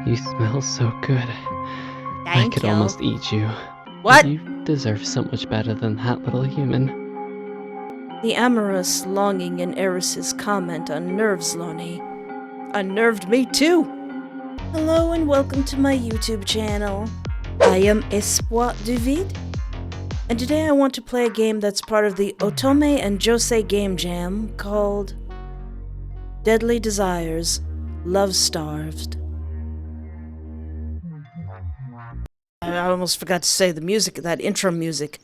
You smell so good. I could almost eat you. What? You deserve so much better than that, little human. The amorous longing in Erys' comment unnerves Loni. Unnerved me too! Hello and welcome to my YouTube channel. I am Escort du Vide, and today I want to play a game that's part of the Otome and Josei game jam called Deadly Desires, Lovestarved. I almost forgot to say the music, that intro music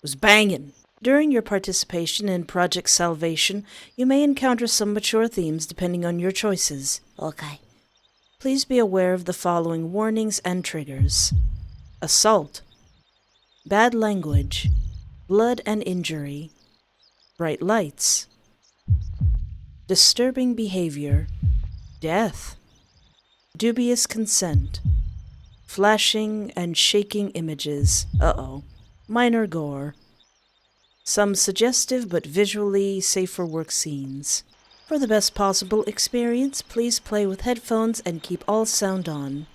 was banging. During your participation in Project Salvation, you may encounter some mature themes depending on your choices. Okay. Please be aware of the following warnings and triggers. Assault, bad language, blood and injury, bright lights, disturbing behavior, death, dubious consent, flashing and shaking images, minor gore, some suggestive but visually safe for work scenes. For the best possible experience, please play with headphones and keep all sound on.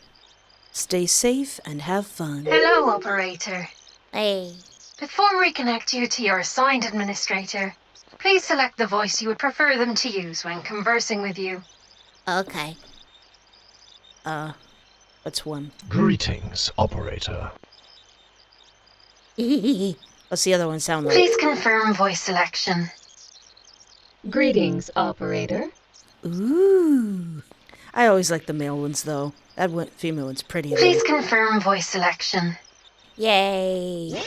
Stay safe and have fun. Hello, operator. Hey. Before we connect you to your assigned administrator, please select the voice you would prefer them to use when conversing with you. Okay. What's one? Greetings, operator. What's the other one sound like? Please confirm voice selection. Greetings, operator. Ooh. I always like the male ones, though. That female one's pretty. Please confirm voice selection. Yay.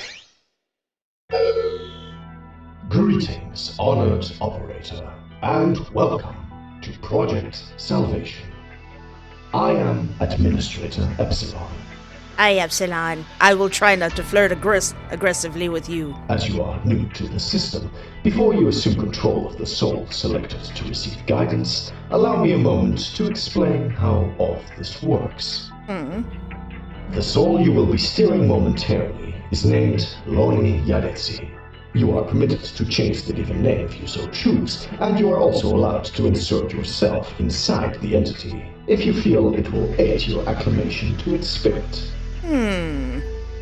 Greetings, honored operator, and welcome to Project Salvation. I am Administrator Epsilon. Hi, Epsilon. I will try not to flirt aggressively with you. As you are new to the system, before you assume control of the soul selected to receive guidance, allow me a moment to explain how all of this works. The soul you will be steering momentarily is named Loni Yaretsi. You are permitted to change the given name if you so choose, and you are also allowed to insert yourself inside the entity, if you feel it will aid your acclimation to its spirit.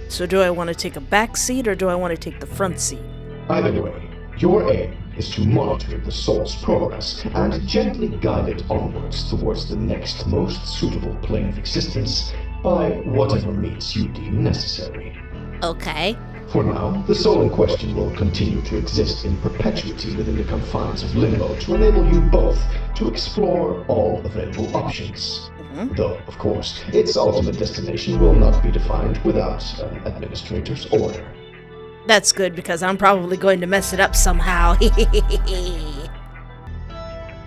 So do I want to take a back seat or do I want to take the front seat? Either way, your aim is to monitor the soul's progress and gently guide it onwards towards the next most suitable plane of existence by whatever means you deem necessary. Okay. For now, the soul in question will continue to exist in perpetuity within the confines of Limbo to enable you both to explore all available options. Though, of course, its ultimate destination will not be defined without an administrator's order. That's good because I'm probably going to mess it up somehow.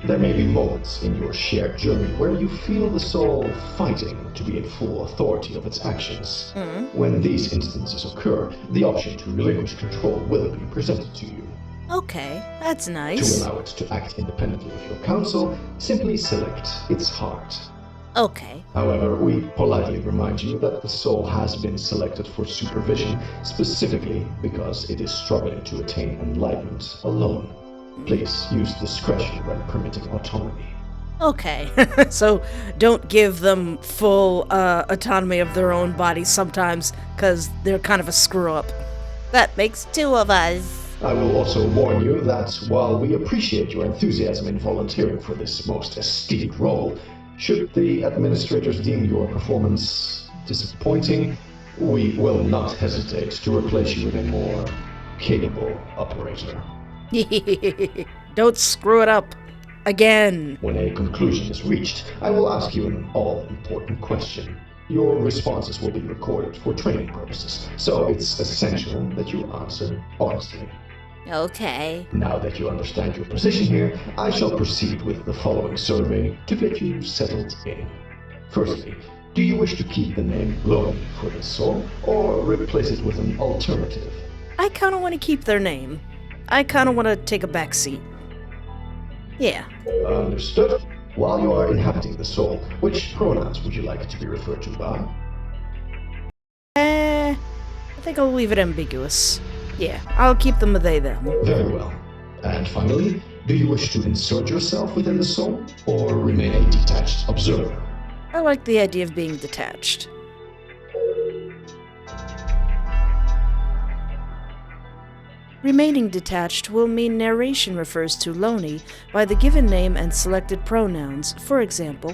There may be moments in your shared journey where you feel the soul fighting to be in full authority of its actions. When these instances occur, the option to relinquish control will be presented to you. Okay, that's To nice. allow it to act independently of your counsel, simply select its heart. Okay. However, we politely remind you that the soul has been selected for supervision specifically because it is struggling to attain enlightenment alone. Please use discretion when permitting autonomy. Okay. So don't give them full autonomy of their own bodies sometimes because they're kind of a screw up. That makes two of us. I will also warn you that while we appreciate your enthusiasm in volunteering for this most esteemed role, should the administrators deem your performance disappointing, we will not hesitate to replace you with a more capable operator. Don't screw it up again. When a conclusion is reached, I will ask you an all-important question. Your responses will be recorded for training purposes, so it's essential that you answer honestly. Okay. Now that you understand your position here, I shall proceed with the following survey to get you settled in. Firstly, do you wish to keep the name Loni for this soul, or replace it with an alternative? I kind of want to keep their name. I kind of want to take a back seat. Yeah. Understood. While you are inhabiting the soul, which pronouns would you like it to be referred to by? I think I'll leave it ambiguous. Yeah, I'll keep them a they, them. Very well. And finally, do you wish to insert yourself within the soul, or remain a detached observer? I like the idea of being detached. Remaining detached will mean narration refers to Loni by the given name and selected pronouns. For example,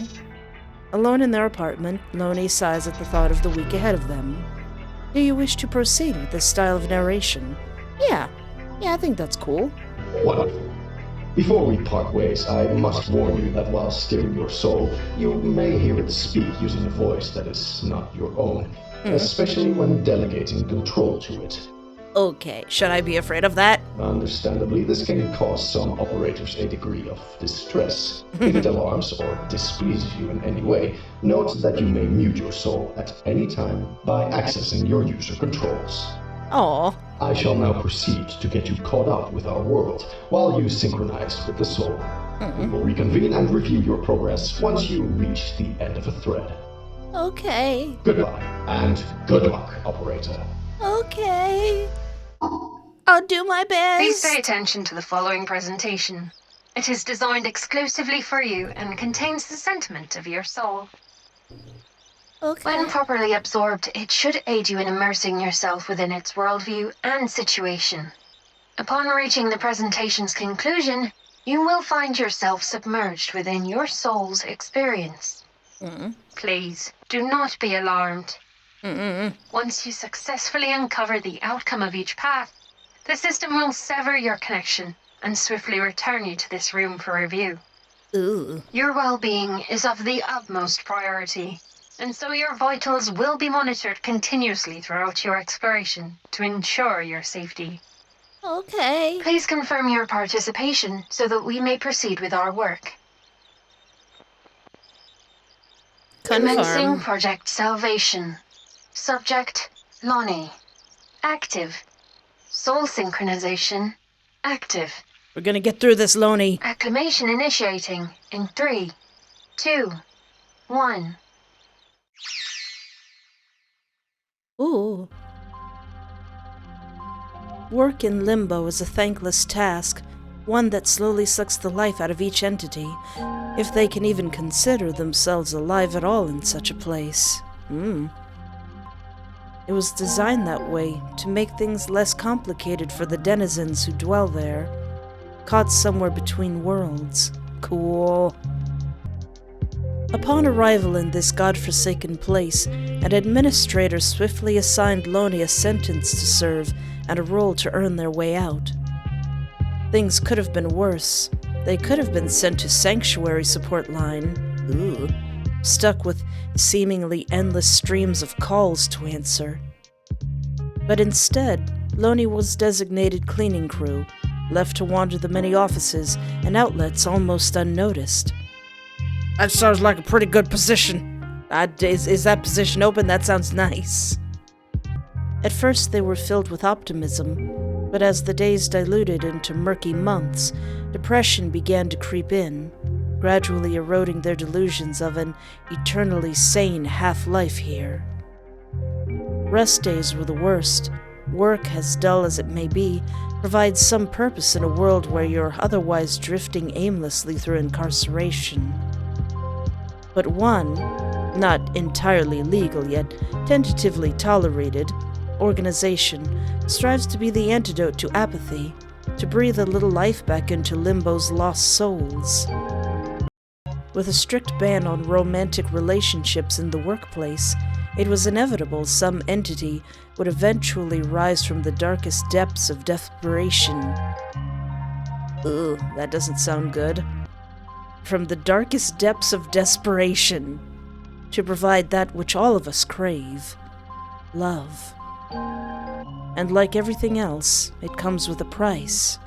alone in their apartment, Loni sighs at the thought of the week ahead of them. Do you wish to proceed with this style of narration? Yeah, I think that's cool. Wonderful. Before we part ways, I must warn you that while steering your soul, you may hear it speak using a voice that is not your own, especially when delegating control to it. Okay, should I be afraid of that? Understandably, this can cause some operators a degree of distress. If it alarms or displeases you in any way, note that you may mute your soul at any time by accessing your user controls. Aw. I shall now proceed to get you caught up with our world while you synchronize with the soul. We will reconvene and review your progress once you reach the end of a thread. Okay. Goodbye, and good luck, operator. Okay. I'll do my best. Please pay attention to the following presentation. It is designed exclusively for you and contains the sentiment of your soul. Okay. When properly absorbed, it should aid you in immersing yourself within its worldview and situation. Upon reaching the presentation's conclusion, you will find yourself submerged within your soul's experience. Please, do not be alarmed. Once you successfully uncover the outcome of each path, the system will sever your connection and swiftly return you to this room for review. Ooh. Your well-being is of the utmost priority, and so your vitals will be monitored continuously throughout your exploration to ensure your safety. Okay. Please confirm your participation so that we may proceed with our work. Commencing Confirm. Project Salvation. Subject, Loni. Active. Soul synchronization. Active. We're gonna get through this, Loni. Acclimation initiating in 3, 2, 1. Ooh. Work in Limbo is a thankless task, one that slowly sucks the life out of each entity, if they can even consider themselves alive at all in such a place. It was designed that way to make things less complicated for the denizens who dwell there, caught somewhere between worlds. Cool. Upon arrival in this godforsaken place, an administrator swiftly assigned Loni a sentence to serve and a role to earn their way out. Things could have been worse. They could have been sent to Sanctuary Support Line, stuck with seemingly endless streams of calls to answer. But instead, Loni was designated cleaning crew, left to wander the many offices and outlets almost unnoticed. That sounds like a pretty good position. Is that position open? That sounds nice. At first they were filled with optimism, but as the days diluted into murky months, depression began to creep in, gradually eroding their delusions of an eternally sane half-life here. Rest days were the worst. Work, as dull as it may be, provides some purpose in a world where you're otherwise drifting aimlessly through incarceration. But one, not entirely legal yet tentatively tolerated, organization strives to be the antidote to apathy, to breathe a little life back into Limbo's lost souls. With a strict ban on romantic relationships in the workplace, it was inevitable some entity would eventually rise from the darkest depths of desperation. Ugh, that doesn't sound good. From the darkest depths of desperation, to provide that which all of us crave, love. And like everything else, it comes with a price.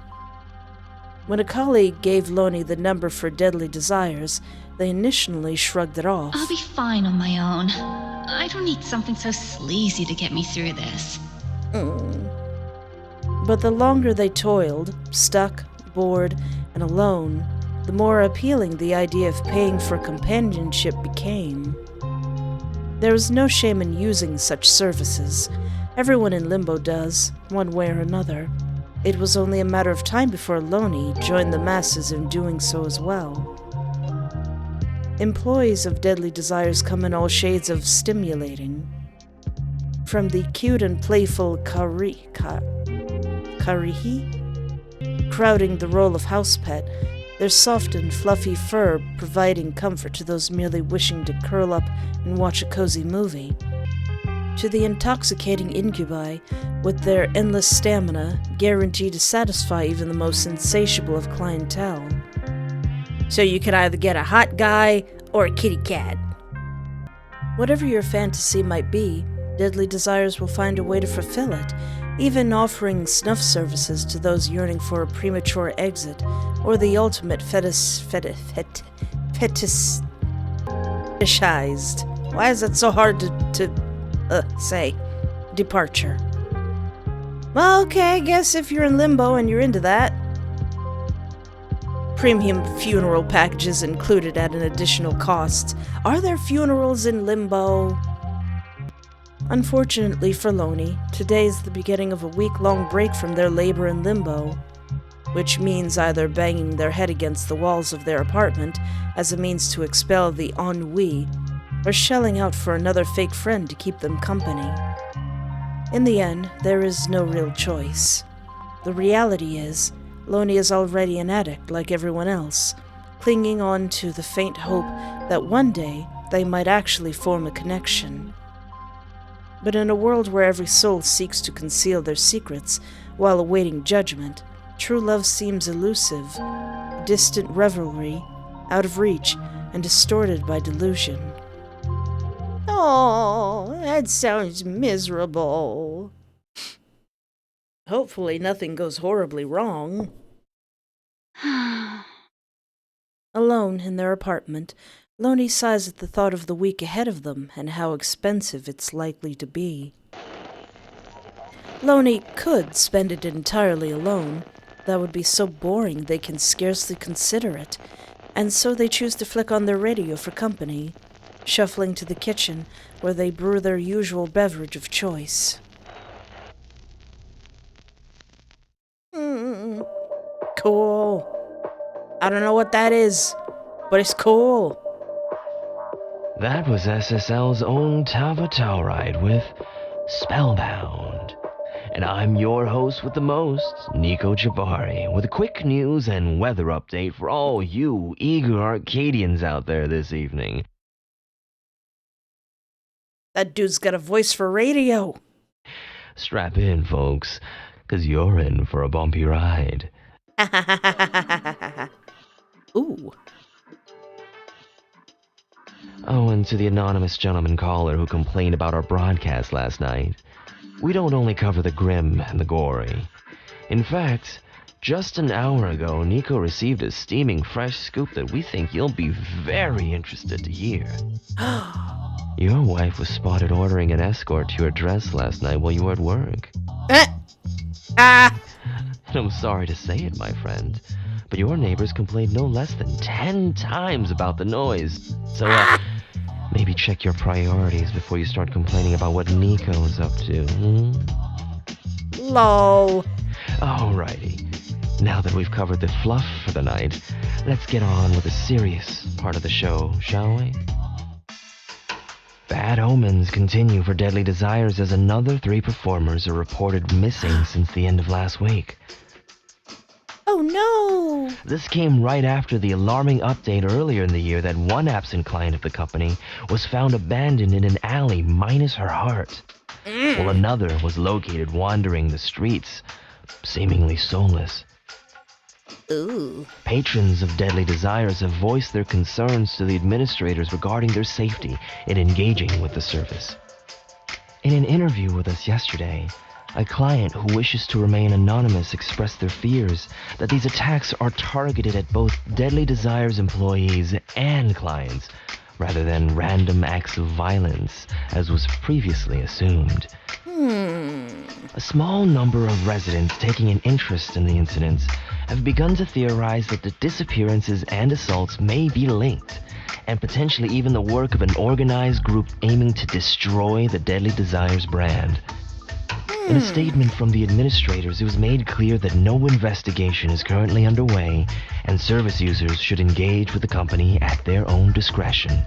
When a colleague gave Loni the number for Deadly Desires, they initially shrugged it off. I'll be fine on my own. I don't need something so sleazy to get me through this. But the longer they toiled, stuck, bored, and alone, the more appealing the idea of paying for companionship became. There was no shame in using such services. Everyone in Limbo does, one way or another. It was only a matter of time before Loni joined the masses in doing so as well. Employees of Deadly Desires come in all shades of stimulating. From the cute and playful Karihi, crowding the role of house pet, their soft and fluffy fur providing comfort to those merely wishing to curl up and watch a cozy movie, to the intoxicating incubi with their endless stamina guaranteed to satisfy even the most insatiable of clientele. So you can either get a hot guy or a kitty cat. Whatever your fantasy might be, Deadly Desires will find a way to fulfill it, even offering snuff services to those yearning for a premature exit or the ultimate fetishized. Why is it so hard to say? Departure. Well, okay, I guess if you're in Limbo and you're into that. Premium funeral packages included at an additional cost. Are there funerals in Limbo? Unfortunately for Loni, today is the beginning of a week-long break from their labor in Limbo, which means either banging their head against the walls of their apartment as a means to expel the ennui, or shelling out for another fake friend to keep them company. In the end, there is no real choice. The reality is, Loni is already an addict like everyone else, clinging on to the faint hope that one day they might actually form a connection. But in a world where every soul seeks to conceal their secrets while awaiting judgment, true love seems elusive, distant revelry, out of reach, and distorted by delusion. Oh, that sounds miserable. Hopefully nothing goes horribly wrong. Alone in their apartment, Loni sighs at the thought of the week ahead of them and how expensive it's likely to be. Loni could spend it entirely alone. That would be so boring they can scarcely consider it, and so they choose to flick on their radio for company, shuffling to the kitchen where they brew their usual beverage of choice. Cool. I don't know what that is, but it's cool. That was SSL's own Tava Tauride with Spellbound. And I'm your host with the most, Nico Jabari, with a quick news and weather update for all you eager Arcadians out there this evening. That dude's got a voice for radio. Strap in, folks, 'cause you're in for a bumpy ride. Ooh. Oh, and to the anonymous gentleman caller who complained about our broadcast last night, we don't only cover the grim and the gory. In fact, just an hour ago, Nico received a steaming fresh scoop that we think you'll be very interested to hear. Your wife was spotted ordering an escort to your address last night while you were at work. And I'm sorry to say it, my friend, but your neighbors complained no less than 10 times about the noise. So, maybe check your priorities before you start complaining about what Nico's up to, Lol. Alrighty. Now that we've covered the fluff for the night, let's get on with the serious part of the show, shall we? Bad omens continue for Deadly Desires as another 3 performers are reported missing since the end of last week. Oh no! This came right after the alarming update earlier in the year that one absent client of the company was found abandoned in an alley minus her heart, while another was located wandering the streets, seemingly soulless. Ooh. Patrons of Deadly Desires have voiced their concerns to the administrators regarding their safety in engaging with the service. In an interview with us yesterday, a client who wishes to remain anonymous expressed their fears that these attacks are targeted at both Deadly Desires employees and clients, rather than random acts of violence, as was previously assumed. A small number of residents taking an interest in the incidents have begun to theorize that the disappearances and assaults may be linked, and potentially even the work of an organized group aiming to destroy the Deadly Desires brand. In a statement from the administrators, it was made clear that no investigation is currently underway, and service users should engage with the company at their own discretion.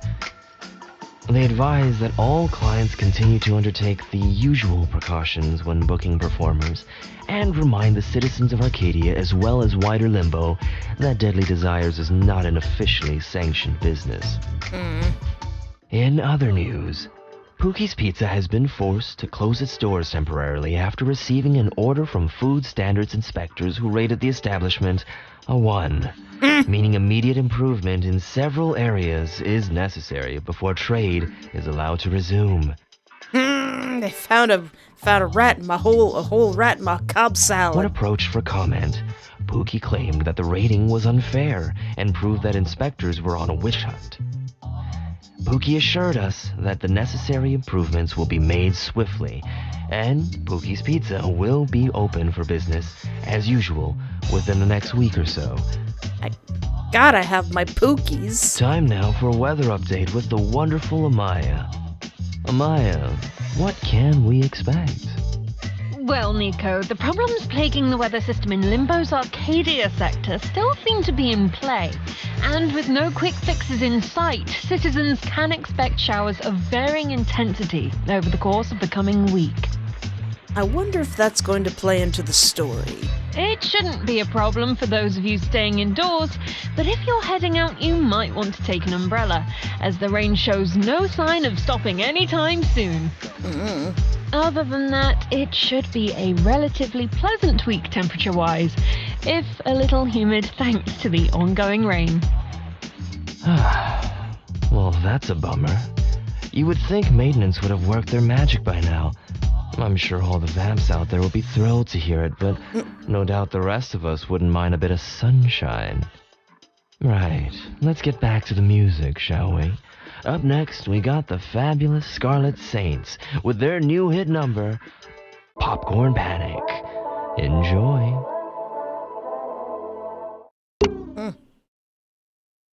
They advise that all clients continue to undertake the usual precautions when booking performers, and remind the citizens of Arcadia as well as wider Limbo that Deadly Desires is not an officially sanctioned business. In other news, Pookie's Pizza has been forced to close its doors temporarily after receiving an order from food standards inspectors who rated the establishment a 1, meaning immediate improvement in several areas is necessary before trade is allowed to resume. They found a rat in my a whole rat in my Cobb salad. When approached for comment, Pookie claimed that the rating was unfair and proved that inspectors were on a witch hunt. Pookie assured us that the necessary improvements will be made swiftly, and Pookie's Pizza will be open for business as usual within the next week or so. I gotta have my Pookies. Time now for a weather update with the wonderful Amaya. Amaya, what can we expect? Well, Nico, the problems plaguing the weather system in Limbo's Arcadia sector still seem to be in play, and with no quick fixes in sight, citizens can expect showers of varying intensity over the course of the coming week. I wonder if that's going to play into the story. It shouldn't be a problem for those of you staying indoors, but if you're heading out, you might want to take an umbrella, as the rain shows no sign of stopping anytime soon. Other than that, it should be a relatively pleasant week temperature-wise, if a little humid thanks to the ongoing rain. Well, that's a bummer. You would think maintenance would have worked their magic by now. I'm sure all the vamps out there will be thrilled to hear it, but no doubt the rest of us wouldn't mind a bit of sunshine. Right, let's get back to the music, shall we? Up next, we got the fabulous Scarlet Saints with their new hit number, Popcorn Panic. Enjoy.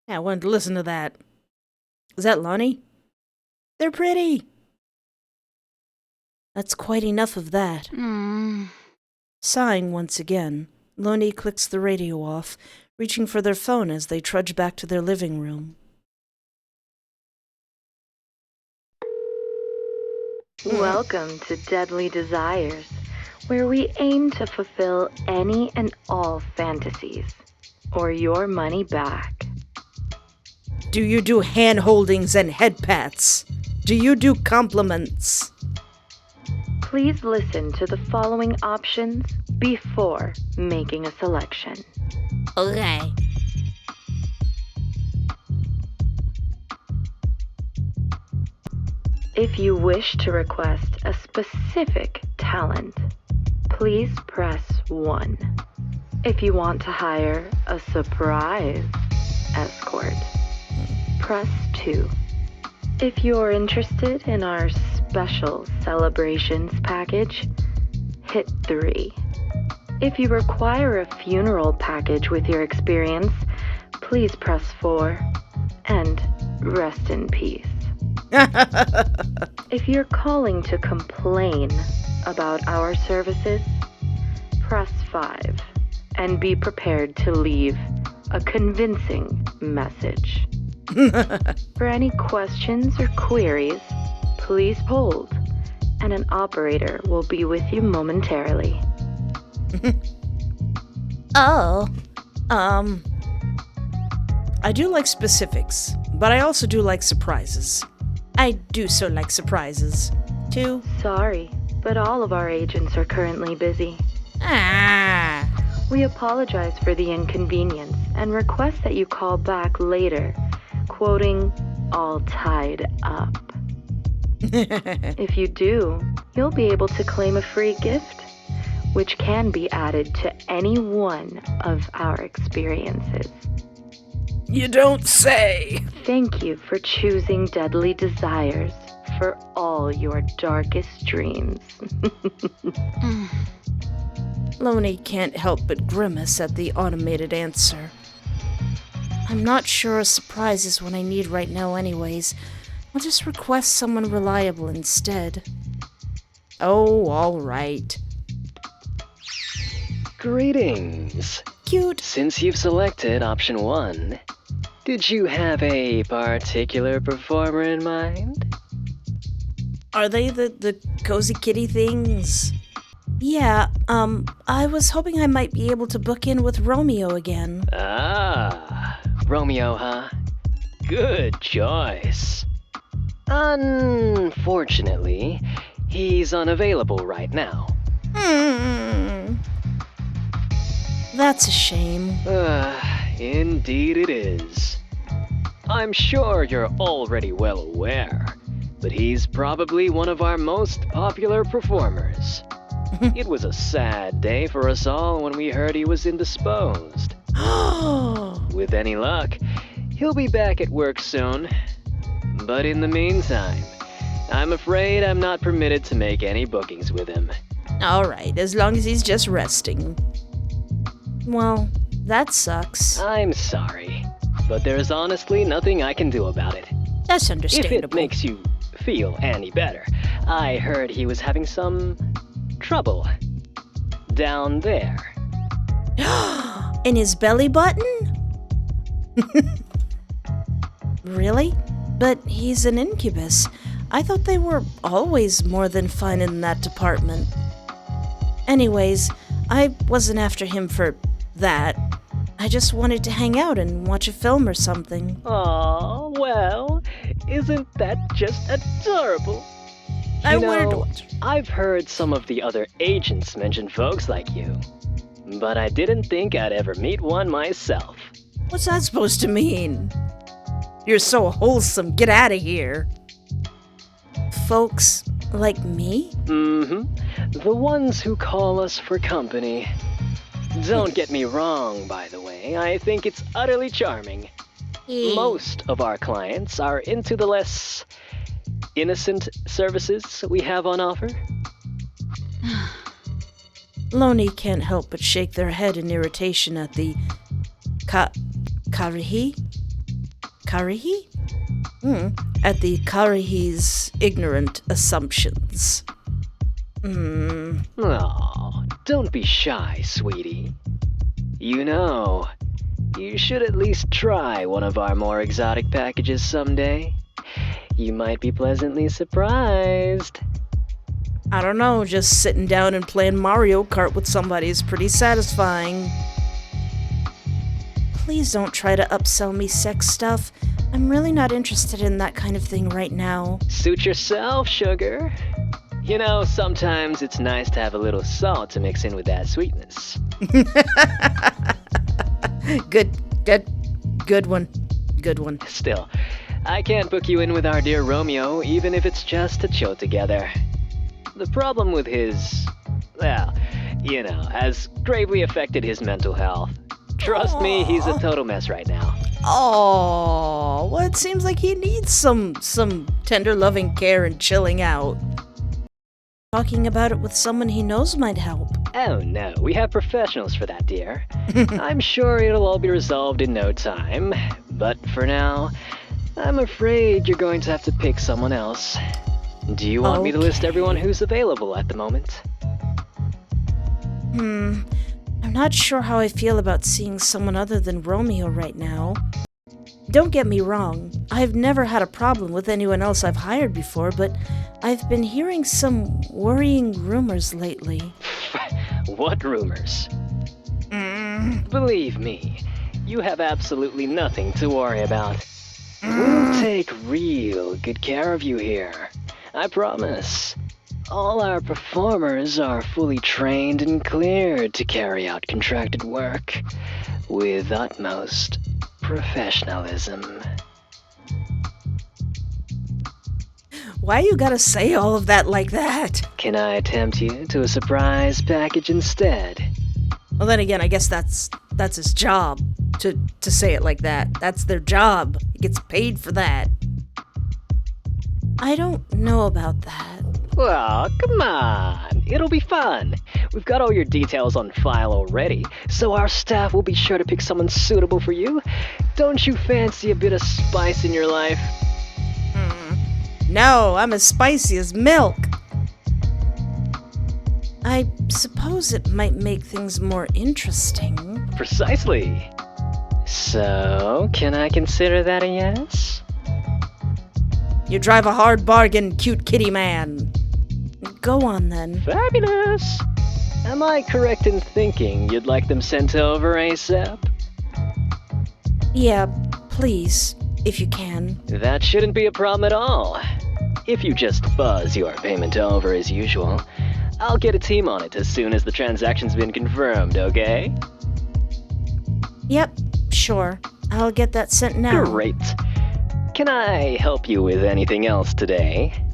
Yeah, I wanted to listen to that. Is that Loni? They're pretty. That's quite enough of that. Sighing once again, Loni clicks the radio off, reaching for their phone as they trudge back to their living room. Welcome to Deadly Desires, where we aim to fulfill any and all fantasies, or your money back. Do you do hand-holdings and head pats? Do you do compliments? Please listen to the following options before making a selection. Okay. If you wish to request a specific talent, please press 1. If you want to hire a surprise escort, press 2. If you're interested in our special celebrations package, hit 3. If you require a funeral package with your experience, please press 4 and rest in peace. If you're calling to complain about our services, press 5 and be prepared to leave a convincing message. For any questions or queries, please hold, and an operator will be with you momentarily. I do like specifics, but I also do like surprises. I do so like surprises, too. Sorry, but all of our agents are currently busy. We apologize for the inconvenience and request that you call back later, quoting, all tied up. If you do, you'll be able to claim a free gift, which can be added to any one of our experiences. You don't say. Thank you for choosing Deadly Desires for all your darkest dreams. Loni can't help but grimace at the automated answer. I'm not sure a surprise is what I need right now anyways. I'll just request someone reliable instead. Oh, all right. Greetings. Cute. Since you've selected option 1, did you have a particular performer in mind? Are they the cozy kitty things? Yeah, I was hoping I might be able to book in with Romeo again. Ah, Romeo, huh? Good choice. Unfortunately, he's unavailable right now. That's a shame. Indeed it is. I'm sure you're already well aware, but he's probably one of our most popular performers. It was a sad day for us all when we heard he was indisposed. With any luck, he'll be back at work soon. But in the meantime, I'm afraid I'm not permitted to make any bookings with him. All right, as long as he's just resting. Well, that sucks. I'm sorry, but there's honestly nothing I can do about it. That's If understandable. it makes you feel any better, I heard he was having some trouble down there. In his belly button? Really? But he's an incubus. I thought they were always more than fine in that department. Anyways, I wasn't after him for that. I just wanted to hang out and watch a film or something. Aw, well, isn't that just adorable? I You wanted to know, watch. I've heard some of the other agents mention folks like you, but I didn't think I'd ever meet one myself. What's that supposed to mean? You're so wholesome. Get out of here. Folks like me? Mm-hmm. The ones who call us for company. Don't get me wrong, by the way. I think it's utterly charming. Most of our clients are into the less innocent services we have on offer. Loni can't help but shake their head in irritation at the Karihi? Karihi? At the Karihi's ignorant assumptions. Oh, don't be shy, sweetie. You know, you should at least try one of our more exotic packages someday. You might be pleasantly surprised. I don't know, just sitting down and playing Mario Kart with somebody is pretty satisfying. Please don't try to upsell me sex stuff. I'm really not interested in that kind of thing right now. Suit yourself, sugar. You know, sometimes it's nice to have a little salt to mix in with that sweetness. Good one. Good one. Still, I can't book you in with our dear Romeo, even if it's just to chill together. The problem with his, well, you know, has gravely affected his mental health. Trust me, he's a total mess right now. Oh, well, it seems like he needs some tender loving care and chilling out. Talking about it with someone he knows might help. Oh no, we have professionals for that, dear. I'm sure it'll all be resolved in no time. But for now, I'm afraid you're going to have to pick someone else. Do you want me to list everyone who's available at the moment? I'm not sure how I feel about seeing someone other than Romeo right now. Don't get me wrong, I've never had a problem with anyone else I've hired before, but I've been hearing some worrying rumors lately. What rumors? Believe me, you have absolutely nothing to worry about. We'll take real good care of you here. I promise. All our performers are fully trained and cleared to carry out contracted work with utmost professionalism. Why you gotta say all of that like that? Can I tempt you to a surprise package instead? Well, then again, I guess that's his job, to say it like that. That's their job. He gets paid for that. I don't know about that. Well, come on. It'll be fun. We've got all your details on file already, so our staff will be sure to pick someone suitable for you. Don't you fancy a bit of spice in your life? No, I'm as spicy as milk. I suppose it might make things more interesting. Precisely. So, can I consider that a yes? You drive a hard bargain, cute kitty man. Go on, then. Fabulous! Am I correct in thinking you'd like them sent over ASAP? Yeah, please, if you can. That shouldn't be a problem at all. If you just buzz your payment over as usual, I'll get a team on it as soon as the transaction's been confirmed, okay? Yep, sure. I'll get that sent now. Great. Can I help you with anything else today?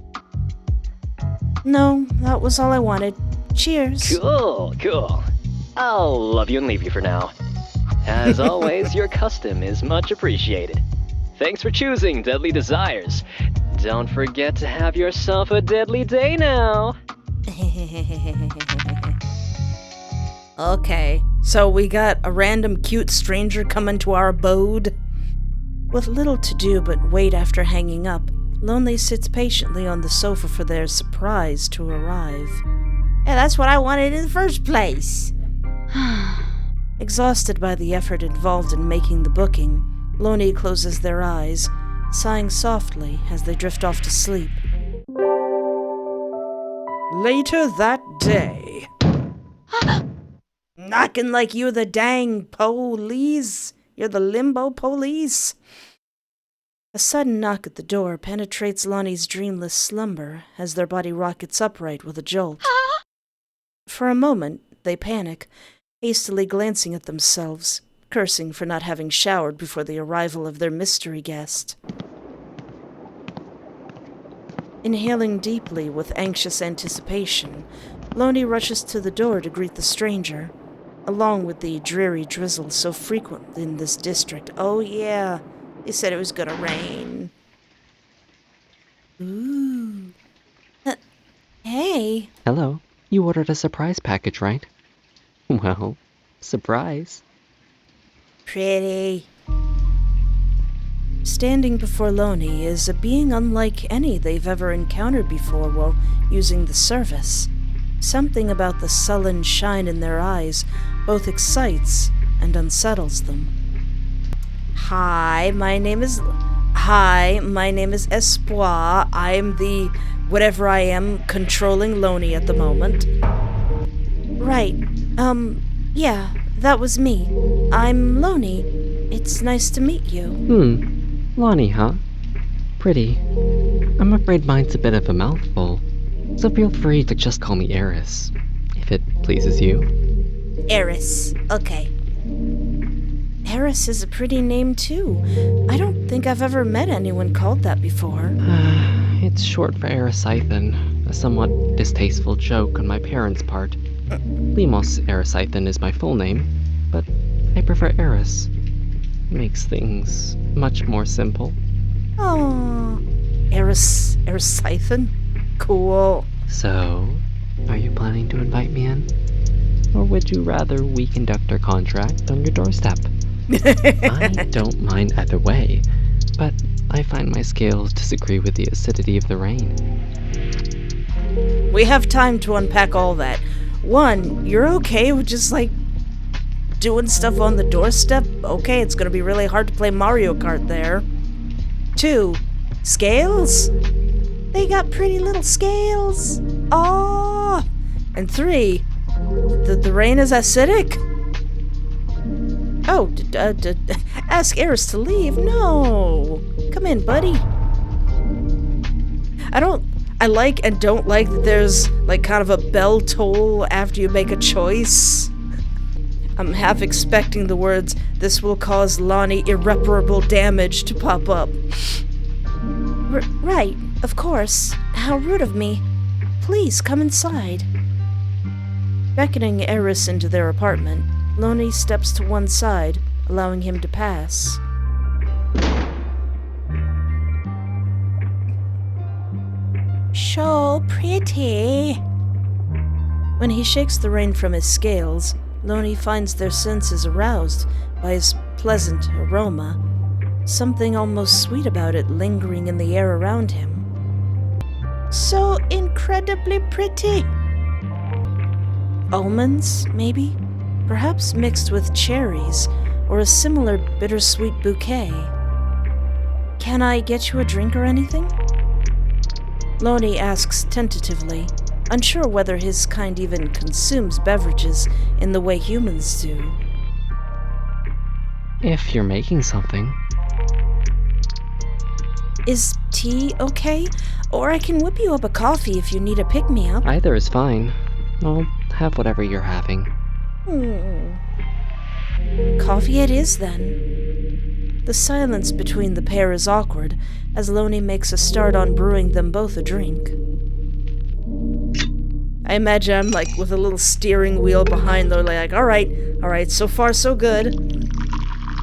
No, that was all I wanted. Cheers. Cool. I'll love you and leave you for now. As always, your custom is much appreciated. Thanks for choosing Deadly Desires. Don't forget to have yourself a deadly day now. Okay, so we got a random cute stranger coming to our abode. With little to do but wait after hanging up, Lonely sits patiently on the sofa for their surprise to arrive. Yeah, that's what I wanted in the first place. Exhausted by the effort involved in making the booking, Loni closes their eyes, sighing softly as they drift off to sleep. Later that day. Knocking like you're the dang police. You're the Limbo police. A sudden knock at the door penetrates Lonnie's dreamless slumber as their body rockets upright with a jolt. For a moment, they panic, hastily glancing at themselves, cursing for not having showered before the arrival of their mystery guest. Inhaling deeply with anxious anticipation, Loni rushes to the door to greet the stranger, along with the dreary drizzle so frequent in this district. Oh yeah, they said it was gonna rain. Ooh. Hey. Hello. You ordered a surprise package, right? Well, surprise. Pretty. Standing before Loni is a being unlike any they've ever encountered before while using the service. Something about the sullen shine in their eyes both excites and unsettles them. Hi, my name is Espoir. I'm the whatever I am controlling Loni at the moment. Right. Yeah, that was me. I'm Loni. It's nice to meet you. Loni, huh? Pretty. I'm afraid mine's a bit of a mouthful, so feel free to just call me Aris, if it pleases you. Erys. Okay. Aris is a pretty name, too. I don't think I've ever met anyone called that before. It's short for Erysithan, a somewhat distasteful joke on my parents' part. Limos Erysithan is my full name, but I prefer Aris. Makes things much more simple. Oh, Erysithan? Cool. So, are you planning to invite me in? Or would you rather we conduct our contract on your doorstep? I don't mind either way, but I find my scales disagree with the acidity of the rain. We have time to unpack all that. One, you're okay with just, doing stuff on the doorstep? Okay, it's gonna be really hard to play Mario Kart there. 2, scales? They got pretty little scales. Oh! And 3, the rain is acidic? Oh, ask Aris to leave? No. Come in, buddy. I like and don't like that there's, kind of a bell toll after you make a choice. I'm half expecting the words, "This will cause Loni irreparable damage," to pop up. Right, of course. How rude of me. Please, come inside. Beckoning Aris into their apartment, Loni steps to one side, allowing him to pass. So pretty. When he shakes the rain from his scales, Loni finds their senses aroused by his pleasant aroma, something almost sweet about it lingering in the air around him. So incredibly pretty. Almonds, maybe? Perhaps mixed with cherries, or a similar bittersweet bouquet. Can I get you a drink or anything? Loni asks tentatively, unsure whether his kind even consumes beverages in the way humans do. If you're making something. Is tea okay? Or I can whip you up a coffee if you need a pick-me-up. Either is fine. I'll have whatever you're having. Coffee it is, then. The silence between the pair is awkward, as Loni makes a start on brewing them both a drink. I imagine I'm like with a little steering wheel behind, though, like, all right, so far so good.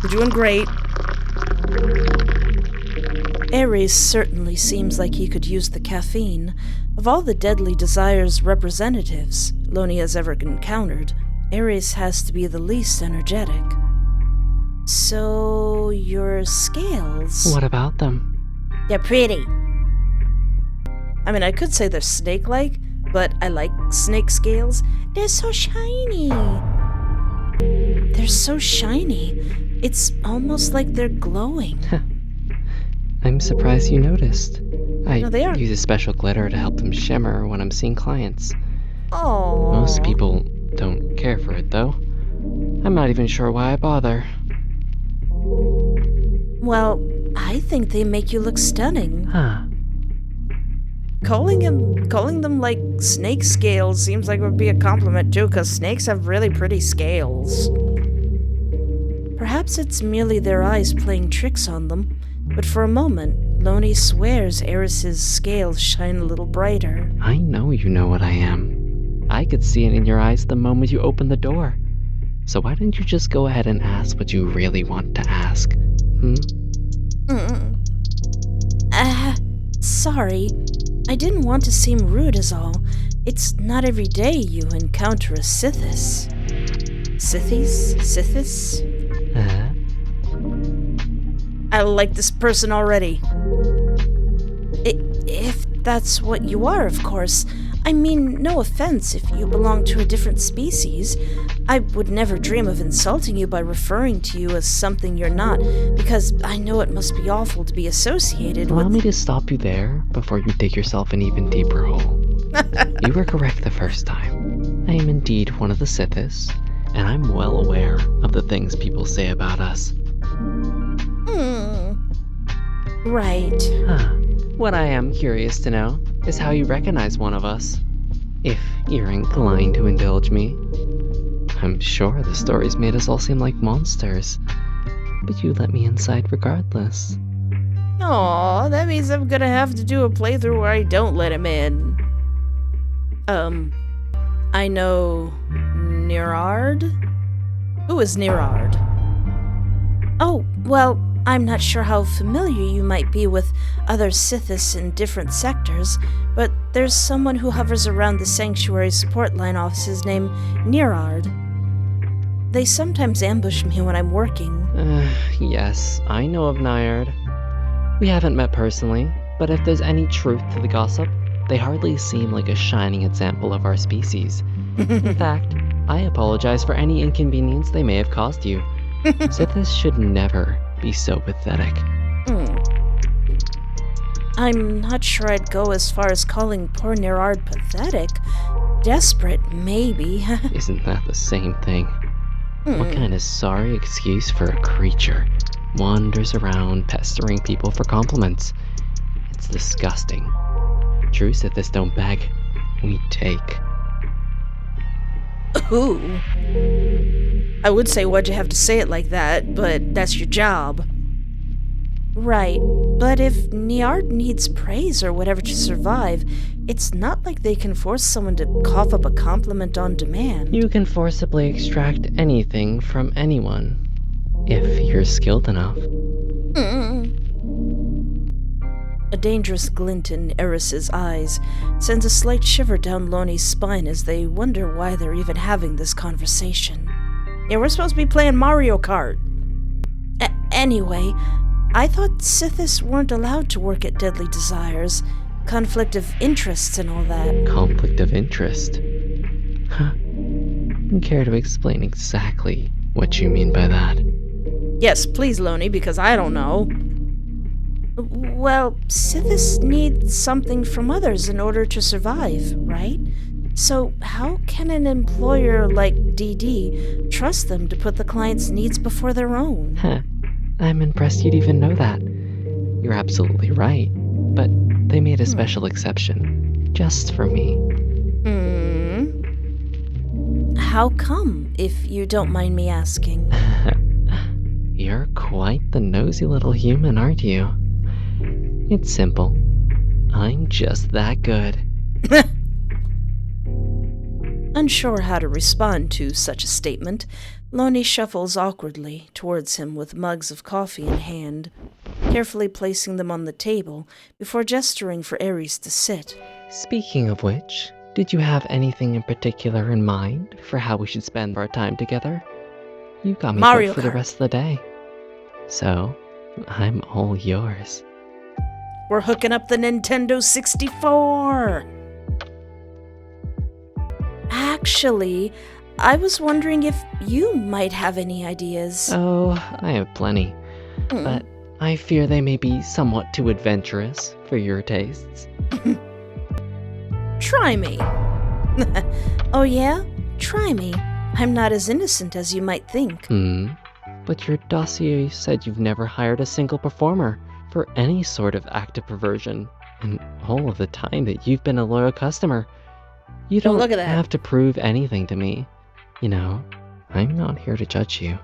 You're doing great. Erys certainly seems like he could use the caffeine. Of all the Deadly Desires representatives Loni has ever encountered, Erys has to be the least energetic. So, your scales... What about them? They're pretty. I mean, I could say they're snake-like, but I like snake scales. They're so shiny. They're so shiny. It's almost like they're glowing. I'm surprised you noticed. No, they are. Use a special glitter to help them shimmer when I'm seeing clients. Oh. Most people don't care for it, though. I'm not even sure why I bother. Well, I think they make you look stunning. Huh. Calling them like snake scales seems like it would be a compliment too, because snakes have really pretty scales. Perhaps it's merely their eyes playing tricks on them, but for a moment, Loni swears Eris's scales shine a little brighter. I know you know what I am. I could see it in your eyes the moment you opened the door. So why don't you just go ahead and ask what you really want to ask? Sorry. I didn't want to seem rude is all. It's not every day you encounter a Sithis. Sithis? I like this person already. If that's what you are, of course. I mean, no offense if you belong to a different species. I would never dream of insulting you by referring to you as something you're not, because I know it must be awful to be associated with... Allow me to stop you there before you dig yourself an even deeper hole. You were correct the first time. I am indeed one of the Sithis, and I'm well aware of the things people say about us. Right. What I am curious to know is how you recognize one of us, if you're inclined to indulge me. I'm sure the stories made us all seem like monsters, but you let me inside regardless. Aw, that means I'm gonna have to do a playthrough where I don't let him in. I know... Nirard? Who is Nirard? Oh, well, I'm not sure how familiar you might be with other Sithis in different sectors, but there's someone who hovers around the Sanctuary Support Line offices named Nirard. They sometimes ambush me when I'm working. Yes, I know of Nirard. We haven't met personally, but if there's any truth to the gossip, they hardly seem like a shining example of our species. In fact, I apologize for any inconvenience they may have caused you. Sithis should never be so pathetic. I'm not sure I'd go as far as calling poor Nirard pathetic. Desperate, maybe. Isn't that the same thing? What kind of sorry excuse for a creature wanders around pestering people for compliments? It's disgusting. True Sithis don't beg, we take. Ooh. I would say why'd you have to say it like that, but that's your job. Right, but if Nirard needs praise or whatever to survive, it's not like they can force someone to cough up a compliment on demand. You can forcibly extract anything from anyone, if you're skilled enough. A dangerous glint in Erys's eyes sends a slight shiver down Loni's spine as they wonder why they're even having this conversation. Yeah, we're supposed to be playing Mario Kart. Anyway, I thought Sithis weren't allowed to work at Deadly Desires. Conflict of interests and all that. Conflict of interest? Care to explain exactly what you mean by that? Yes, please, Loni, because I don't know. Well, Sithis needs something from others in order to survive, right? So how can an employer like DD trust them to put the client's needs before their own? Huh. I'm impressed you'd even know that. You're absolutely right, but they made a special exception, just for me. How come, if you don't mind me asking? You're quite the nosy little human, aren't you? It's simple. I'm just that good. Unsure how to respond to such a statement, Loni shuffles awkwardly towards him with mugs of coffee in hand, carefully placing them on the table before gesturing for Erys to sit. Speaking of which, did you have anything in particular in mind for how we should spend our time together? You got me Mario booked for the Kart. rest of the day. So, I'm all yours. We're hooking up the Nintendo 64! Actually, I was wondering if you might have any ideas. Oh, I have plenty. But I fear they may be somewhat too adventurous for your tastes. Try me. Oh yeah? Try me. I'm not as innocent as you might think. But your dossier said you've never hired a single performer for any sort of active perversion in all of the time that you've been a loyal customer. You don't look at that. have to prove anything to me. You know, I'm not here to judge you.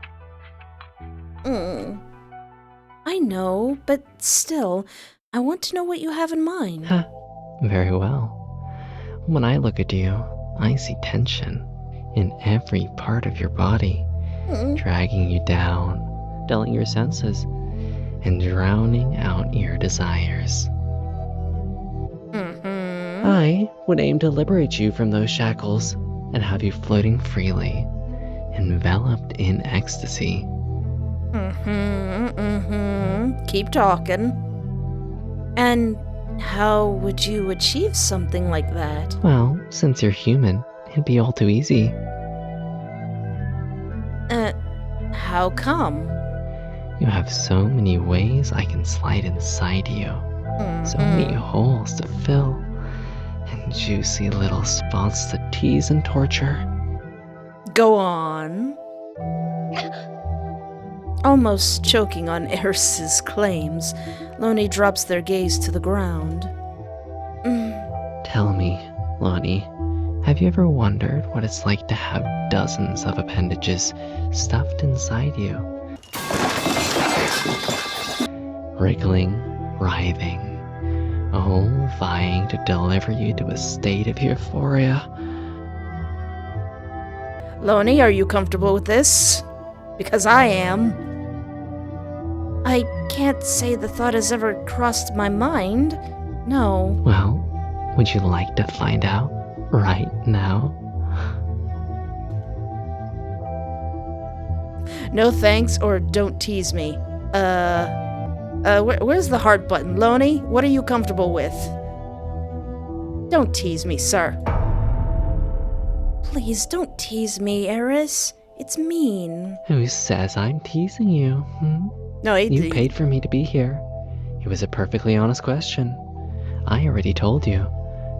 I know, but still, I want to know what you have in mind. Very well. When I look at you, I see tension in every part of your body, dragging you down, dulling your senses, and drowning out your desires. I would aim to liberate you from those shackles and have you floating freely, enveloped in ecstasy. Keep talking. And how would you achieve something like that? Well, since you're human, it'd be all too easy. How come? You have so many ways I can slide inside you. So many holes to fill, and juicy little spots to tease and torture. Go on. Almost choking on Erys's claims, Loni drops their gaze to the ground. Tell me, Loni, have you ever wondered what it's like to have dozens of appendages stuffed inside you? Wriggling, writhing, all vying to deliver you to a state of euphoria. Loni, are you comfortable with this? Because I am. I can't say the thought has ever crossed my mind. No. Well, would you like to find out right now? No thanks, or don't tease me. Where's the heart button, Loni? What are you comfortable with? Don't tease me, sir. Please don't tease me, Aris. It's mean. Who says I'm teasing you? No, You paid for me to be here. It was a perfectly honest question. I already told you.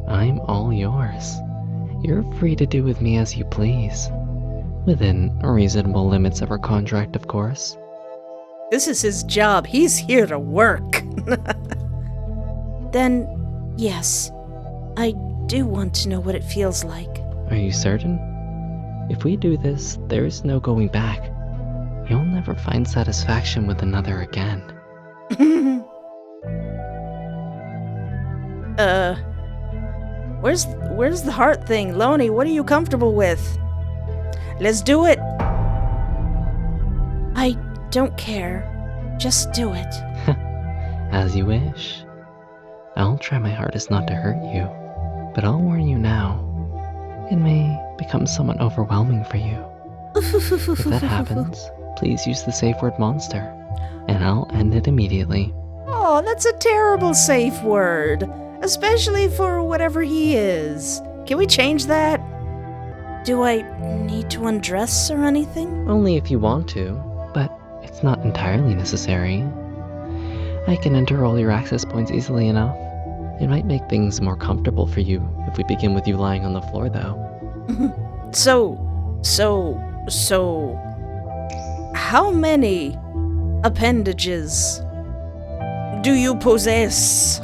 I'm all yours. You're free to do with me as you please. Within reasonable limits of our contract, of course. This is his job. He's here to work. Then, yes, I do want to know what it feels like. Are you certain? If we do this, there's no going back. You'll never find satisfaction with another again. Where's the heart thing? Loni, what are you comfortable with? Let's do it. I don't care. Just do it. As you wish. I'll try my hardest not to hurt you, but I'll warn you now. It may become somewhat overwhelming for you. If that happens, please use the safe word monster, and I'll end it immediately. Oh, that's a terrible safe word. Especially for whatever he is. Can we change that? Do I need to undress or anything? Only if you want to, but it's not entirely necessary. I can enter all your access points easily enough. It might make things more comfortable for you if we begin with you lying on the floor, though. So, how many appendages do you possess?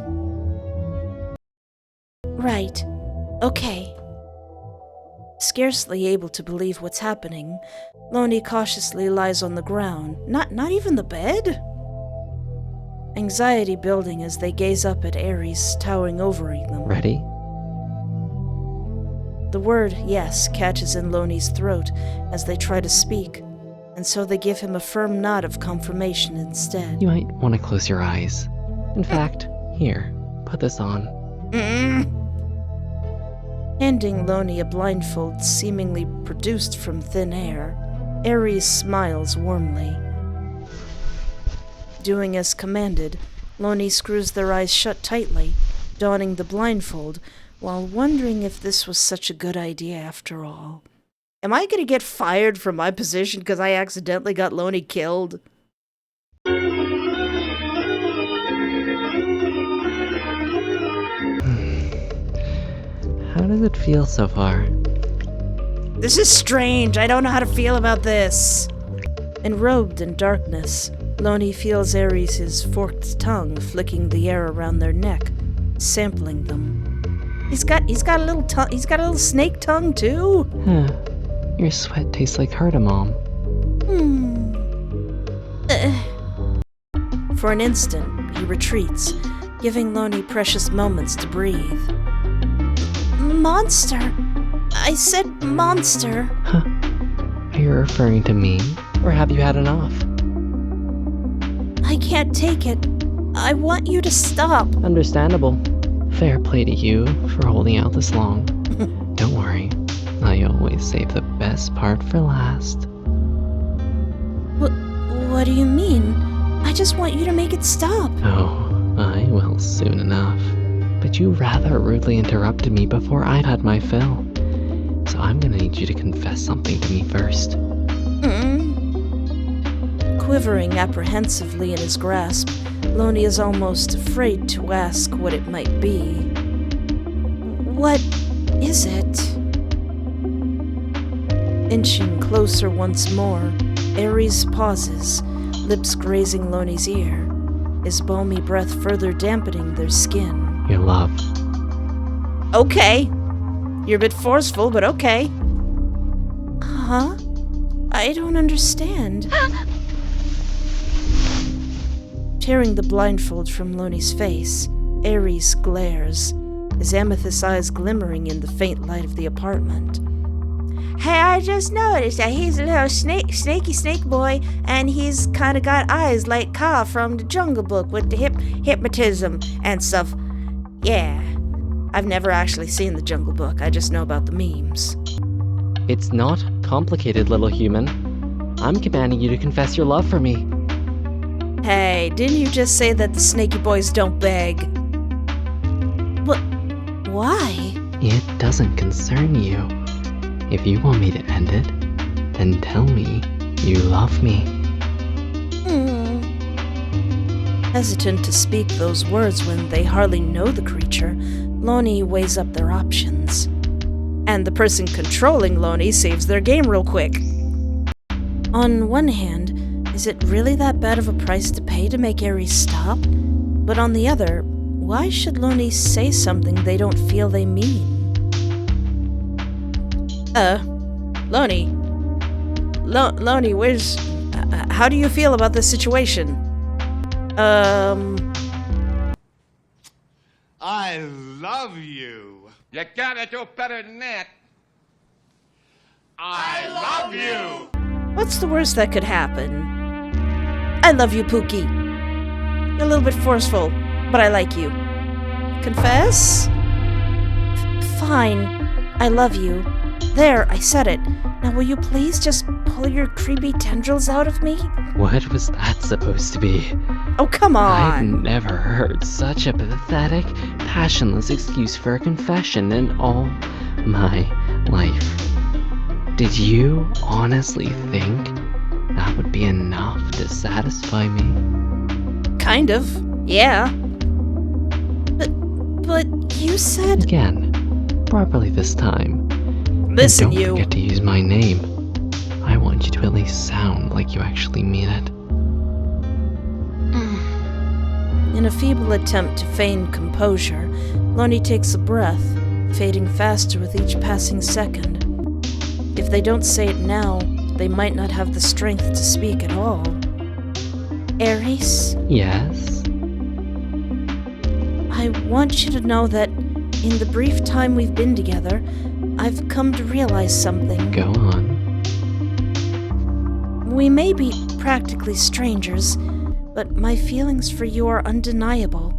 Right. Okay. Scarcely able to believe what's happening, Loni cautiously lies on the ground. Not even the bed? Anxiety building as they gaze up at Erys towering over them. Ready? The word yes catches in Loni's throat as they try to speak, and so they give him a firm nod of confirmation instead. You might want to close your eyes. In fact, here, put this on. Handing Loni a blindfold seemingly produced from thin air, Erys smiles warmly. Doing as commanded, Loni screws their eyes shut tightly, donning the blindfold, while wondering if this was such a good idea after all. Am I gonna get fired from my position because I accidentally got Loni killed? How does it feel so far? This is strange. I don't know how to feel about this. Enrobed in darkness, Loni feels Erys' forked tongue flicking the air around their neck, sampling them. He's got a little tongue. He's got a little snake tongue too. Your sweat tastes like cardamom. For an instant, he retreats, giving Loni precious moments to breathe. Monster! I said monster. Huh. Are you referring to me, or have you had enough? I can't take it. I want you to stop. Understandable. Fair play to you for holding out this long. Don't worry, I always save the best part for last. What do you mean? I just want you to make it stop. Oh, I will soon enough. But you rather rudely interrupted me before I'd had my fill. So I'm gonna need you to confess something to me first. Quivering apprehensively in his grasp, Loni is almost afraid to ask what it might be. What is it? Inching closer once more, Erys pauses, lips grazing Loni's ear, his balmy breath further dampening their skin. Your love. Okay. You're a bit forceful, but okay. Huh? I don't understand. Tearing the blindfold from Loni's face, Erys glares, his amethyst eyes glimmering in the faint light of the apartment. Hey, I just noticed that he's a little snaky snake boy, and he's kind of got eyes like Ka from the Jungle Book with the hypnotism and stuff. Yeah, I've never actually seen the Jungle Book. I just know about the memes. It's not complicated, little human. I'm commanding you to confess your love for me. Hey, didn't you just say that the snaky boys don't beg? What? Why? It doesn't concern you. If you want me to end it, then tell me you love me. Hesitant to speak those words when they hardly know the creature, Loni weighs up their options. And the person controlling Loni saves their game real quick. On one hand, is it really that bad of a price to pay to make Erys stop? But on the other, why should Loni say something they don't feel they mean? Loni. Loni, where's... how do you feel about this situation? I love you. You gotta do better than that. I love you. What's the worst that could happen? I love you, Pookie. You're a little bit forceful, but I like you. Confess? Fine. I love you. There, I said it. Now will you please just pull your creepy tendrils out of me? What was that supposed to be? Oh, come on! I've never heard such a pathetic, passionless excuse for a confession in all my life. Did you honestly think that would be enough to satisfy me? Kind of, yeah. But you said... Again, properly this time. Listen, and don't you... forget to use my name. I want you to at least sound like you actually mean it. In a feeble attempt to feign composure, Loni takes a breath, fading faster with each passing second. If they don't say it now, they might not have the strength to speak at all. Erys? Yes? I want you to know that in the brief time we've been together, I've come to realize something. Go on. We may be practically strangers, but my feelings for you are undeniable.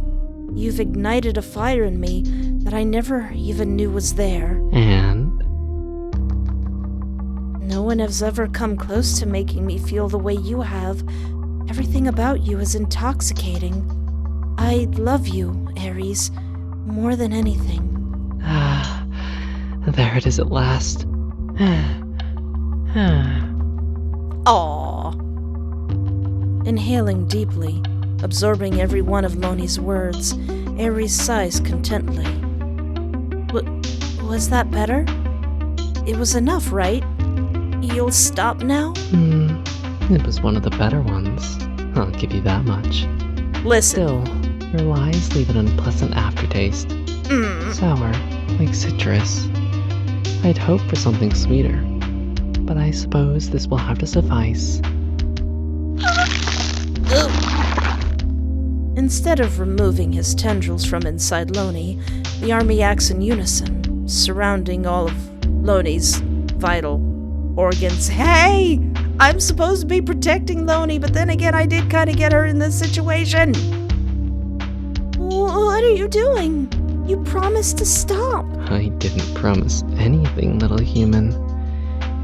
You've ignited a fire in me that I never even knew was there. And? No one has ever come close to making me feel the way you have. Everything about you is intoxicating. I love you, Aris, more than anything. There it is at last. Aww. Inhaling deeply, absorbing every one of Loni's words, Ares sighs contently. Was that better? It was enough, right? You'll stop now? It was one of the better ones. I'll give you that much. Listen. Still, your lies leave an unpleasant aftertaste. Sour, like citrus. I'd hope for something sweeter, but I suppose this will have to suffice. Instead of removing his tendrils from inside Loni, the army acts in unison, surrounding all of Loni's vital organs. Hey! I'm supposed to be protecting Loni, but then again, I did kind of get her in this situation. What are you doing? You promised to stop. I didn't promise anything, little human.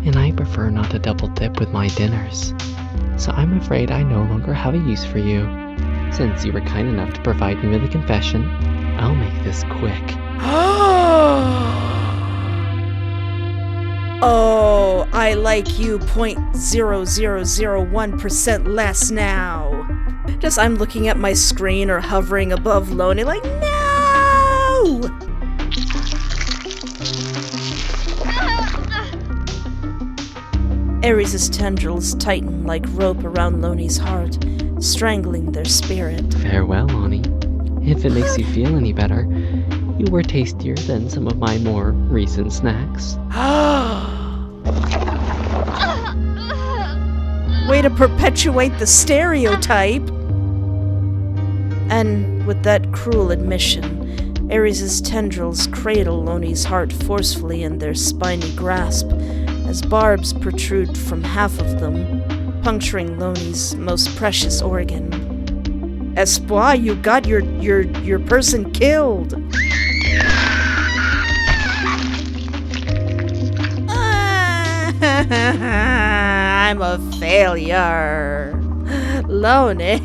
And I prefer not to double dip with my dinners. So I'm afraid I no longer have a use for you. Since you were kind enough to provide me with a confession, I'll make this quick. Oh, I like you 0.0001% less now. Just I'm looking at my screen or hovering above Loni like, no! Ares' tendrils tighten like rope around Loni's heart, strangling their spirit. Farewell, Loni. If it makes you feel any better, you were tastier than some of my more recent snacks. Way to perpetuate the stereotype! And with that cruel admission, Ares' tendrils cradle Loni's heart forcefully in their spiny grasp, as barbs protrude from half of them, puncturing Loni's most precious organ. Espoir, you got your person killed! I'm a failure. Loni.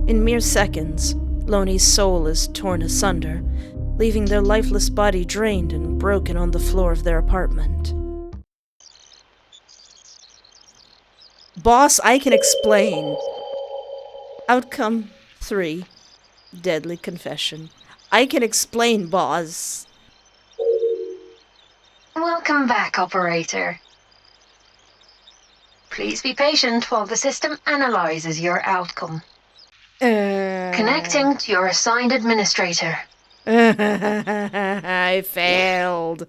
In mere seconds, Loni's soul is torn asunder, leaving their lifeless body drained and broken on the floor of their apartment. Boss, I can explain. Outcome 3. Deadly confession. I can explain, boss. Welcome back, operator. Please be patient while the system analyzes your outcome. Connecting to your assigned administrator. I failed.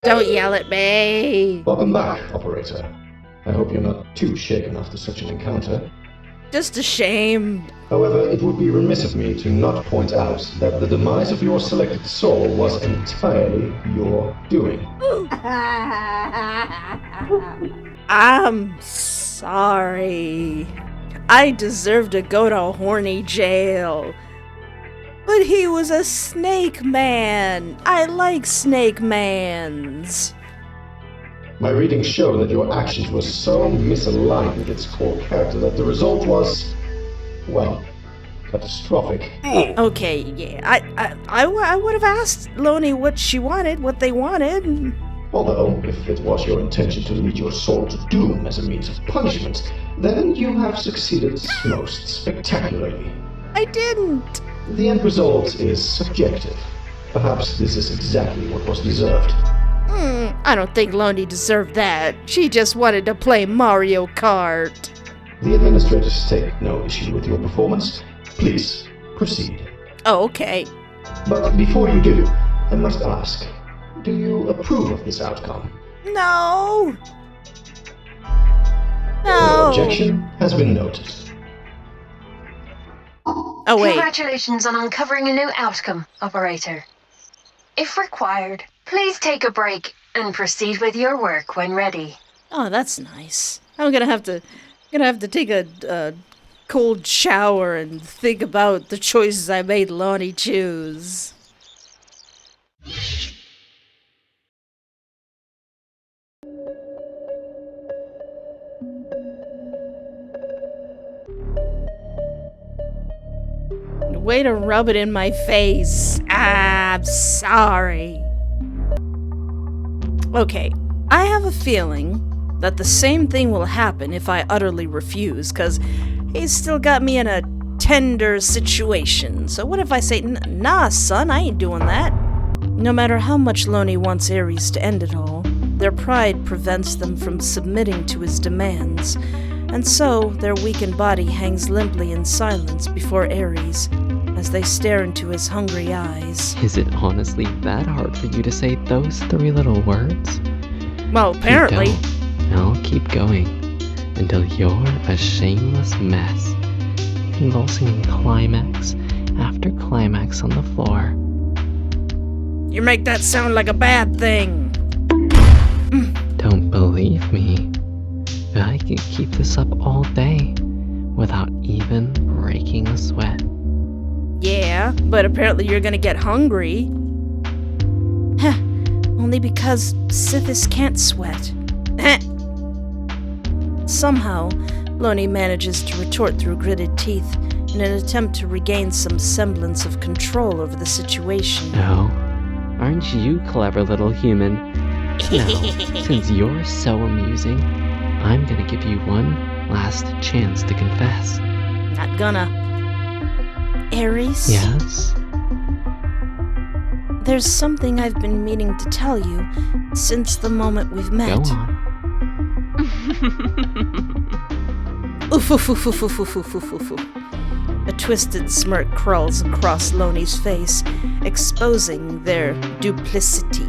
Don't yell at me. Welcome back, operator. I hope you're not too shaken after such an encounter. Just a shame. However, it would be remiss of me to not point out that the demise of your selected soul was entirely your doing. I'm sorry. I deserve to go to horny jail. But he was a snake man. I like snake mans. My readings show that your actions were so misaligned with its core character that the result was, well, catastrophic. Okay, yeah. I would have asked Loni what she wanted, what they wanted. Although, if it was your intention to lead your soul to doom as a means of punishment, then you have succeeded most spectacularly. I didn't. The end result is subjective. Perhaps this is exactly what was deserved. I don't think Loni deserved that. She just wanted to play Mario Kart. The administrators take no issue with your performance. Please, proceed. Oh, okay. But before you do, I must ask, do you approve of this outcome? No. No. Objection has been noted. Oh, wait. Congratulations on uncovering a new outcome, Operator. If required, please take a break and proceed with your work when ready. Oh, that's nice. I'm gonna have to take a cold shower and think about the choices I made Loni choose. Way to rub it in my face. I'm sorry. Okay, I have a feeling that the same thing will happen if I utterly refuse, because he's still got me in a tender situation. So what if I say, nah, son, I ain't doing that? No matter how much Loni wants Erys to end it all, their pride prevents them from submitting to his demands, and so their weakened body hangs limply in silence before Erys as they stare into his hungry eyes. Is it honestly that hard for you to say those 3 little words? Well, apparently. I'll keep going until you're a shameless mess, convulsing in climax after climax on the floor. You make that sound like a bad thing. Don't believe me? I could keep this up all day without even breaking a sweat. Yeah, but apparently you're gonna get hungry. Only because Sithis can't sweat. Somehow, Loni manages to retort through gritted teeth in an attempt to regain some semblance of control over the situation. No, aren't you clever little human? Now, since you're so amusing, I'm gonna give you one last chance to confess. Not gonna. Erys? Yes? There's something I've been meaning to tell you since the moment we've met. Go on. Oof, oof, oof, oof, oof, oof, oof, oof, oof, oof. A twisted smirk crawls across Loni's face, exposing their duplicity.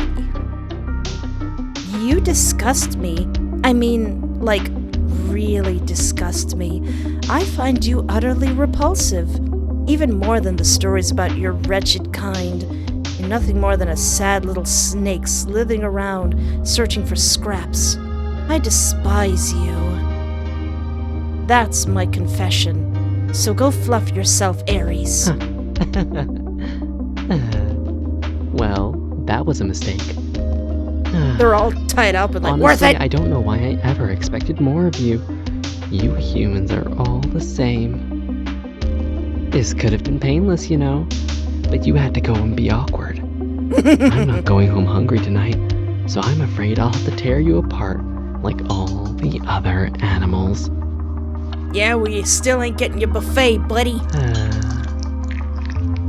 You disgust me. I mean, like, really disgust me. I find you utterly repulsive. Even more than the stories about your wretched kind. You're nothing more than a sad little snake slithering around, searching for scraps. I despise you. That's my confession. So go fluff yourself, Erys. Well, that was a mistake. They're all tied up and like, honestly, worth it! I don't know why I ever expected more of you. You humans are all the same. This could have been painless, you know, but you had to go and be awkward. I'm not going home hungry tonight, so I'm afraid I'll have to tear you apart like all the other animals. Yeah, we still ain't getting your buffet, buddy.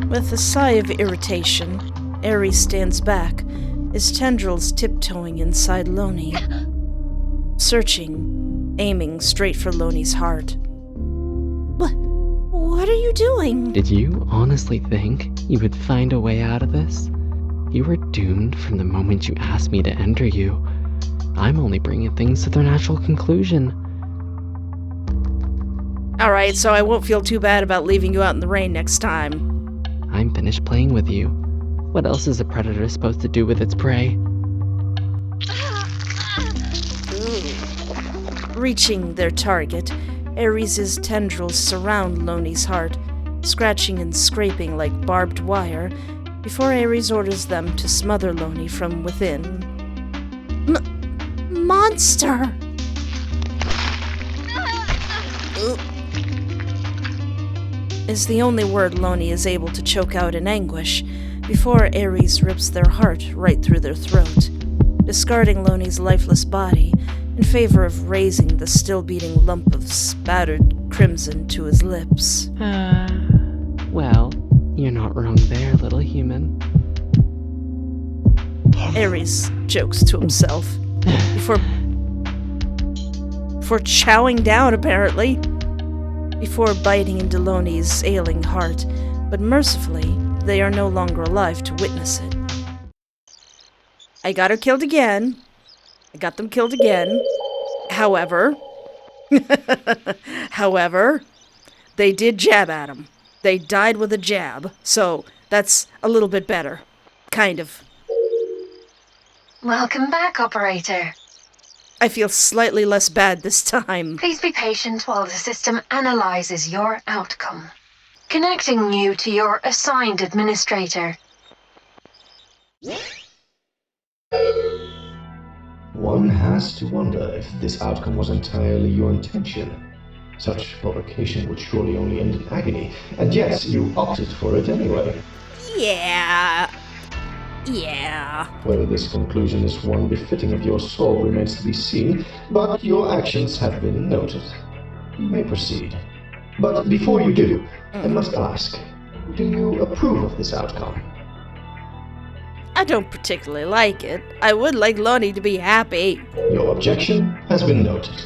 With a sigh of irritation, Aris stands back, his tendrils tiptoeing inside Loni. Searching, aiming straight for Loni's heart. What are you doing? Did you honestly think you would find a way out of this? You were doomed from the moment you asked me to enter you. I'm only bringing things to their natural conclusion. Alright, so I won't feel too bad about leaving you out in the rain next time. I'm finished playing with you. What else is a predator supposed to do with its prey? Reaching their target, Ares' tendrils surround Loni's heart, scratching and scraping like barbed wire, before Ares orders them to smother Loni from within. Monster! Is the only word Loni is able to choke out in anguish, before Ares rips their heart right through their throat. discarding Loni's lifeless body in favor of raising the still-beating lump of spattered crimson to his lips. Well, you're not wrong there, little human. Erys jokes to himself before chowing down, apparently, before biting into Loni's ailing heart, but mercifully, they are no longer alive to witness it. I got her killed again. I got them killed again. However, they did jab at him. They died with a jab, so that's a little bit better. Kind of. Welcome back, operator. I feel slightly less bad this time. Please be patient while the system analyzes your outcome. Connecting you to your assigned administrator. One has to wonder if this outcome was entirely your intention. Such provocation would surely only end in agony, and yet you opted for it anyway. Yeah. Whether this conclusion is one befitting of your soul remains to be seen, but your actions have been noted. You may proceed. But before you do, I must ask, do you approve of this outcome? I don't particularly like it. I would like Loni to be happy. Your objection has been noted.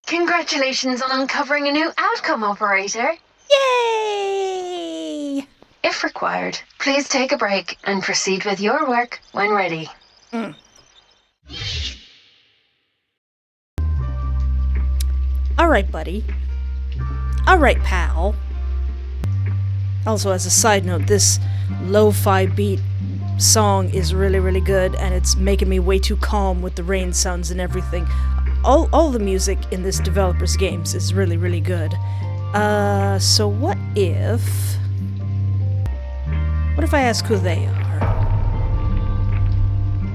Congratulations on uncovering a new outcome, operator. Yay! If required, please take a break and proceed with your work when ready. Alright, buddy. Alright, pal. Also, as a side note, this lo-fi beat song is really, really good, and it's making me way too calm with the rain sounds and everything. All the music in this developer's games is really, really good. So what if I ask who they are?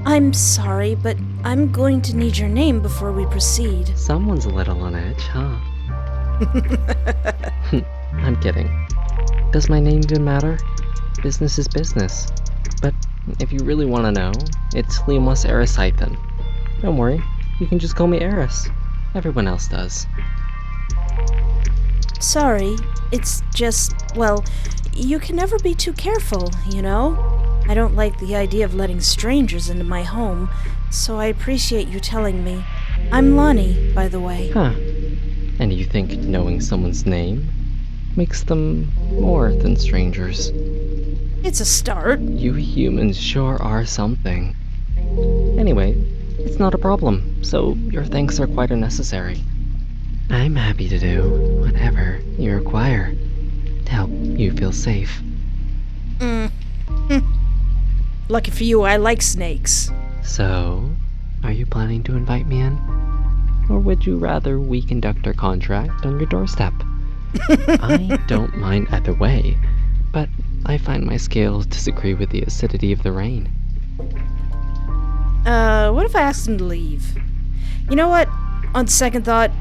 I'm sorry, but I'm going to need your name before we proceed. Someone's a little on edge, huh? I'm kidding. Does my name even matter? Business is business. But if you really want to know, it's Limos Erys. Don't worry, you can just call me Aris. Everyone else does. Sorry, it's just, well, you can never be too careful, you know? I don't like the idea of letting strangers into my home, so I appreciate you telling me. I'm Loni, by the way. Huh. And you think knowing someone's name makes them more than strangers? It's a start. You humans sure are something. Anyway, it's not a problem, so your thanks are quite unnecessary. I'm happy to do whatever you require to help you feel safe. Lucky for you, I like snakes. So, are you planning to invite me in? Or would you rather we conduct our contract on your doorstep? I don't mind either way, but I find my scales disagree with the acidity of the rain. What if I asked him to leave? You know what? On second thought,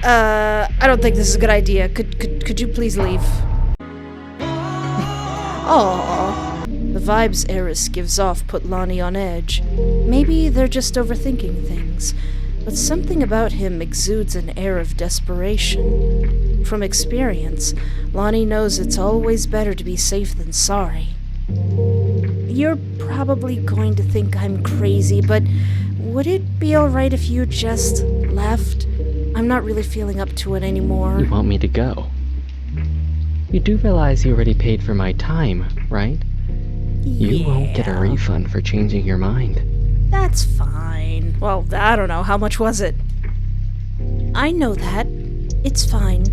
I don't think this is a good idea. Could you please leave? Aww. The vibes Erys gives off put Loni on edge. Maybe they're just overthinking things, but something about him exudes an air of desperation. From experience, Loni knows it's always better to be safe than sorry. You're probably going to think I'm crazy, but would it be alright if you just left? I'm not really feeling up to it anymore. You want me to go? You do realize you already paid for my time, right? You won't get a refund for changing your mind. That's fine. Well, I don't know. How much was it? I know that. It's fine.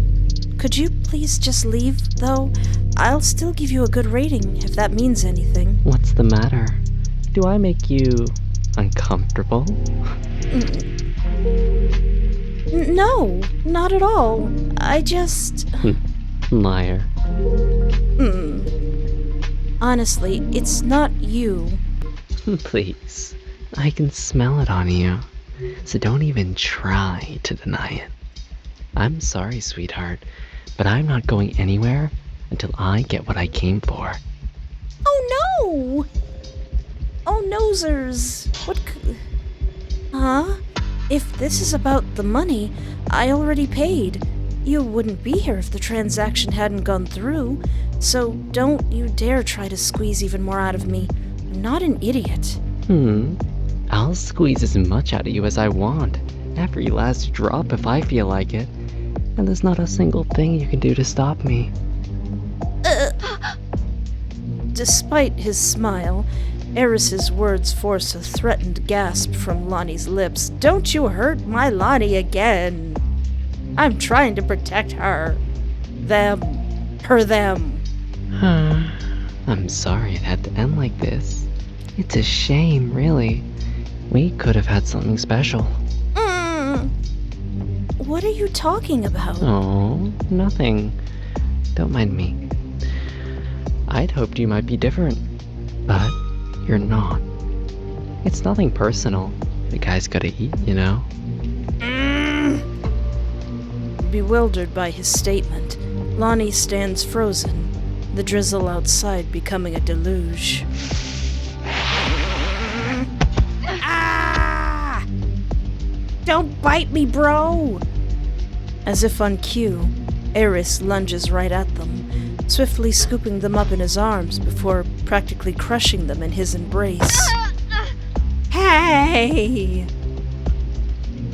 Could you please just leave, though? I'll still give you a good rating, if that means anything. What's the matter? Do I make you uncomfortable? No, not at all. I just... Liar. Honestly, it's not you. Please. I can smell it on you. So don't even try to deny it. I'm sorry, sweetheart, but I'm not going anywhere until I get what I came for. Oh no! Oh, nosers! Huh? If this is about the money, I already paid. You wouldn't be here if the transaction hadn't gone through, so don't you dare try to squeeze even more out of me. I'm not an idiot. I'll squeeze as much out of you as I want, every last drop if I feel like it. And there's not a single thing you can do to stop me. Despite his smile, Erys's words force a threatened gasp from Loni's lips. Don't you hurt my Loni again. I'm trying to protect her. Them. I'm sorry it had to end like this. It's a shame, really. We could have had something special. What are you talking about? Oh, nothing. Don't mind me. I'd hoped you might be different, but you're not. It's nothing personal. The guy's gotta eat, you know? Bewildered by his statement, Loni stands frozen, the drizzle outside becoming a deluge. Ah! Don't bite me, bro! As if on cue, Aris lunges right at them, swiftly scooping them up in his arms before practically crushing them in his embrace. Hey!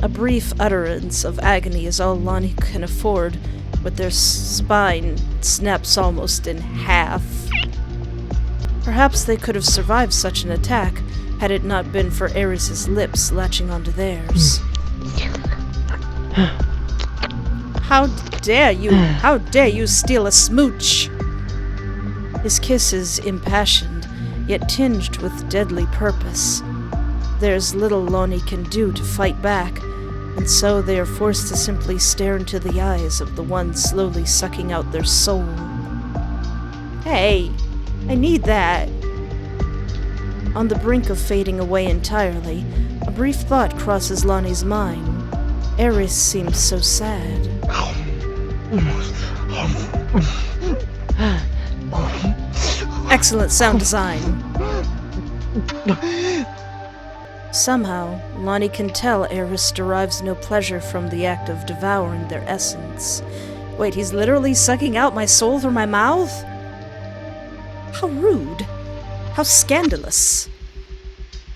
A brief utterance of agony is all Loni can afford, but their spine snaps almost in half. Perhaps they could have survived such an attack had it not been for Erys's lips latching onto theirs. How dare you steal a smooch? His kiss is impassioned, yet tinged with deadly purpose. There's little Loni can do to fight back, and so they are forced to simply stare into the eyes of the one slowly sucking out their soul. Hey, I need that. On the brink of fading away entirely, a brief thought crosses Loni's mind. Erys seems so sad. Excellent sound design. Somehow, Loni can tell Erys derives no pleasure from the act of devouring their essence. Wait, he's literally sucking out my soul through my mouth? How rude. How scandalous.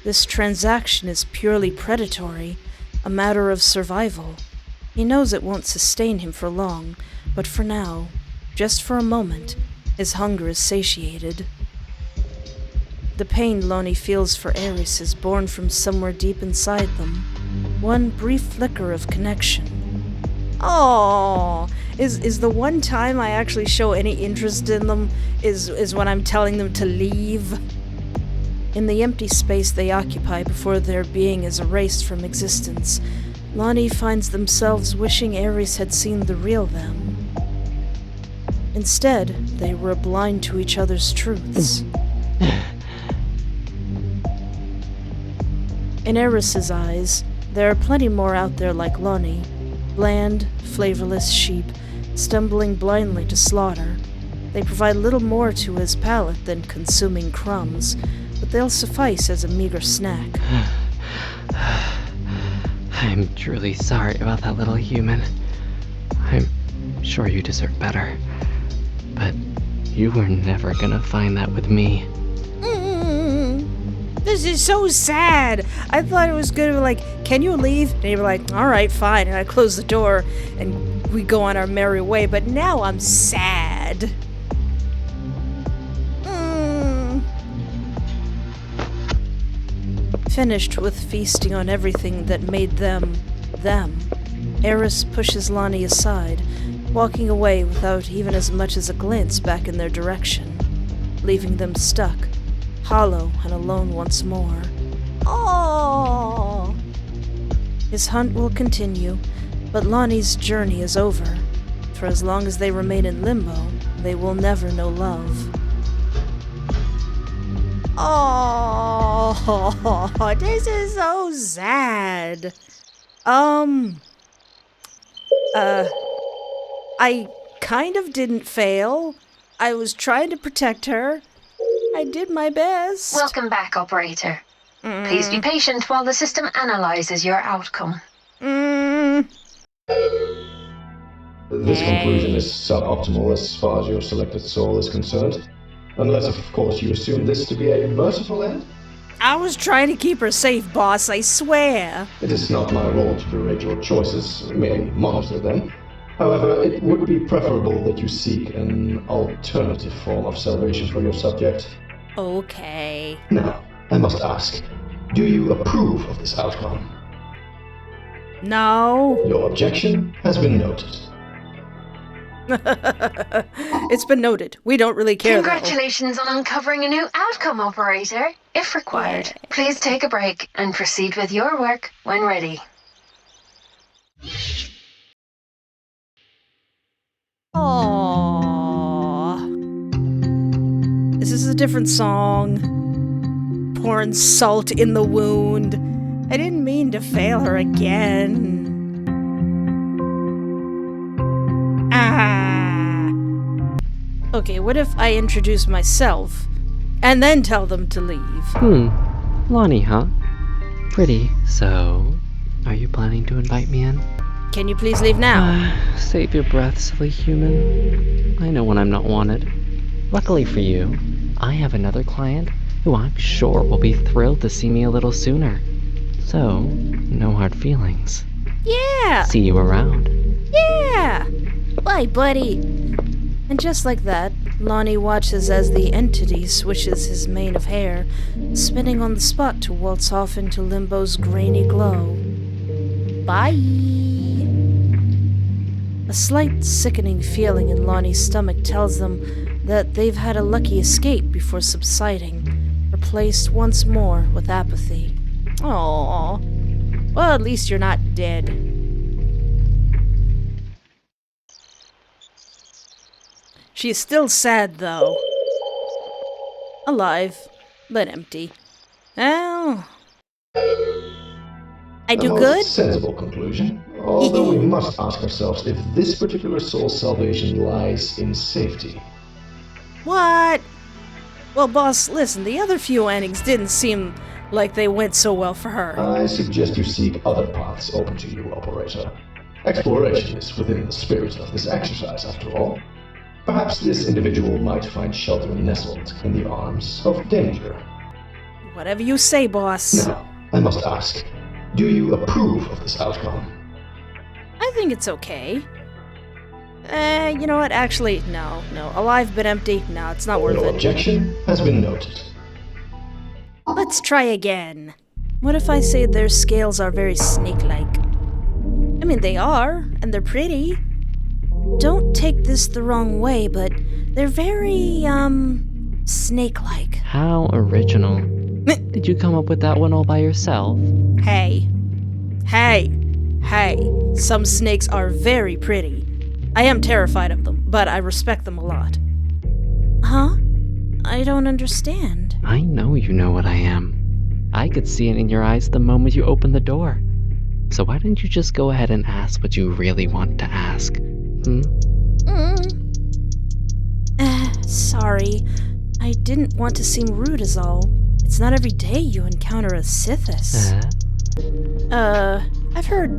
This transaction is purely predatory, a matter of survival. He knows it won't sustain him for long, but for now, just for a moment, his hunger is satiated. The pain Loni feels for Erys is born from somewhere deep inside them. One brief flicker of connection. Oh, is the one time I actually show any interest in them is when I'm telling them to leave. In the empty space they occupy before their being is erased from existence, Loni finds themselves wishing Erys had seen the real them. Instead, they were blind to each other's truths. In Erys's eyes, there are plenty more out there like Loni, bland, flavorless sheep, stumbling blindly to slaughter. They provide little more to his palate than consuming crumbs, but they'll suffice as a meager snack. I'm truly sorry about that little human. I'm sure you deserve better. But you were never gonna find that with me. This is so sad. I thought it was gonna be like, can you leave? And you were like, alright, fine. And I close the door and we go on our merry way, but now I'm sad. Finished with feasting on everything that made them, Aris pushes Loni aside, walking away without even as much as a glance back in their direction, leaving them stuck, hollow and alone once more. Oh! His hunt will continue, but Loni's journey is over. For as long as they remain in Limbo, they will never know love. Oh, this is so sad. I kind of didn't fail. I was trying to protect her. I did my best. Welcome back, operator. Please be patient while the system analyzes your outcome. This conclusion is suboptimal as far as your selected soul is concerned. Unless, of course, you assume this to be a merciful end. I was trying to keep her safe, boss, I swear. It is not my role to berate your choices, merely monitor them. However, it would be preferable that you seek an alternative form of salvation for your subject. Okay. Now, I must ask, do you approve of this outcome? No. Your objection has been noted. It's been noted. We don't really care, Congratulations on uncovering a new outcome, operator. If required, please take a break and proceed with your work when ready. Aww. This is a different song. Pouring salt in the wound. I didn't mean to fail her again. Okay, what if I introduce myself and then tell them to leave? Loni, huh? Pretty. So, are you planning to invite me in? Can you please leave now? Save your breath, silly human. I know when I'm not wanted. Luckily for you, I have another client who I'm sure will be thrilled to see me a little sooner. So, no hard feelings. Yeah! See you around. Yeah! Bye, buddy. And just like that, Loni watches as the entity swishes his mane of hair, spinning on the spot to waltz off into Limbo's grainy glow. Bye! A slight sickening feeling in Loni's stomach tells them that they've had a lucky escape before subsiding, replaced once more with apathy. Aww. Well, at least you're not dead. She's still sad, though. Alive, but empty. Well, I do good? Sensible conclusion. Although we must ask ourselves if this particular soul's salvation lies in safety. What? Well, boss, listen, the other few endings didn't seem like they went so well for her. I suggest you seek other paths open to you, operator. Exploration is within the spirit of this exercise, after all. Perhaps this individual might find shelter nestled in the arms of danger. Whatever you say, boss. Now, I must ask, do you approve of this outcome? I think it's okay. You know what? Actually, no. Alive but empty? No, it's not worth it. Your objection has been noted. Let's try again. What if I say their scales are very snake-like? I mean, they are, and they're pretty. Don't take this the wrong way, but they're very, snake-like. How original. Did you come up with that one all by yourself? Hey. Some snakes are very pretty. I am terrified of them, but I respect them a lot. Huh? I don't understand. I know you know what I am. I could see it in your eyes the moment you opened the door. So why don't you just go ahead and ask what you really want to ask? Sorry. I didn't want to seem rude is all. It's not every day you encounter a Sithis. I've heard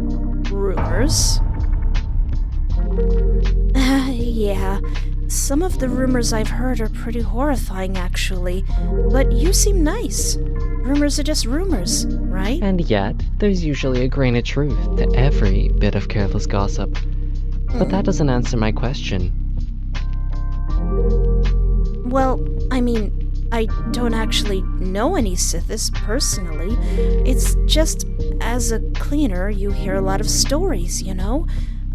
rumors. Yeah. Some of the rumors I've heard are pretty horrifying, actually. But you seem nice. Rumors are just rumors, right? And yet, there's usually a grain of truth to every bit of careless gossip. But that doesn't answer my question. Well, I mean, I don't actually know any Sithis personally. It's just, as a cleaner, you hear a lot of stories, you know?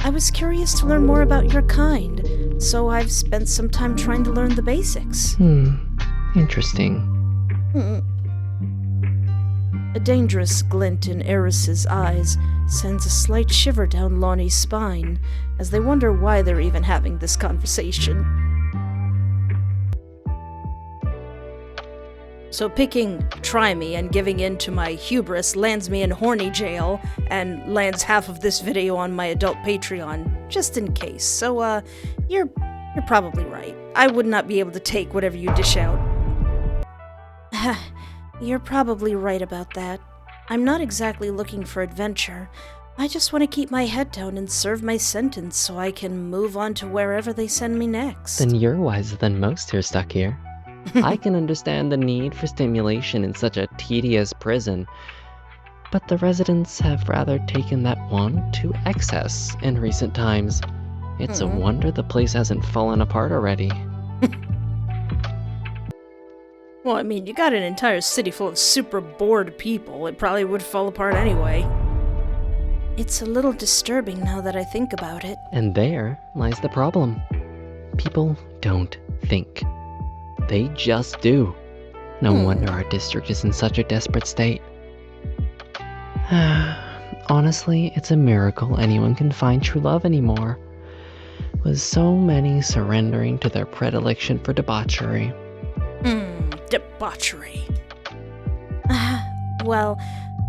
I was curious to learn more about your kind, so I've spent some time trying to learn the basics. Interesting. A dangerous glint in Erys's eyes sends a slight shiver down Loni's spine as they wonder why they're even having this conversation. So picking try me and giving in to my hubris lands me in horny jail and lands half of this video on my adult Patreon, just in case. So, you're probably right. I would not be able to take whatever you dish out. You're probably right about that. I'm not exactly looking for adventure. I just want to keep my head down and serve my sentence so I can move on to wherever they send me next. Then you're wiser than most who are stuck here. I can understand the need for stimulation in such a tedious prison, but the residents have rather taken that want to excess in recent times. It's a wonder the place hasn't fallen apart already. Well, I mean, you got an entire city full of super bored people. It probably would fall apart anyway. It's a little disturbing now that I think about it. And there lies the problem. People don't think. They just do. No wonder our district is in such a desperate state. Honestly, it's a miracle anyone can find true love anymore, with so many surrendering to their predilection for debauchery. Debauchery. Well,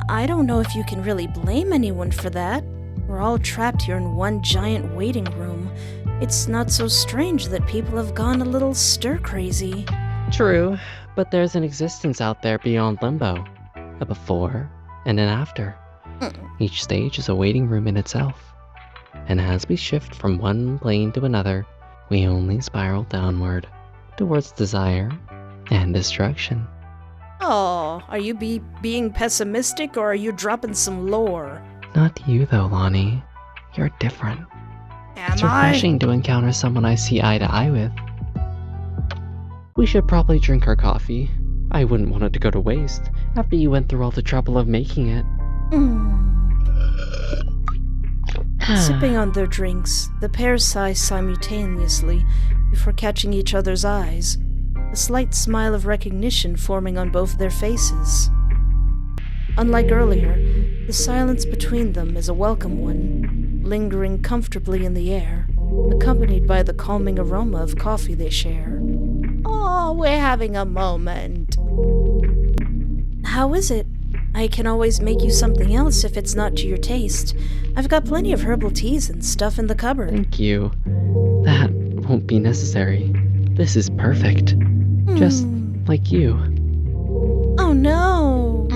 I don't know if you can really blame anyone for that. We're all trapped here in one giant waiting room. It's not so strange that people have gone a little stir-crazy. True, but there's an existence out there beyond Limbo. A before and an after. Each stage is a waiting room in itself. And as we shift from one plane to another, we only spiral downward, towards desire and destruction. Oh, are you being pessimistic or are you dropping some lore? Not you though, Loni. You're different. Am It's refreshing I? to encounter someone I see eye to eye with. We should probably drink our coffee. I wouldn't want it to go to waste after you went through all the trouble of making it. Sipping on their drinks, the pair sigh simultaneously before catching each other's eyes, a slight smile of recognition forming on both their faces. Unlike earlier, the silence between them is a welcome one, lingering comfortably in the air, accompanied by the calming aroma of coffee they share. Oh, we're having a moment. How is it? I can always make you something else if it's not to your taste. I've got plenty of herbal teas and stuff in the cupboard. Thank you. That won't be necessary. This is perfect. Just like you. Oh no!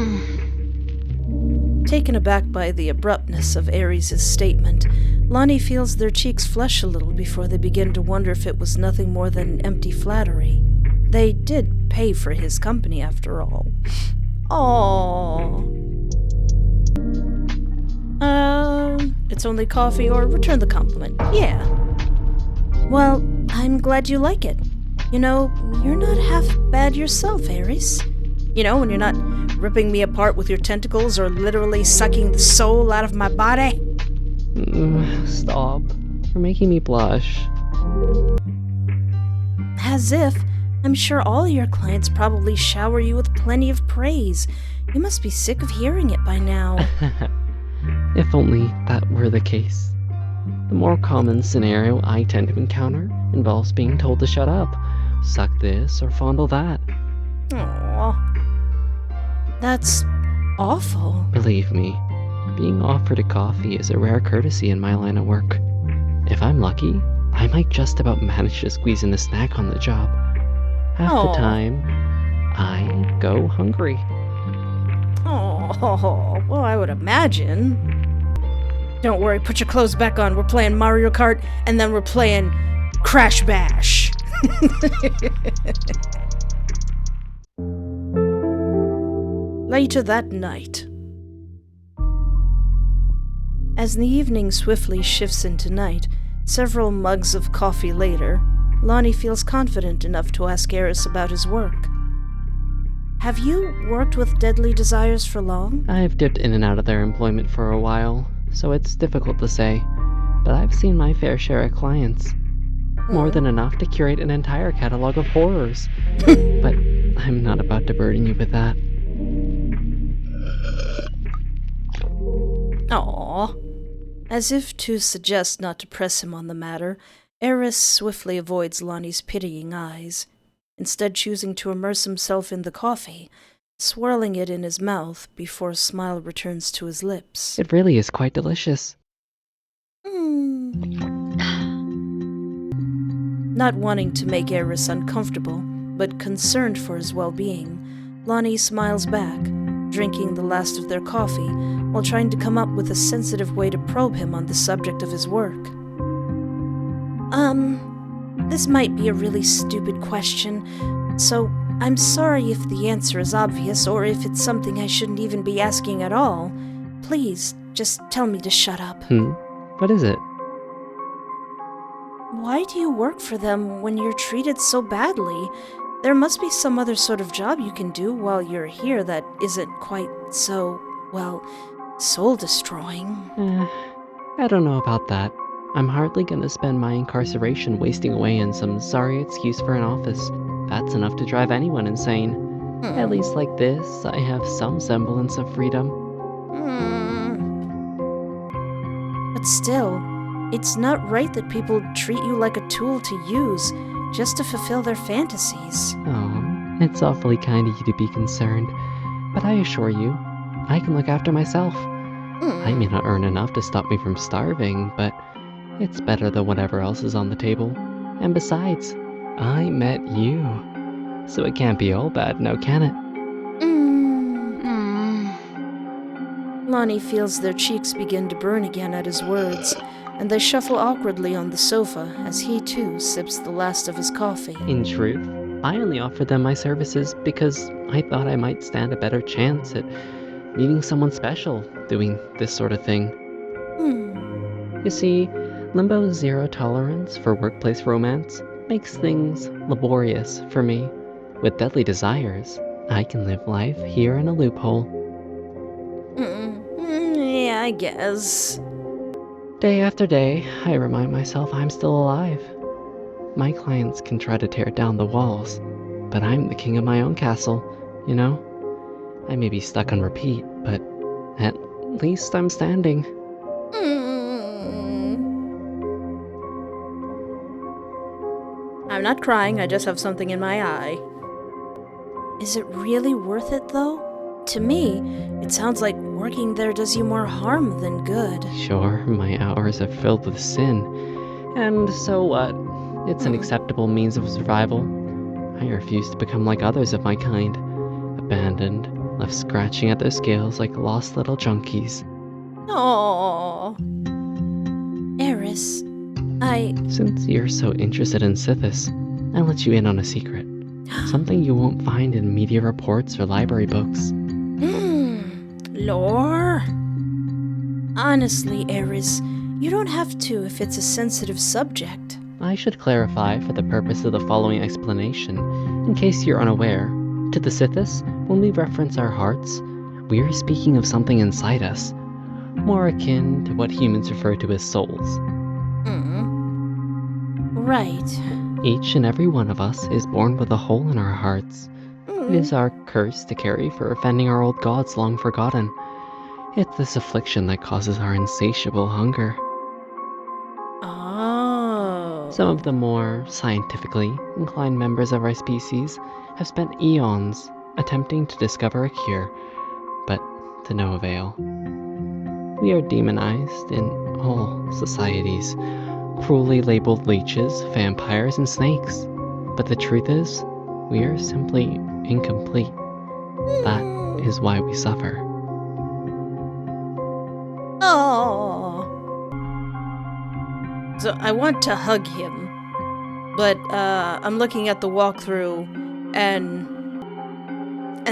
Taken aback by the abruptness of Erys' statement, Loni feels their cheeks flush a little before they begin to wonder if it was nothing more than empty flattery. They did pay for his company, after all. Aww. It's only coffee, or return the compliment. Yeah. Well, I'm glad you like it. You know, you're not half bad yourself, Aris. You know, when you're not ripping me apart with your tentacles or literally sucking the soul out of my body. Stop. You're making me blush. As if. I'm sure all your clients probably shower you with plenty of praise. You must be sick of hearing it by now. If only that were the case. The more common scenario I tend to encounter involves being told to shut up, suck this, or fondle that. Aww. That's awful. Believe me, being offered a coffee is a rare courtesy in my line of work. If I'm lucky, I might just about manage to squeeze in a snack on the job. Half the time, I go hungry. Oh, well, I would imagine. Don't worry, put your clothes back on. We're playing Mario Kart, and then we're playing Crash Bash. Later that night. As the evening swiftly shifts into night, several mugs of coffee later, Loni feels confident enough to ask Aris about his work. Have you worked with Deadly Desires for long? I've dipped in and out of their employment for a while, so it's difficult to say, but I've seen my fair share of clients. More than enough to curate an entire catalog of horrors. But I'm not about to burden you with that. Aww. As if to suggest not to press him on the matter, Erys swiftly avoids Loni's pitying eyes, instead choosing to immerse himself in the coffee, swirling it in his mouth before a smile returns to his lips. It really is quite delicious. Not wanting to make Erys uncomfortable, but concerned for his well-being, Loni smiles back, drinking the last of their coffee while trying to come up with a sensitive way to probe him on the subject of his work. This might be a really stupid question, so I'm sorry if the answer is obvious or if it's something I shouldn't even be asking at all. Please, just tell me to shut up. What is it? Why do you work for them when you're treated so badly? There must be some other sort of job you can do while you're here that isn't quite so, well, soul-destroying. I don't know about that. I'm hardly gonna spend my incarceration wasting away in some sorry excuse for an office. That's enough to drive anyone insane. At least like this, I have some semblance of freedom. But still, it's not right that people treat you like a tool to use just to fulfill their fantasies. Oh, it's awfully kind of you to be concerned. But I assure you, I can look after myself. I may not earn enough to stop me from starving, but it's better than whatever else is on the table. And besides, I met you. So it can't be all bad now, can it? Loni feels their cheeks begin to burn again at his words, and they shuffle awkwardly on the sofa as he too sips the last of his coffee. In truth, I only offered them my services because I thought I might stand a better chance at meeting someone special doing this sort of thing. You see, Limbo's zero tolerance for workplace romance makes things laborious for me. With deadly desires, I can live life here in a loophole. Yeah, I guess. Day after day, I remind myself I'm still alive. My clients can try to tear down the walls, but I'm the king of my own castle, you know? I may be stuck on repeat, but at least I'm standing. I'm not crying, I just have something in my eye. Is it really worth it, though? To me, it sounds like working there does you more harm than good. Sure, my hours are filled with sin. And so what? It's an acceptable means of survival. I refuse to become like others of my kind. Abandoned, left scratching at their scales like lost little junkies. Aww. Eris, Since you're so interested in Sithis, I'll let you in on a secret. Something you won't find in media reports or library books. Lore? Honestly, Aris, you don't have to if it's a sensitive subject. I should clarify for the purpose of the following explanation, in case you're unaware. To the Sithis, when we reference our hearts, we are speaking of something inside us, more akin to what humans refer to as souls. Right. Each and every one of us is born with a hole in our hearts. It is our curse to carry for offending our old gods long forgotten. It's this affliction that causes our insatiable hunger. Oh. Some of the more scientifically inclined members of our species have spent eons attempting to discover a cure, but to no avail. We are demonized in all societies, cruelly labeled leeches, vampires, and snakes. But the truth is, we are simply incomplete. That is why we suffer. Oh. So I want to hug him, but I'm looking at the walkthrough, and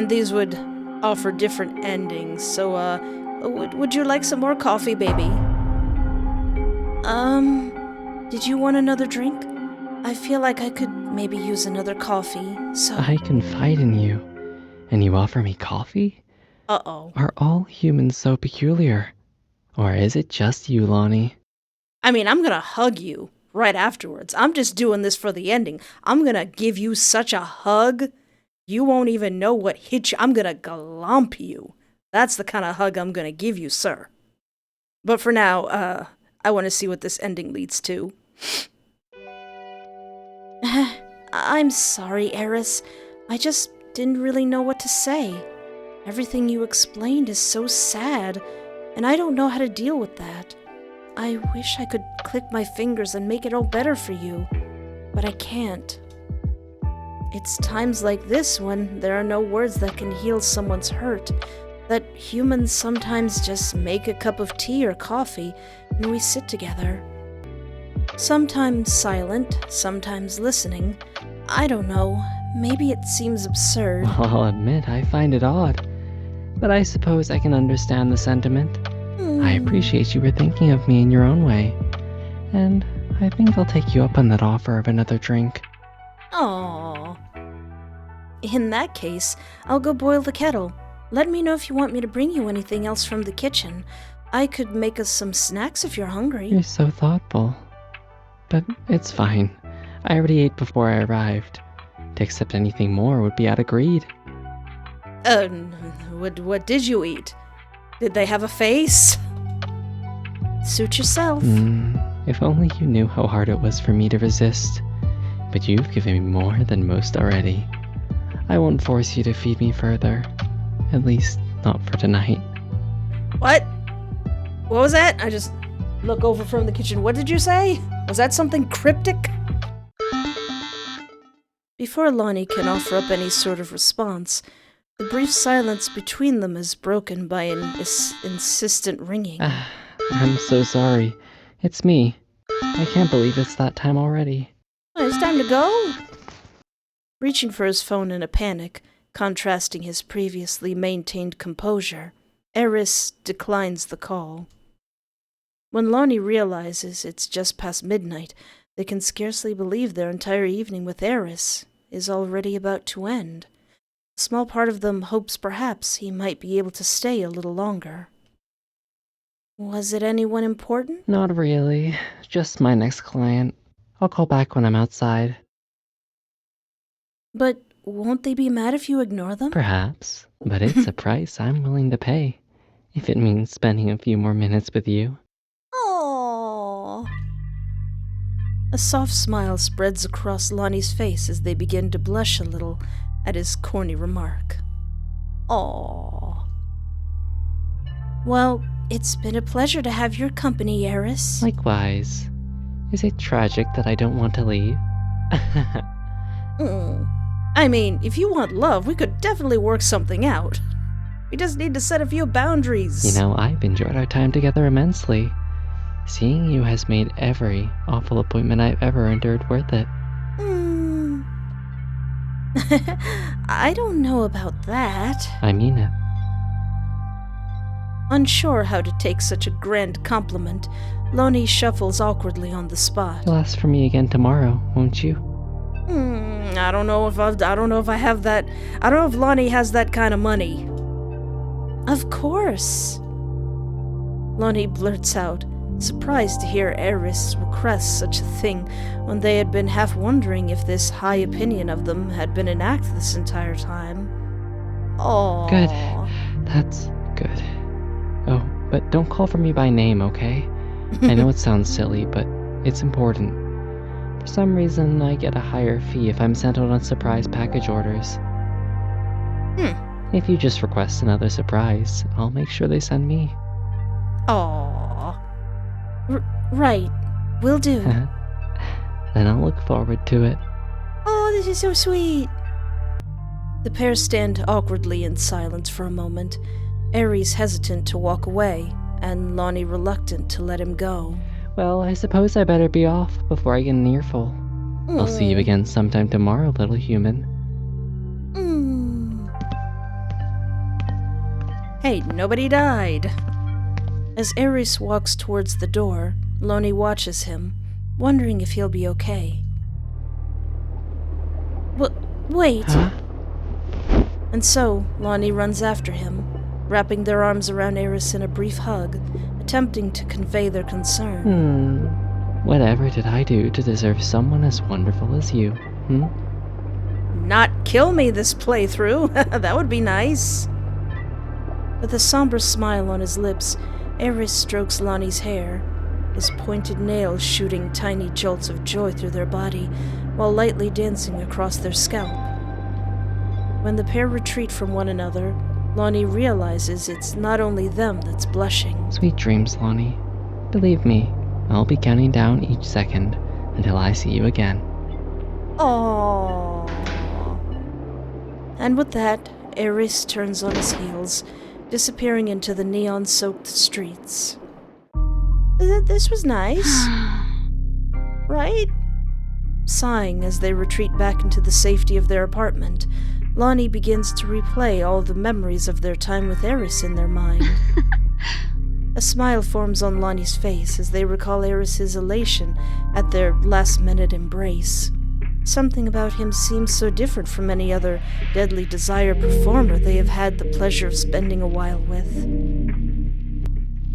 these would offer different endings. So would you like some more coffee, baby? Did you want another drink? I feel like I could maybe use another coffee, so... I confide in you, and you offer me coffee? Uh-oh. Are all humans so peculiar? Or is it just you, Loni? I mean, I'm gonna hug you right afterwards. I'm just doing this for the ending. I'm gonna give you such a hug, you won't even know what hit you. I'm gonna glomp you. That's the kind of hug I'm gonna give you, sir. But for now, I want to see what this ending leads to. I'm sorry, Eris. I just didn't really know what to say. Everything you explained is so sad, and I don't know how to deal with that. I wish I could click my fingers and make it all better for you, but I can't. It's times like this when there are no words that can heal someone's hurt, that humans sometimes just make a cup of tea or coffee and we sit together. Sometimes silent, sometimes listening. I don't know. Maybe it seems absurd. I'll admit I find it odd, but I suppose I can understand the sentiment. I appreciate you were thinking of me in your own way, and I think I'll take you up on that offer of another drink. Aww. In that case, I'll go boil the kettle. Let me know if you want me to bring you anything else from the kitchen. I could make us some snacks if you're hungry. You're so thoughtful. But it's fine. I already ate before I arrived. To accept anything more would be out of greed. What did you eat? Did they have a face? Suit yourself. If only you knew how hard it was for me to resist. But you've given me more than most already. I won't force you to feed me further. At least, not for tonight. What? What was that? I just look over from the kitchen. What did you say? Was that something cryptic? Before Loni can offer up any sort of response, the brief silence between them is broken by an insistent ringing. I'm so sorry. It's me. I can't believe it's that time already. It's time to go. Reaching for his phone in a panic, contrasting his previously maintained composure, Erys declines the call. When Loni realizes it's just past midnight, they can scarcely believe their entire evening with Aris is already about to end. A small part of them hopes perhaps he might be able to stay a little longer. Was it anyone important? Not really. Just my next client. I'll call back when I'm outside. But won't they be mad if you ignore them? Perhaps. But it's a price I'm willing to pay. If it means spending a few more minutes with you. Aww. A soft smile spreads across Loni's face as they begin to blush a little at his corny remark. Aww. Well, it's been a pleasure to have your company, Erys. Likewise. Is it tragic that I don't want to leave? I mean, if you want love, we could definitely work something out. We just need to set a few boundaries. You know, I've enjoyed our time together immensely. Seeing you has made every awful appointment I've ever endured worth it. I don't know about that. I mean it. Unsure how to take such a grand compliment, Loni shuffles awkwardly on the spot. You'll ask for me again tomorrow, won't you? I don't know if I have that. I don't know if Loni has that kind of money. Of course. Loni blurts out, surprised to hear Erys request such a thing when they had been half wondering if this high opinion of them had been an act this entire time. Aww. Good. That's good. Oh, but don't call for me by name, okay? I know it sounds silly, but it's important. For some reason, I get a higher fee if I'm sent out on surprise package orders. If you just request another surprise, I'll make sure they send me. Aww. Right. Will do. Then I'll look forward to it. Oh, this is so sweet. The pair stand awkwardly in silence for a moment, Erys hesitant to walk away, and Loni reluctant to let him go. Well, I suppose I better be off before I get an earful. I'll see you again sometime tomorrow, little human. Hey, nobody died. As Erys walks towards the door, Loni watches him, wondering if he'll be okay. Wait! Huh? And so, Loni runs after him, wrapping their arms around Erys in a brief hug, attempting to convey their concern. Whatever did I do to deserve someone as wonderful as you, Not kill me this playthrough. That would be nice. With a somber smile on his lips, Erys strokes Loni's hair, his pointed nails shooting tiny jolts of joy through their body, while lightly dancing across their scalp. When the pair retreat from one another, Loni realizes it's not only them that's blushing. Sweet dreams, Loni. Believe me, I'll be counting down each second until I see you again. Aww. And with that, Erys turns on his heels, disappearing into the neon-soaked streets. This was nice. Right? Sighing as they retreat back into the safety of their apartment, Loni begins to replay all the memories of their time with Aris in their mind. A smile forms on Loni's face as they recall Eris's elation at their last-minute embrace. Something about him seems so different from any other Deadly Desire performer they have had the pleasure of spending a while with.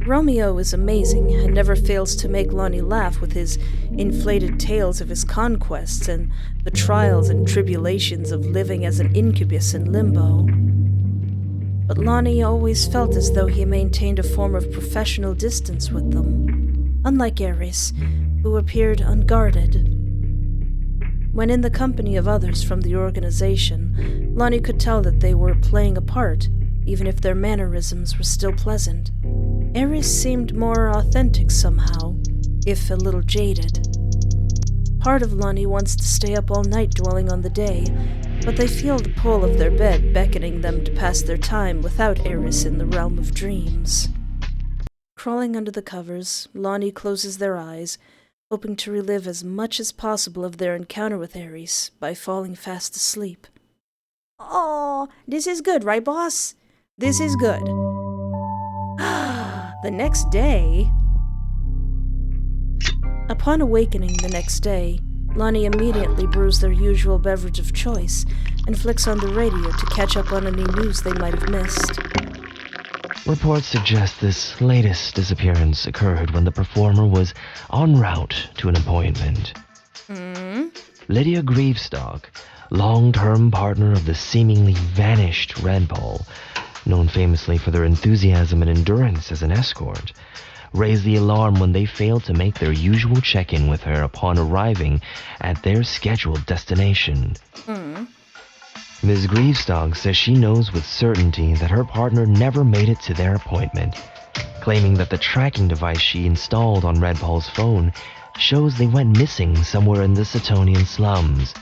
Romeo is amazing and never fails to make Loni laugh with his inflated tales of his conquests and the trials and tribulations of living as an incubus in Limbo. But Loni always felt as though he maintained a form of professional distance with them, unlike Aris, who appeared unguarded. When in the company of others from the organization, Loni could tell that they were playing a part, even if their mannerisms were still pleasant. Erys seemed more authentic somehow, if a little jaded. Part of Loni wants to stay up all night dwelling on the day, but they feel the pull of their bed beckoning them to pass their time without Erys in the realm of dreams. Crawling under the covers, Loni closes their eyes, hoping to relive as much as possible of their encounter with Erys by falling fast asleep. Oh, this is good, right, boss? This is good. The next day... Upon awakening the next day, Loni immediately brews their usual beverage of choice and flicks on the radio to catch up on any news they might have missed. Reports suggest this latest disappearance occurred when the performer was en route to an appointment. Lydia Greavestock, long-term partner of the seemingly vanished Redpole, known famously for their enthusiasm and endurance as an escort, raised the alarm when they failed to make their usual check-in with her upon arriving at their scheduled destination. Ms. Greavestock says she knows with certainty that her partner never made it to their appointment, claiming that the tracking device she installed on Redpole's phone shows they went missing somewhere in the Setonian slums.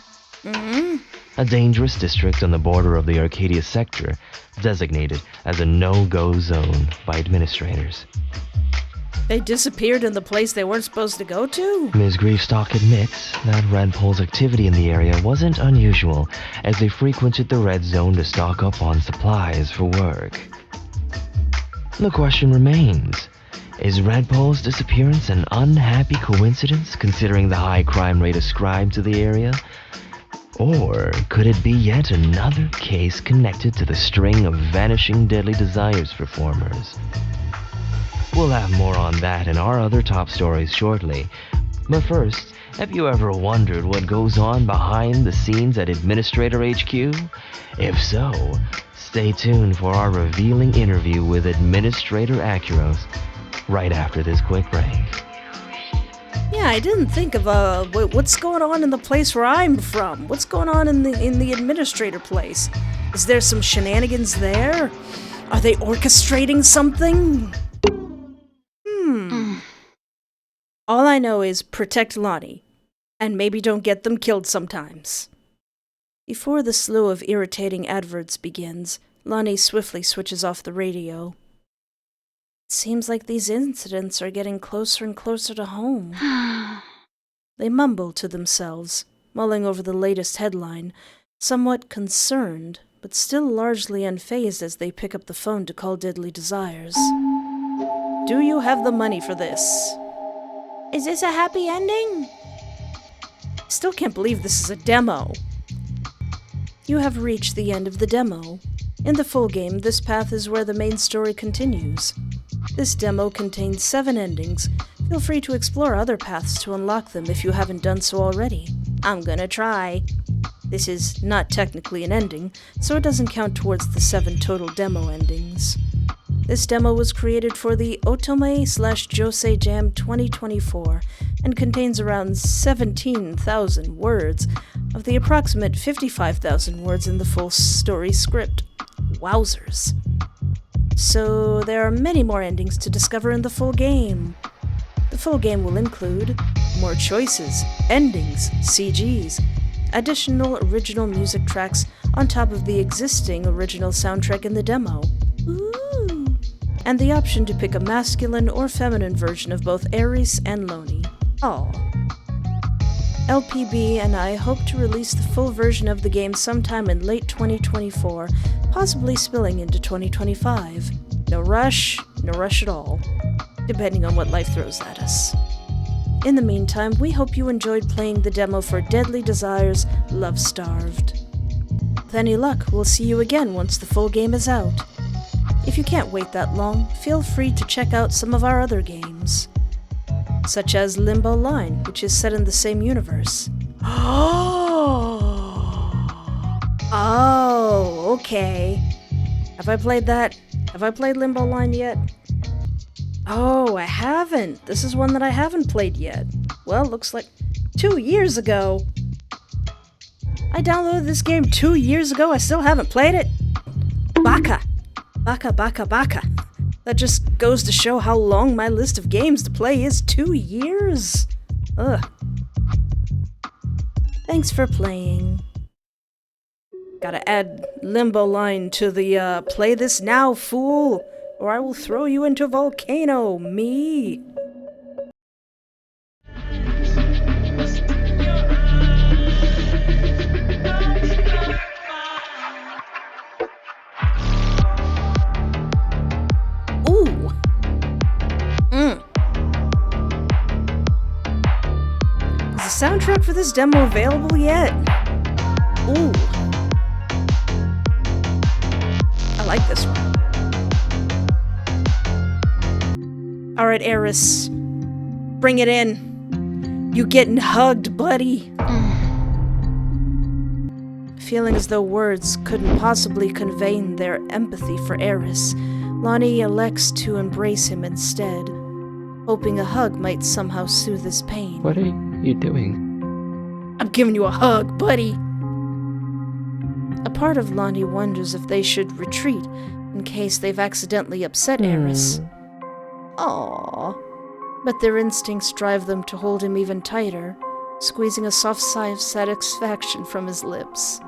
A dangerous district on the border of the Arcadia sector, designated as a no-go zone by administrators. They disappeared in the place they weren't supposed to go to? Ms. Greavestock admits that Redpole's activity in the area wasn't unusual, as they frequented the red zone to stock up on supplies for work. The question remains, is Redpole's disappearance an unhappy coincidence considering the high crime rate ascribed to the area? Or could it be yet another case connected to the string of vanishing Deadly Desires performers? We'll have more on that and our other top stories shortly. But first, have you ever wondered what goes on behind the scenes at Administrator HQ? If so, stay tuned for our revealing interview with Administrator Acuros right after this quick break. Yeah, I didn't think of what's going on in the place where I'm from. What's going on in the administrator place? Is there some shenanigans there? Are they orchestrating something? All I know is protect Loni, and maybe don't get them killed sometimes. Before the slew of irritating adverts begins, Loni swiftly switches off the radio. It seems like these incidents are getting closer and closer to home. They mumble to themselves, mulling over the latest headline, somewhat concerned, but still largely unfazed as they pick up the phone to call Deadly Desires. Do you have the money for this? Is this a happy ending? Still can't believe this is a demo. You have reached the end of the demo. In the full game, this path is where the main story continues. This demo contains 7 endings. Feel free to explore other paths to unlock them if you haven't done so already. I'm gonna try. This is not technically an ending, so it doesn't count towards the 7 total demo endings. This demo was created for the Otome/Josei Jam 2024 and contains around 17,000 words of the approximate 55,000 words in the full story script. Wowzers. So there are many more endings to discover in the full game. The full game will include more choices, endings, CGs, additional original music tracks, on top of the existing original soundtrack in the demo. Ooh. And the option to pick a masculine or feminine version of both Erys and Loni. Aw. LPB and I hope to release the full version of the game sometime in late 2024, possibly spilling into 2025. No rush at all, depending on what life throws at us. In the meantime, we hope you enjoyed playing the demo for Deadly Desires Lovestarved. With any luck, we'll see you again once the full game is out. If you can't wait that long, feel free to check out some of our other games, such as Limbo, which is set in the same universe. Oh, okay. Have I played that? Have I played Limbo yet? Oh, I haven't. This is one that I haven't played yet. Well, looks like 2 years ago. I downloaded this game 2 years ago. I still haven't played it. Baka. That just goes to show how long my list of games to play is. 2 years? Ugh. Thanks for playing. Gotta add Limbo to the play this now, fool, or I will throw you into a volcano, me. Ooh. Is the soundtrack for this demo available yet? Ooh. I like this one. Alright, Aris. Bring it in. You getting hugged, buddy. Feeling as though words couldn't possibly convey their empathy for Erys, Loni elects to embrace him instead, hoping a hug might somehow soothe his pain. What are you doing? I'm giving you a hug, buddy. A part of Loni wonders if they should retreat in case they've accidentally upset Erys. Aww. But their instincts drive them to hold him even tighter, squeezing a soft sigh of satisfaction from his lips.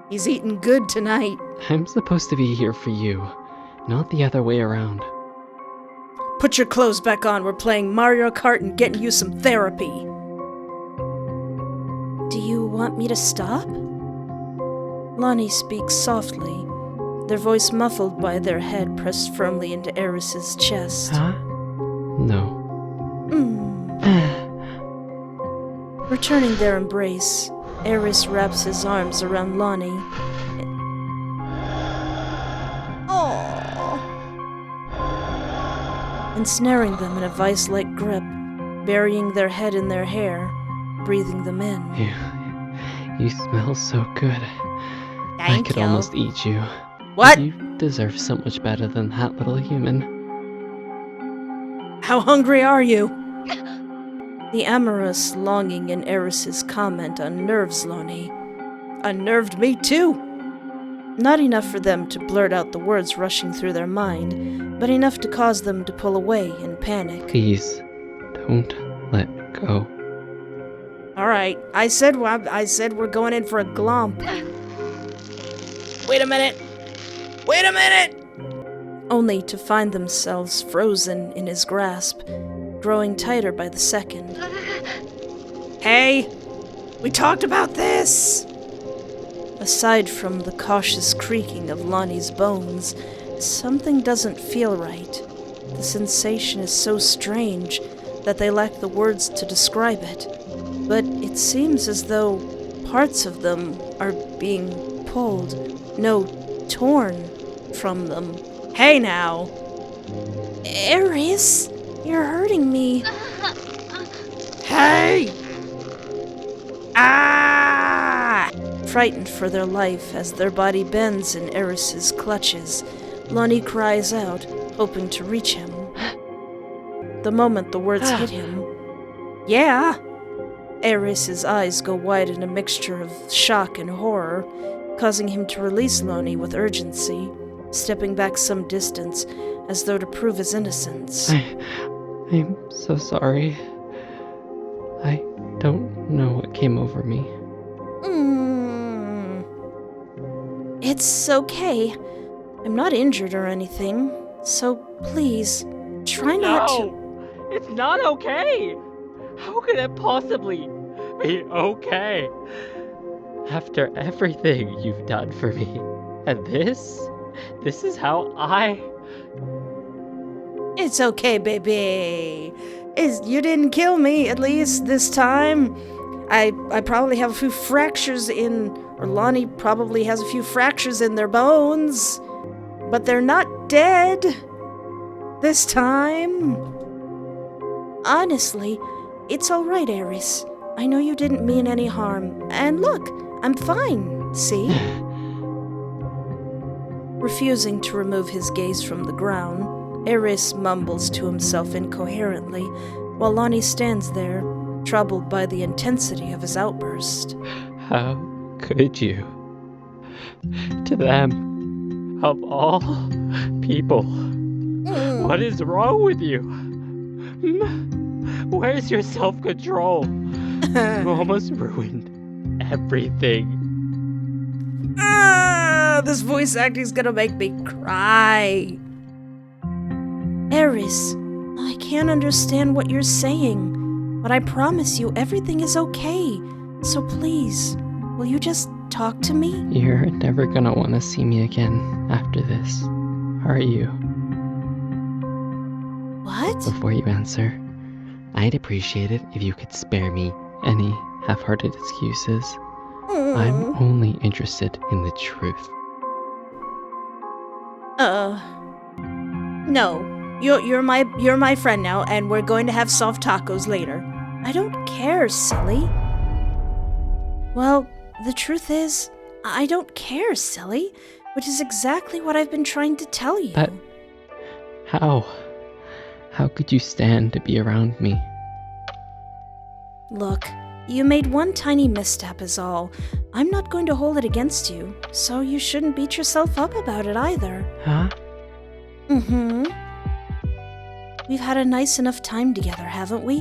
He's eating good tonight. I'm supposed to be here for you, not the other way around. Put your clothes back on. We're playing Mario Kart and getting you some therapy. Do you want me to stop? Loni speaks softly, their voice muffled by their head pressed firmly into Erys' chest. Huh? No. Returning their embrace, Erys wraps his arms around Loni. Ensnaring them in a vice-like grip, burying their head in their hair, breathing them in. You smell so good. I could almost eat you. What? You deserve so much better than that little human. How hungry are you? The amorous longing in Erys' comment unnerves Loni. Unnerved me too. Not enough for them to blurt out the words rushing through their mind, but enough to cause them to pull away in panic. Please, don't let go. Alright, I said we're going in for a glomp. Wait a minute! Only to find themselves frozen in his grasp, growing tighter by the second. Hey! We talked about this! Aside from the cautious creaking of Loni's bones, something doesn't feel right. The sensation is so strange that they lack the words to describe it. But it seems as though parts of them are being pulled, no, torn from them. Hey now! Erys, you're hurting me. Hey! Ah! Frightened for their life as their body bends in Erys' clutches, Loni cries out, hoping to reach him. The moment the words hit him, yeah! Erys' eyes go wide in a mixture of shock and horror, causing him to release Loni with urgency, stepping back some distance as though to prove his innocence. I'm so sorry. I don't know what came over me. It's okay. I'm not injured or anything, so please, try not to... No! It's not okay! How could it possibly be okay? After everything you've done for me. And this is how I... It's okay, baby. You didn't kill me, at least this time. I probably have a few fractures or Loni probably has a few fractures in their bones. But they're not dead. This time. Honestly, it's alright, Aris. I know you didn't mean any harm. And look, I'm fine, see? Refusing to remove his gaze from the ground, Erys mumbles to himself incoherently, while Loni stands there, troubled by the intensity of his outburst. How could you? To them, of all people, what is wrong with you? Where's your self-control? You almost ruined everything. This voice acting's gonna make me cry. Erys, I can't understand what you're saying, but I promise you everything is okay. So please, will you just talk to me? You're never gonna want to see me again after this, are you? What? Before you answer, I'd appreciate it if you could spare me any half-hearted excuses. I'm only interested in the truth. No. You're my friend now, and we're going to have soft tacos later. I don't care, silly. Well, the truth is, I don't care, silly, which is exactly what I've been trying to tell you. But how? How could you stand to be around me? Look, you made one tiny misstep is all. I'm not going to hold it against you, so you shouldn't beat yourself up about it either. Huh? We've had a nice enough time together, haven't we?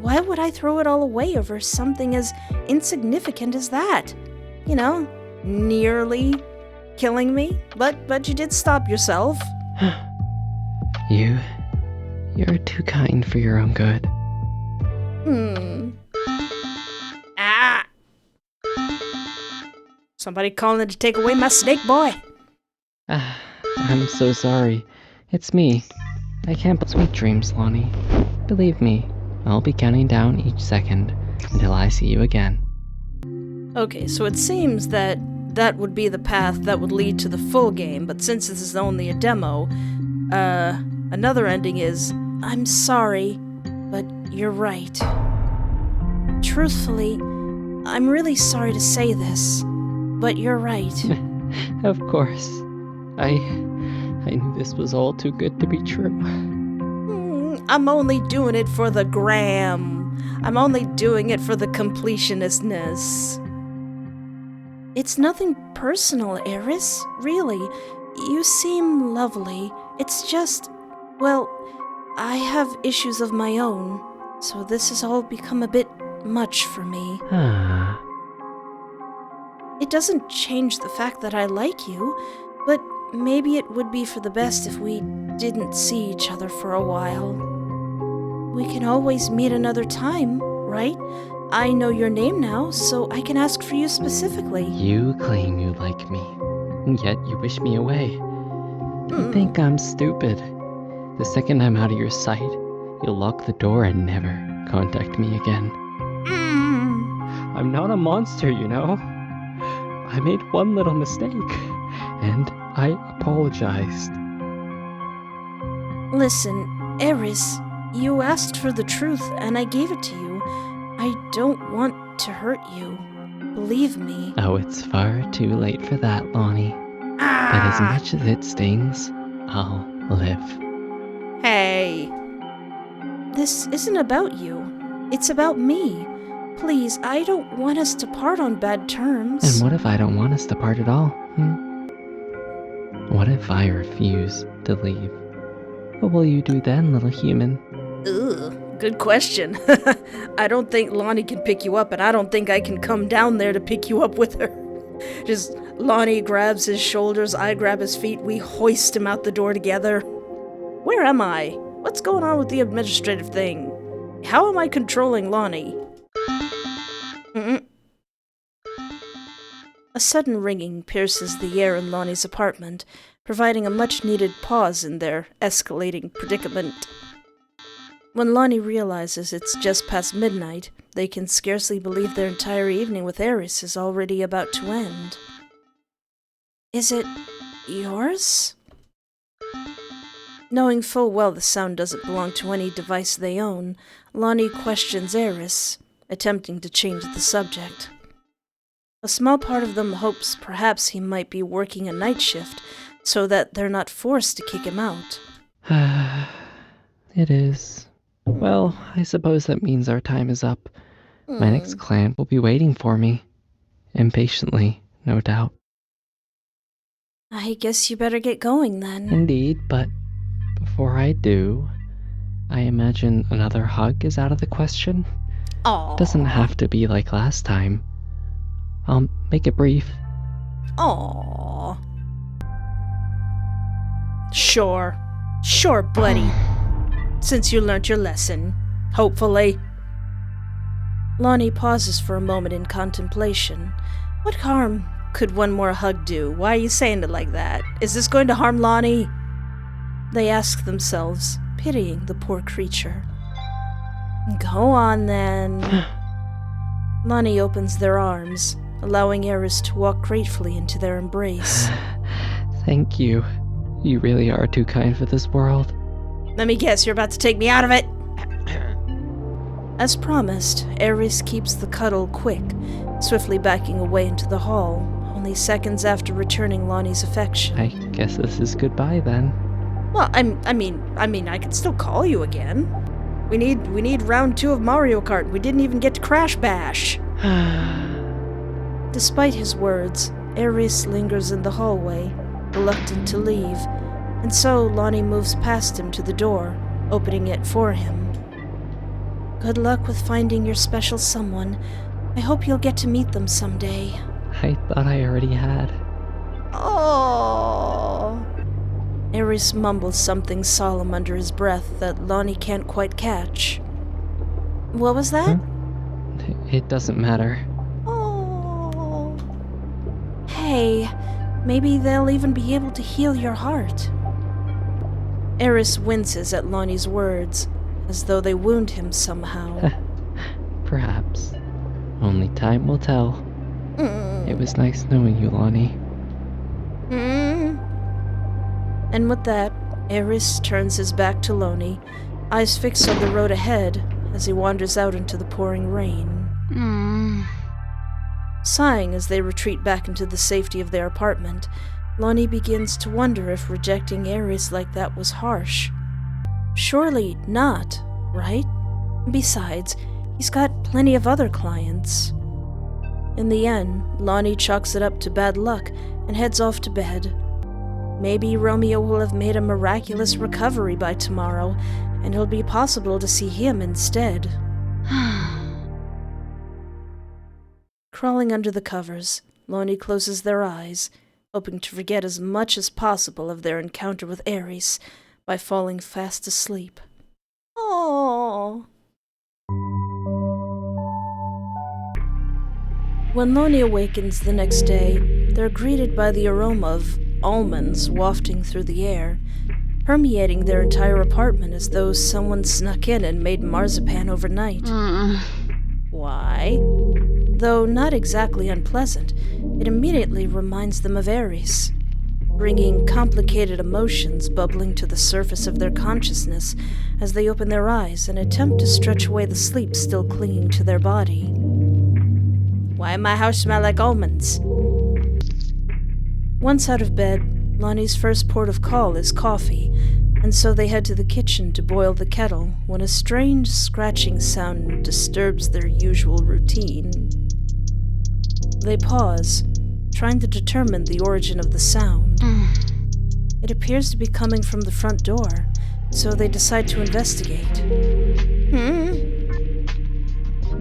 Why would I throw it all away over something as insignificant as that? You know, nearly killing me, but you did stop yourself. You're too kind for your own good. Somebody calling to take away my snake boy. I'm so sorry. It's me. I can't but sweet dreams, Loni. Believe me, I'll be counting down each second until I see you again. Okay, so it seems that would be the path that would lead to the full game, but since this is only a demo, another ending is, I'm sorry, but you're right. Truthfully, I'm really sorry to say this, but you're right. Of course. I knew this was all too good to be true. I'm only doing it for the gram. I'm only doing it for the completionistness. It's nothing personal, Aris. Really. You seem lovely. It's just, well, I have issues of my own, so this has all become a bit much for me. It doesn't change the fact that I like you, but maybe it would be for the best if we didn't see each other for a while. We can always meet another time, right? I know your name now, so I can ask for you specifically. You claim you like me, and yet you wish me away. You think I'm stupid. The second I'm out of your sight, you'll lock the door and never contact me again. I'm not a monster, you know. I made one little mistake, and I apologized. Listen, Aris, you asked for the truth, and I gave it to you. I don't want to hurt you. Believe me. Oh, it's far too late for that, Loni. But as much as it stings, I'll live. Hey. This isn't about you. It's about me. Please, I don't want us to part on bad terms. And what if I don't want us to part at all? What if I refuse to leave? What will you do then, little human? Ugh, good question. I don't think Loni can pick you up, and I don't think I can come down there to pick you up with her. Just Loni grabs his shoulders, I grab his feet, we hoist him out the door together. Where am I? What's going on with the administrative thing? How am I controlling Loni? A sudden ringing pierces the air in Loni's apartment, providing a much-needed pause in their escalating predicament. When Loni realizes it's just past midnight, they can scarcely believe their entire evening with Aris is already about to end. Is it yours? Knowing full well the sound doesn't belong to any device they own, Loni questions Erys, attempting to change the subject. A small part of them hopes perhaps he might be working a night shift, so that they're not forced to kick him out. It is. Well, I suppose that means our time is up. My next client will be waiting for me. Impatiently, no doubt. I guess you better get going then. Indeed, but before I do, I imagine another hug is out of the question. Aww. Doesn't have to be like last time. I'll make it brief. Aww. Sure, buddy. Since you learnt your lesson, hopefully. Loni pauses for a moment in contemplation. What harm could one more hug do? Why are you saying it like that? Is this going to harm Loni? They ask themselves, pitying the poor creature. Go on then. Loni opens their arms, allowing Erys to walk gratefully into their embrace. Thank you. You really are too kind for this world. Let me guess, you're about to take me out of it? As promised, Erys keeps the cuddle quick, swiftly backing away into the hall, only seconds after returning Loni's affection. I guess this is goodbye then. Well, I mean, I could still call you again. We need round 2 of Mario Kart. We didn't even get to Crash Bash. Despite his words, Erys lingers in the hallway, reluctant to leave, and so Loni moves past him to the door, opening it for him. Good luck with finding your special someone. I hope you'll get to meet them someday. I thought I already had. Oh. Erys mumbles something solemn under his breath that Loni can't quite catch. What was that? It doesn't matter. Oh. Hey, maybe they'll even be able to heal your heart. Erys winces at Loni's words, as though they wound him somehow. Perhaps. Only time will tell. It was nice knowing you, Loni. And with that, Erys turns his back to Loni, eyes fixed on the road ahead as he wanders out into the pouring rain. Sighing as they retreat back into the safety of their apartment, Loni begins to wonder if rejecting Erys like that was harsh. Surely not, right? Besides, he's got plenty of other clients. In the end, Loni chalks it up to bad luck and heads off to bed. Maybe Romeo will have made a miraculous recovery by tomorrow, and it'll be possible to see him instead. Crawling under the covers, Loni closes their eyes, hoping to forget as much as possible of their encounter with Erys by falling fast asleep. Aww. When Loni awakens the next day, they're greeted by the aroma of almonds wafting through the air, permeating their entire apartment as though someone snuck in and made marzipan overnight. Why? Though not exactly unpleasant, it immediately reminds them of Aris, bringing complicated emotions bubbling to the surface of their consciousness as they open their eyes and attempt to stretch away the sleep still clinging to their body. Why my house smell like almonds? Once out of bed, Loni's first port of call is coffee, and so they head to the kitchen to boil the kettle when a strange scratching sound disturbs their usual routine. They pause, trying to determine the origin of the sound. It appears to be coming from the front door, so they decide to investigate.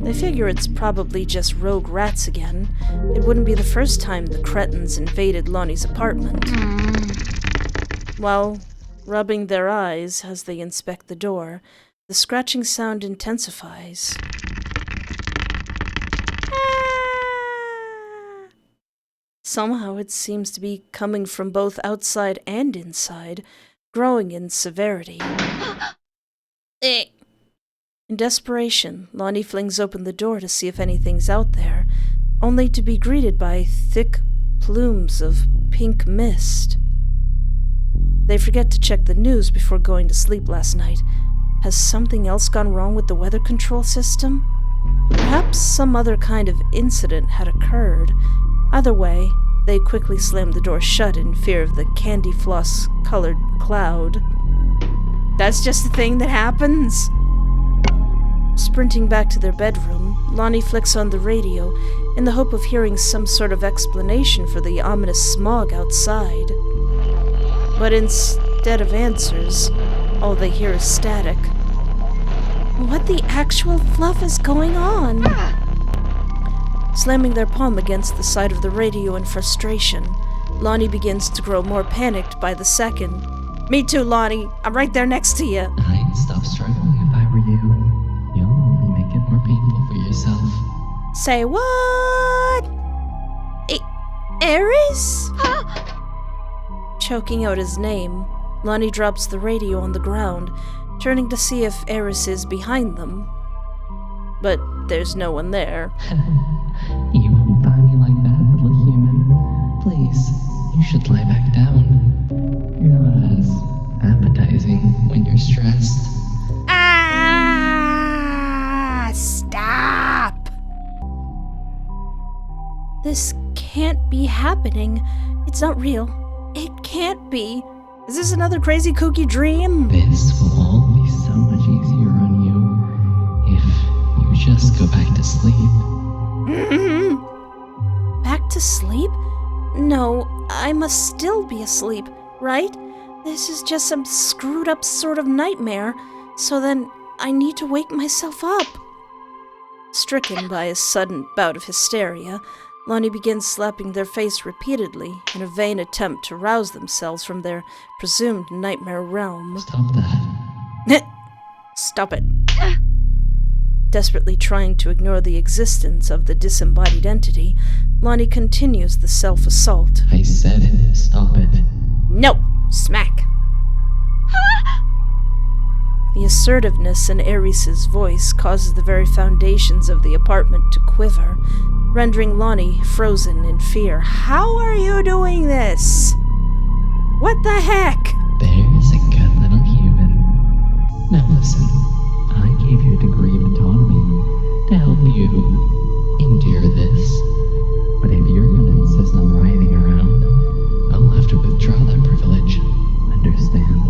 They figure it's probably just rogue rats again. It wouldn't be the first time the cretins invaded Loni's apartment. While rubbing their eyes as they inspect the door, the scratching sound intensifies. Somehow it seems to be coming from both outside and inside, growing in severity. In desperation, Loni flings open the door to see if anything's out there, only to be greeted by thick plumes of pink mist. They forget to check the news before going to sleep last night. Has something else gone wrong with the weather control system? Perhaps some other kind of incident had occurred. Either way, they quickly slammed the door shut in fear of the candy floss-colored cloud. That's just a thing that happens. Sprinting back to their bedroom, Loni flicks on the radio in the hope of hearing some sort of explanation for the ominous smog outside. But instead of answers, all they hear is static. What the actual fluff is going on? Slamming their palm against the side of the radio in frustration, Loni begins to grow more panicked by the second. Me too, Loni. I'm right there next to you. I'd stop struggling if I were you. You'll only make it more painful for yourself. Say what? Erys? Choking out his name, Loni drops the radio on the ground, turning to see if Aris is behind them. But there's no one there. You won't find me like that, little human. Please, you should lie back down. You're not as appetizing when you're stressed. Stop! This can't be happening. It's not real. It can't be. Is this another crazy kooky dream? This will all be so much easier on you if you just go back to sleep. Back to sleep? No, I must still be asleep, right? This is just some screwed up sort of nightmare, so then I need to wake myself up. Stricken by a sudden bout of hysteria, Loni begins slapping their face repeatedly in a vain attempt to rouse themselves from their presumed nightmare realm. Stop that. Stop it. Desperately trying to ignore the existence of the disembodied entity, Loni continues the self-assault. I said it. Stop it. No! Smack! The assertiveness in Erys' voice causes the very foundations of the apartment to quiver, rendering Loni frozen in fear. How are you doing this? What the heck? There's a good little human. Now listen, I gave you a degree of autonomy to help you endure this. But if you're gonna insist on writhing around, I'll have to withdraw that privilege. Understand?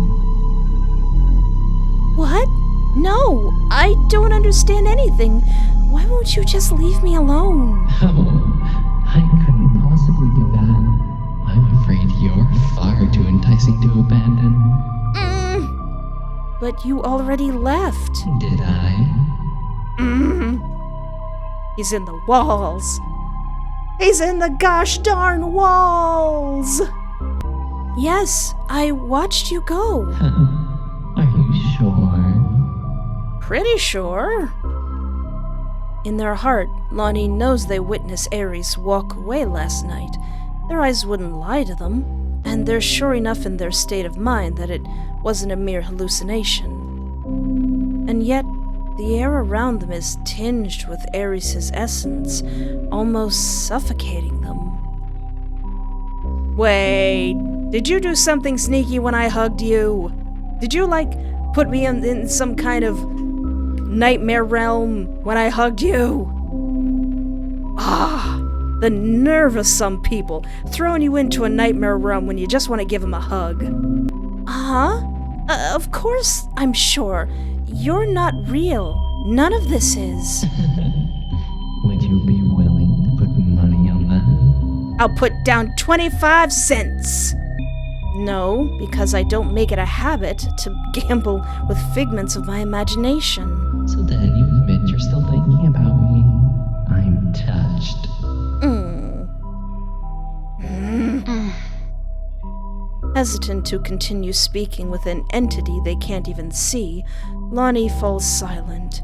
What? No, I don't understand anything. Why won't you just leave me alone? Oh, I couldn't possibly do that. I'm afraid you're far too enticing to abandon. But you already left. Did I? He's in the walls. He's in the gosh darn walls! Yes, I watched you go. Are you sure? Pretty sure. In their heart, Loni knows they witnessed Aris walk away last night. Their eyes wouldn't lie to them, and they're sure enough in their state of mind that it wasn't a mere hallucination. And yet, the air around them is tinged with Ares' essence, almost suffocating them. Wait, did you do something sneaky when I hugged you? Did you, put me in some kind of nightmare realm when I hugged you? The nerve of some people, throwing you into a nightmare realm when you just want to give them a hug. Of course, I'm sure. You're not real. None of this is. Would you be willing to put money on that? I'll put down 25 cents. No, because I don't make it a habit to gamble with figments of my imagination. So then you admit you're still thinking about me. Hesitant to continue speaking with an entity they can't even see, Loni falls silent.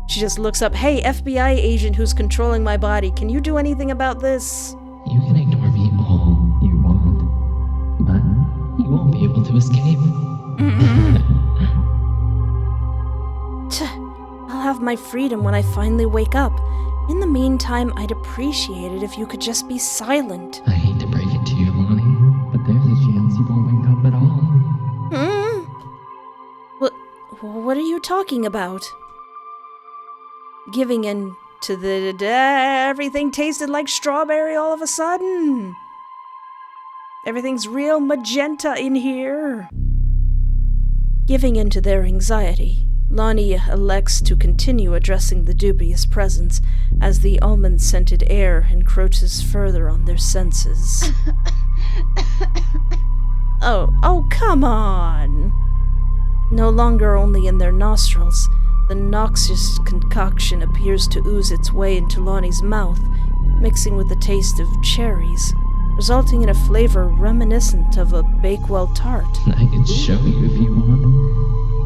She just looks up, "Hey, FBI agent who's controlling my body, can you do anything about this?" You can ignore me all you want, but you won't be able to escape. I'll have my freedom when I finally wake up. In the meantime, I'd appreciate it if you could just be silent. I hate to break it to you, Loni, but there's a chance you won't wake up at all. What are you talking about? Giving in to the everything tasted like strawberry all of a sudden. Everything's real magenta in here. Giving in to their anxiety, Loni elects to continue addressing the dubious presence as the almond-scented air encroaches further on their senses. Oh, come on! No longer only in their nostrils, the noxious concoction appears to ooze its way into Loni's mouth, mixing with the taste of cherries, resulting in a flavor reminiscent of a Bakewell tart. I could show you if you want,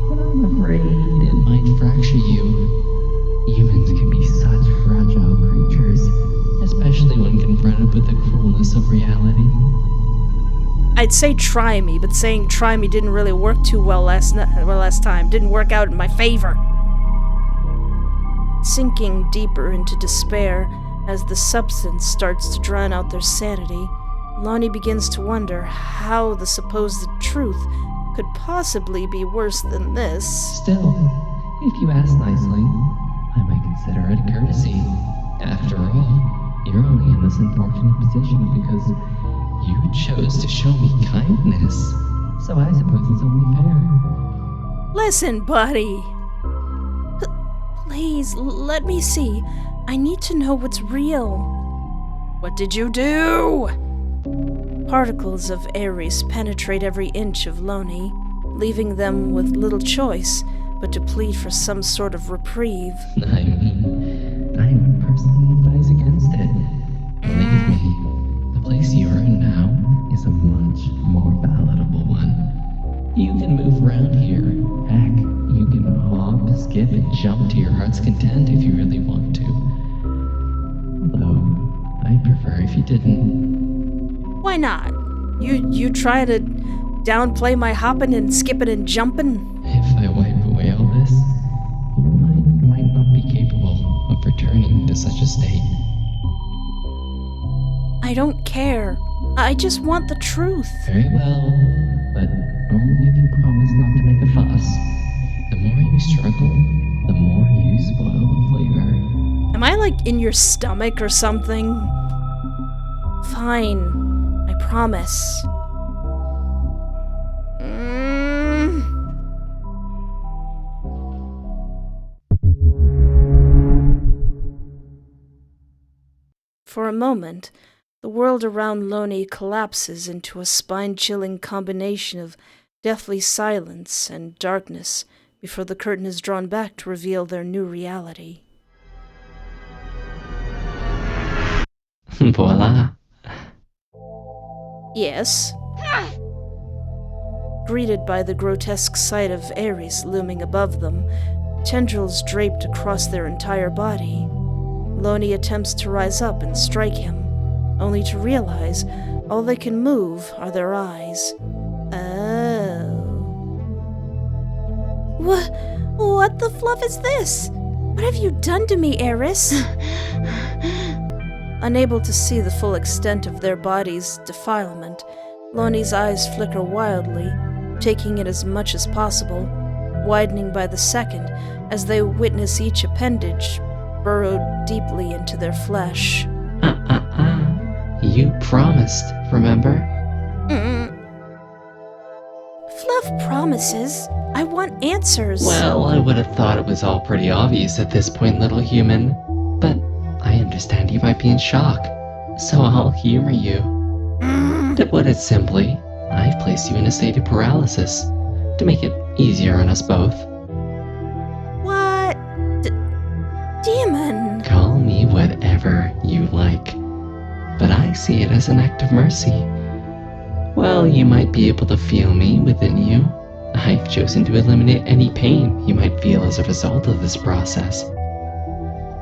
but I'm afraid it might fracture you. Humans can be such fragile creatures, especially when confronted with the cruelness of reality. I'd say try me, but saying try me didn't really work too well last time. Didn't work out in my favor. Sinking deeper into despair as the substance starts to drown out their sanity, Loni begins to wonder how the supposed truth could possibly be worse than this. Still, if you ask nicely, I might consider it a courtesy. After all, you're only in this unfortunate position because you chose to show me kindness, so I suppose it's only fair. Listen, buddy. Please, let me see. I need to know what's real. What did you do? Particles of Erys penetrate every inch of Loni, leaving them with little choice but to plead for some sort of reprieve. I would personally advise against it. Believe me, the place you are in now is a much more palatable one. You can move around here. Heck, you can hop, skip, and jump to your heart's content if you really want to. Although, I'd prefer if you didn't. Why not? You try to downplay my hopping and skipping and jumping? If I wipe away all this, your mind might not be capable of returning to such a state. I don't care. I just want the truth. Very well, but only if you promise not to make a fuss. The more you struggle, the more you spoil the flavor. Am I like in your stomach or something? Fine. I promise. For a moment, the world around Loni collapses into a spine-chilling combination of deathly silence and darkness before the curtain is drawn back to reveal their new reality. Voila. Yes. Greeted by the grotesque sight of Aris looming above them, tendrils draped across their entire body, Loni attempts to rise up and strike him, only to realize all they can move are their eyes. Oh. What the fluff is this? What have you done to me, Erys? Unable to see the full extent of their body's defilement, Loni's eyes flicker wildly, taking it as much as possible, widening by the second as they witness each appendage burrowed deeply into their flesh. You promised, remember? Fluff promises. I want answers. Well, I would have thought it was all pretty obvious at this point, little human. But I understand you might be in shock, so I'll humor you. To put it simply, I've placed you in a state of paralysis to make it easier on us both. What? Demon? Call me whatever you like, but I see it as an act of mercy. Well, you might be able to feel me within you. I've chosen to eliminate any pain you might feel as a result of this process.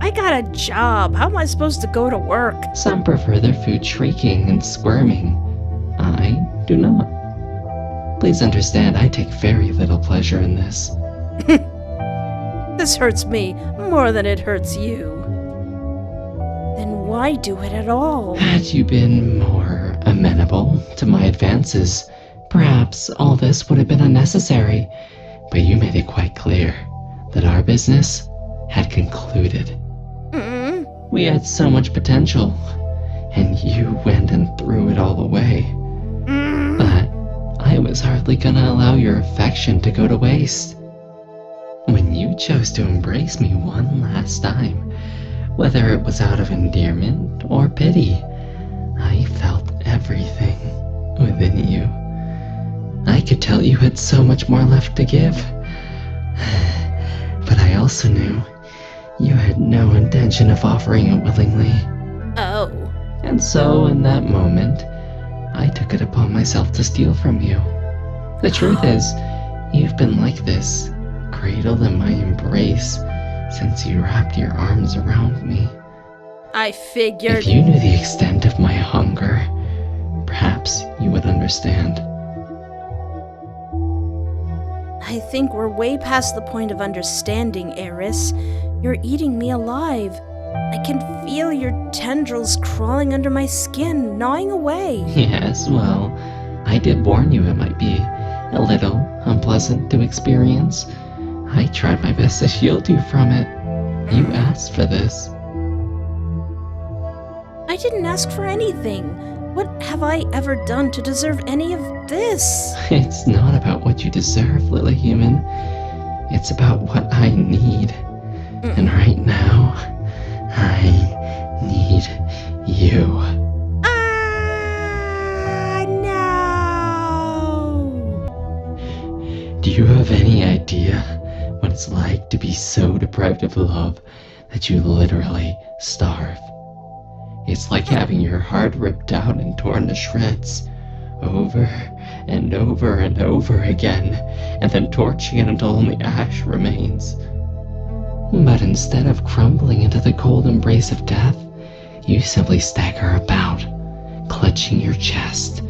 I got a job. How am I supposed to go to work? Some prefer their food shrieking and squirming. I do not. Please understand, I take very little pleasure in this. This hurts me more than it hurts you. Then why do it at all? Had you been more amenable to my advances, perhaps all this would have been unnecessary. But you made it quite clear that our business had concluded. We had so much potential, and you went and threw it all away. But I was hardly gonna allow your affection to go to waste. When you chose to embrace me one last time, whether it was out of endearment or pity, I felt everything within you. I could tell you had so much more left to give. But I also knew you had no intention of offering it willingly. Oh. And so, in that moment, I took it upon myself to steal from you. The truth is, you've been like this, cradled in my embrace, since you wrapped your arms around me. I figured. If you knew the extent of my hunger, perhaps you would understand. I think we're way past the point of understanding, Erys. You're eating me alive. I can feel your tendrils crawling under my skin, gnawing away. Yes, well, I did warn you it might be a little unpleasant to experience. I tried my best to shield you from it. You asked for this. I didn't ask for anything. What have I ever done to deserve any of this? It's not about what you deserve, little human. It's about what I need. And right now, I need you. No! Do you have any idea what it's like to be so deprived of love that you literally starve? It's like having your heart ripped out and torn to shreds, over and over and over again, and then torching it until only ash remains. But instead of crumbling into the cold embrace of death, you simply stagger about, clutching your chest,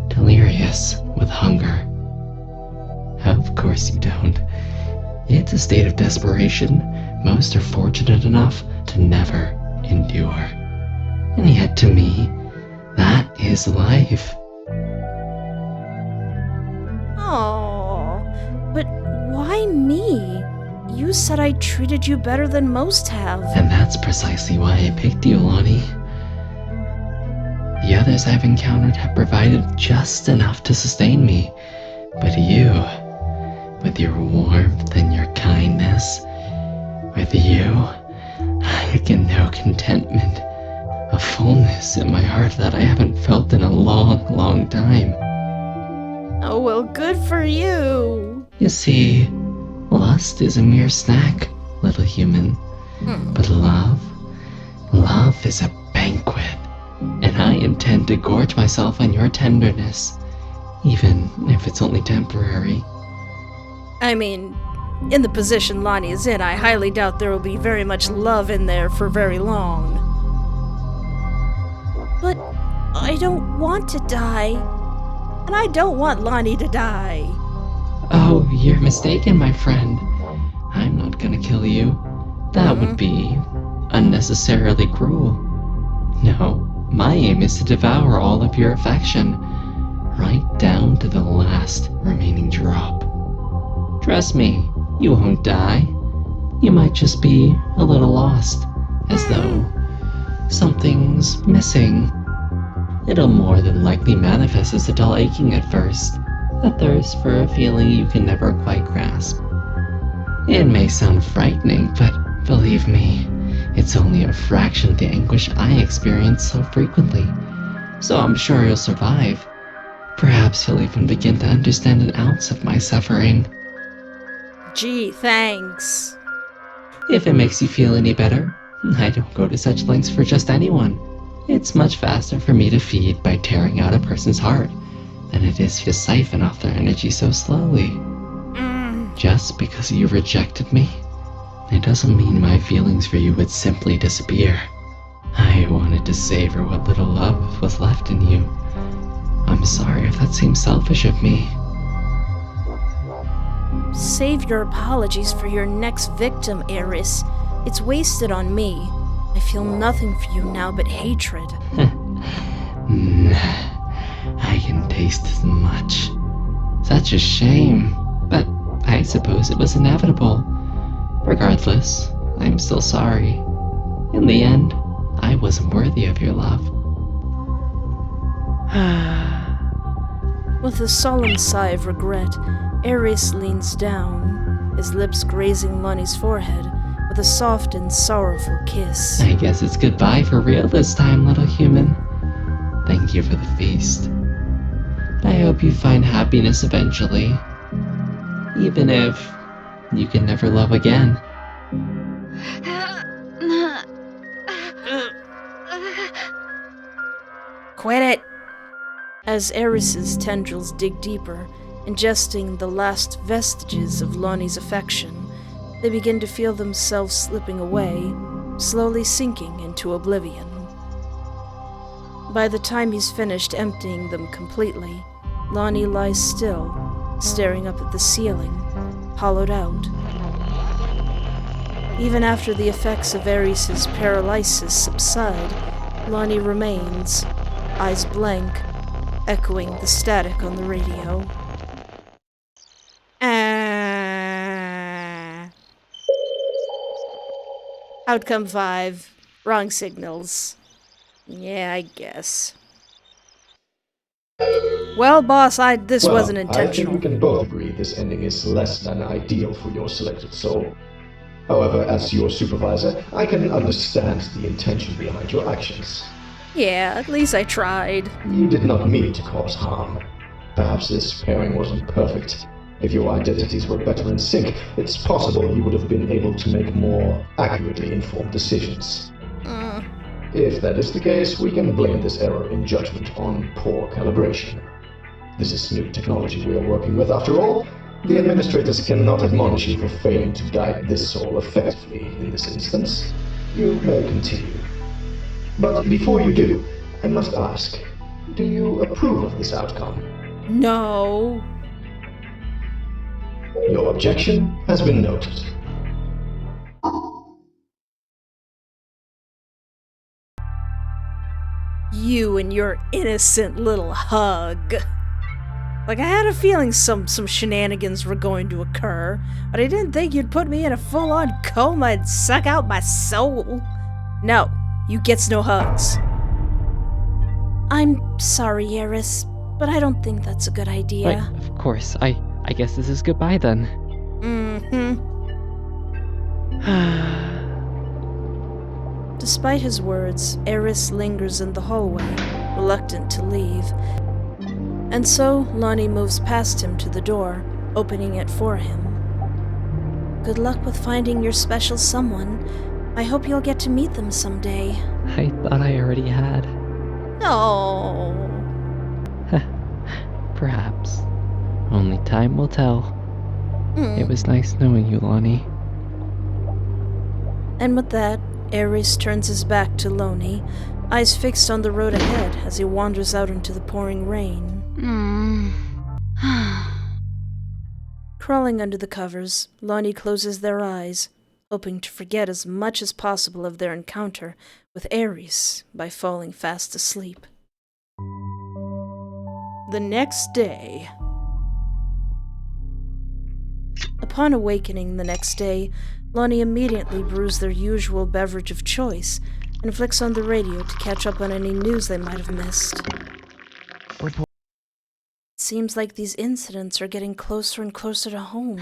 delirious with hunger. Of course you don't. It's a state of desperation most are fortunate enough to never endure. And yet to me, that is life. Oh, but why me? You said I treated you better than most have. And that's precisely why I picked you, Loni. The others I've encountered have provided just enough to sustain me. But you, with your warmth and your kindness, with you, I can know contentment, a fullness in my heart that I haven't felt in a long, long time. Oh, well, good for you. You see, lust is a mere snack, little human. But love is a banquet. And I intend to gorge myself on your tenderness, even if it's only temporary. I mean, in the position Loni is in, I highly doubt there will be very much love in there for very long. But I don't want to die. And I don't want Loni to die. Oh, you're mistaken, my friend. I'm not gonna kill you. That would be unnecessarily cruel. No, my aim is to devour all of your affection, right down to the last remaining drop. Trust me, you won't die. You might just be a little lost, as though something's missing. It'll more than likely manifest as a dull aching at first, a thirst for a feeling you can never quite grasp. It may sound frightening, but believe me, it's only a fraction of the anguish I experience so frequently, so I'm sure you'll survive. Perhaps you'll even begin to understand an ounce of my suffering. Gee, thanks. If it makes you feel any better, I don't go to such lengths for just anyone. It's much faster for me to feed by tearing out a person's heart, than it is to siphon off their energy so slowly. Just because you rejected me, it doesn't mean my feelings for you would simply disappear. I wanted to savor what little love was left in you. I'm sorry if that seems selfish of me. Save your apologies for your next victim, Erys. It's wasted on me. I feel nothing for you now but hatred. I can taste as much. Such a shame. But I suppose it was inevitable. Regardless, I'm still sorry. In the end, I wasn't worthy of your love. With a solemn sigh of regret, Erys leans down, his lips grazing Loni's forehead with a soft and sorrowful kiss. I guess it's goodbye for real this time, little human. Thank you for the feast. I hope you find happiness eventually. Even if you can never love again. Quit it! As Erys's tendrils dig deeper, ingesting the last vestiges of Loni's affection, they begin to feel themselves slipping away, slowly sinking into oblivion. By the time he's finished emptying them completely, Loni lies still, staring up at the ceiling, hollowed out. Even after the effects of Erys's paralysis subside, Loni remains, eyes blank, echoing the static on the radio. Outcome 5. Wrong signals. Yeah, I guess. Well, boss, this wasn't intentional. I think we can both agree this ending is less than ideal for your selected soul. However, as your supervisor, I can understand the intention behind your actions. Yeah, at least I tried. You did not mean to cause harm. Perhaps this pairing wasn't perfect. If your identities were better in sync, it's possible you would have been able to make more accurately informed decisions. If that is the case, we can blame this error in judgment on poor calibration. This is new technology we are working with after all. The administrators cannot admonish you for failing to guide this soul effectively in this instance. You may continue. But before you do, I must ask, do you approve of this outcome? No. Your objection has been noted. You and your innocent little hug. Like, I had a feeling some shenanigans were going to occur, but I didn't think you'd put me in a full-on coma and suck out my soul. No, you gets no hugs. I'm sorry, Aris, but I don't think that's a good idea. Right, of course. I guess this is goodbye then. Despite his words, Aris lingers in the hallway, reluctant to leave. And so, Loni moves past him to the door, opening it for him. Good luck with finding your special someone. I hope you'll get to meet them someday. I thought I already had. No. Perhaps. Only time will tell. It was nice knowing you, Loni. And with that, Aris turns his back to Loni, eyes fixed on the road ahead as he wanders out into the pouring rain. Crawling under the covers, Loni closes their eyes, hoping to forget as much as possible of their encounter with Erys by falling fast asleep. The next day. Upon awakening the next day, Loni immediately brews their usual beverage of choice and flicks on the radio to catch up on any news they might have missed. It seems like these incidents are getting closer and closer to home.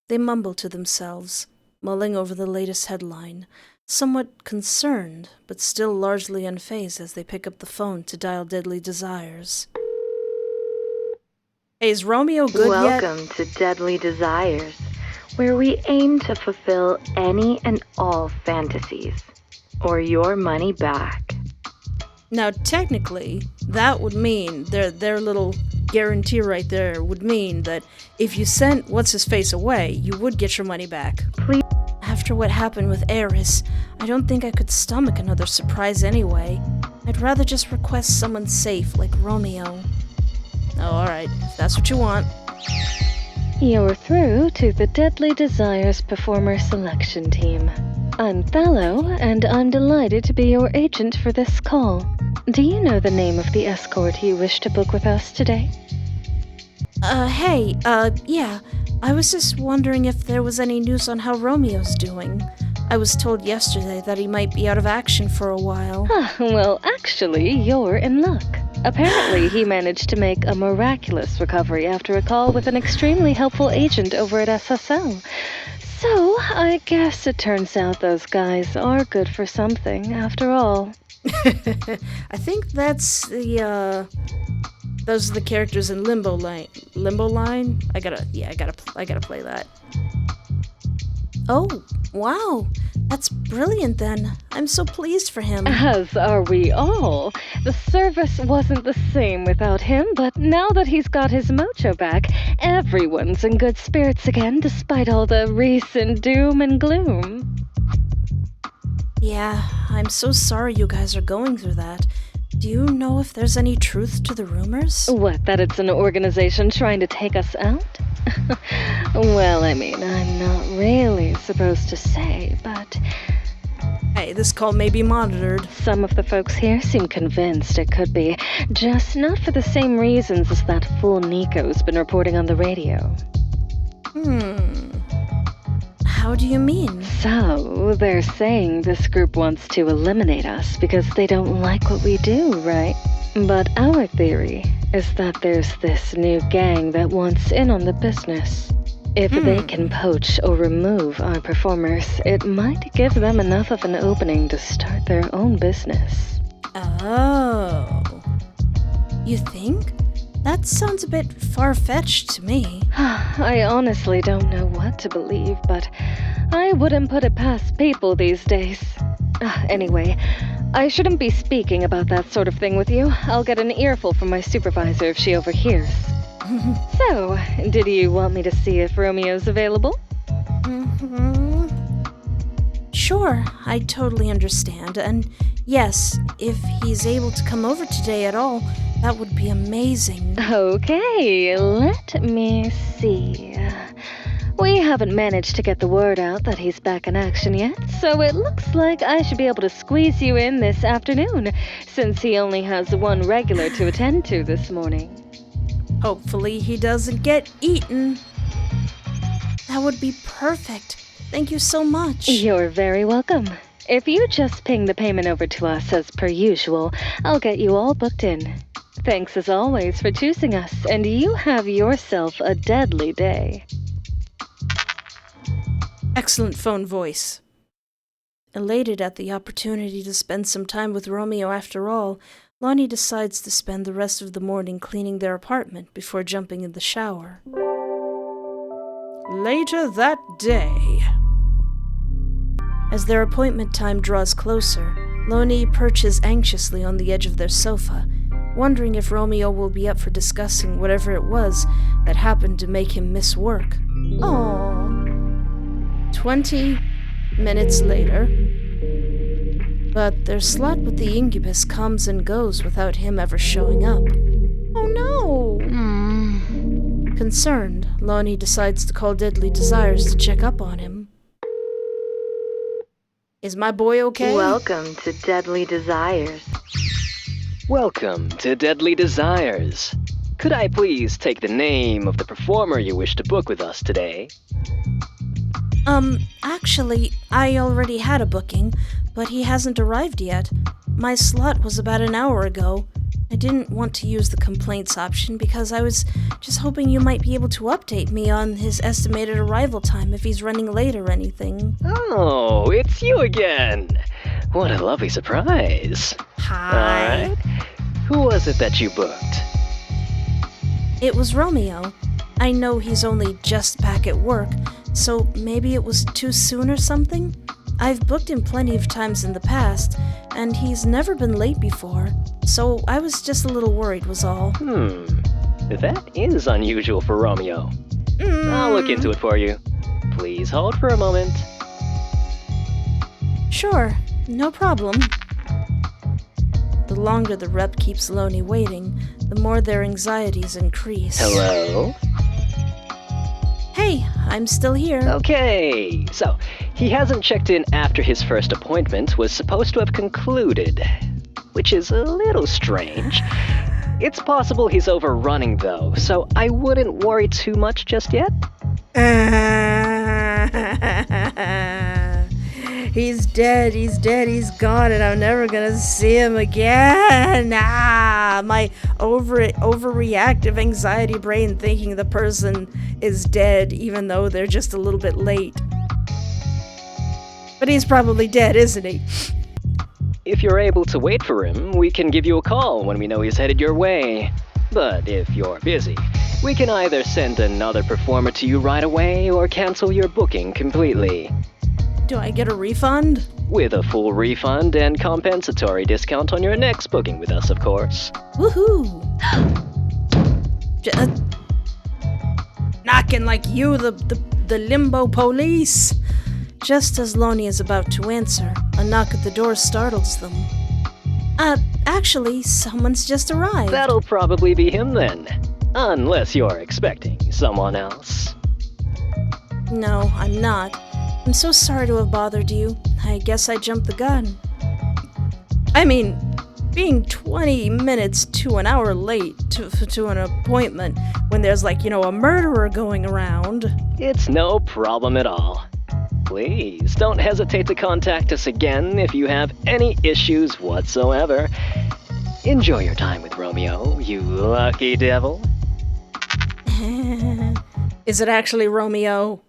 They mumble to themselves, mulling over the latest headline, somewhat concerned, but still largely unfazed as they pick up the phone to dial Deadly Desires. Hey, is Romeo good yet? Welcome to Deadly Desires, where we aim to fulfill any and all fantasies, or your money back. Now, technically, that would mean, their little guarantee right there would mean that if you sent What's-His-Face away, you would get your money back. Please. After what happened with Aris, I don't think I could stomach another surprise anyway. I'd rather just request someone safe, like Romeo. Oh, alright, if that's what you want. You're through to the Deadly Desires Performer Selection Team. I'm Thallow, and I'm delighted to be your agent for this call. Do you know the name of the escort you wish to book with us today? Yeah. I was just wondering if there was any news on how Romeo's doing. I was told yesterday that he might be out of action for a while. Well, actually, you're in luck. Apparently, he managed to make a miraculous recovery after a call with an extremely helpful agent over at SSL. So, I guess it turns out those guys are good for something, after all. I think that's those are the characters in Limbo Line. Limbo Line? I gotta play that. Oh, wow. That's brilliant then. I'm so pleased for him. As are we all. The service wasn't the same without him, but now that he's got his mojo back, everyone's in good spirits again despite all the recent doom and gloom. Yeah, I'm so sorry you guys are going through that. Do you know if there's any truth to the rumors? What, that it's an organization trying to take us out? Well, I mean, I'm not really supposed to say, but... Hey, this call may be monitored. Some of the folks here seem convinced it could be, just not for the same reasons as that fool Nico's been reporting on the radio. How do you mean? So, they're saying this group wants to eliminate us because they don't like what we do, right? But our theory is that there's this new gang that wants in on the business. If they can poach or remove our performers, it might give them enough of an opening to start their own business. Oh. You think? That sounds a bit far-fetched to me. I honestly don't know what to believe, but I wouldn't put it past people these days. Anyway, I shouldn't be speaking about that sort of thing with you. I'll get an earful from my supervisor if she overhears. So, did you want me to see if Romeo's available? Sure, I totally understand. And yes, if he's able to come over today at all, that would be amazing. Okay, let me see. We haven't managed to get the word out that he's back in action yet, so it looks like I should be able to squeeze you in this afternoon, since he only has one regular to attend to this morning. Hopefully he doesn't get eaten. That would be perfect. Thank you so much. You're very welcome. If you just ping the payment over to us as per usual, I'll get you all booked in. Thanks as always for choosing us, and you have yourself a deadly day. Excellent phone voice. Elated at the opportunity to spend some time with Romeo after all, Loni decides to spend the rest of the morning cleaning their apartment before jumping in the shower. Later that day. As their appointment time draws closer, Loni perches anxiously on the edge of their sofa, wondering if Romeo will be up for discussing whatever it was that happened to make him miss work. Aww. 20 minutes later, but their slot with the incubus comes and goes without him ever showing up. Oh no! Concerned, Loni decides to call Deadly Desires to check up on him. Is my boy okay? Welcome to Deadly Desires. Welcome to Deadly Desires. Could I please take the name of the performer you wish to book with us today? Actually, I already had a booking, but he hasn't arrived yet. My slot was about an hour ago. I didn't want to use the complaints option because I was just hoping you might be able to update me on his estimated arrival time if he's running late or anything. Oh, it's you again. What a lovely surprise. Hi. All right. Who was it that you booked? It was Romeo. I know he's only just back at work, so maybe it was too soon or something? I've booked him plenty of times in the past, and he's never been late before, so I was just a little worried was all. That is unusual for Romeo. I'll look into it for you. Please hold for a moment. Sure, no problem. The longer the rep keeps Loni waiting, the more their anxieties increase. Hello? Hey, I'm still here. Okay, so he hasn't checked in after his first appointment was supposed to have concluded, which is a little strange. It's possible he's overrunning though, so I wouldn't worry too much just yet. He's dead, he's gone, and I'm never gonna see him again. My overreactive anxiety brain thinking the person is dead, even though they're just a little bit late. But he's probably dead, isn't he? If you're able to wait for him, we can give you a call when we know he's headed your way. But if you're busy, we can either send another performer to you right away or cancel your booking completely. Do I get a refund? With a full refund and compensatory discount on your next booking with us, of course. Woohoo! Knocking like you, the Limbo police. Just as Loni is about to answer, a knock at the door startles them. Actually, someone's just arrived. That'll probably be him then. Unless you're expecting someone else. No, I'm not. I'm so sorry to have bothered you. I guess I jumped the gun. I mean, being 20 minutes to an hour late to an appointment when there's a murderer going around. It's no problem at all. Please don't hesitate to contact us again if you have any issues whatsoever. Enjoy your time with Romeo, you lucky devil. Is it actually Romeo?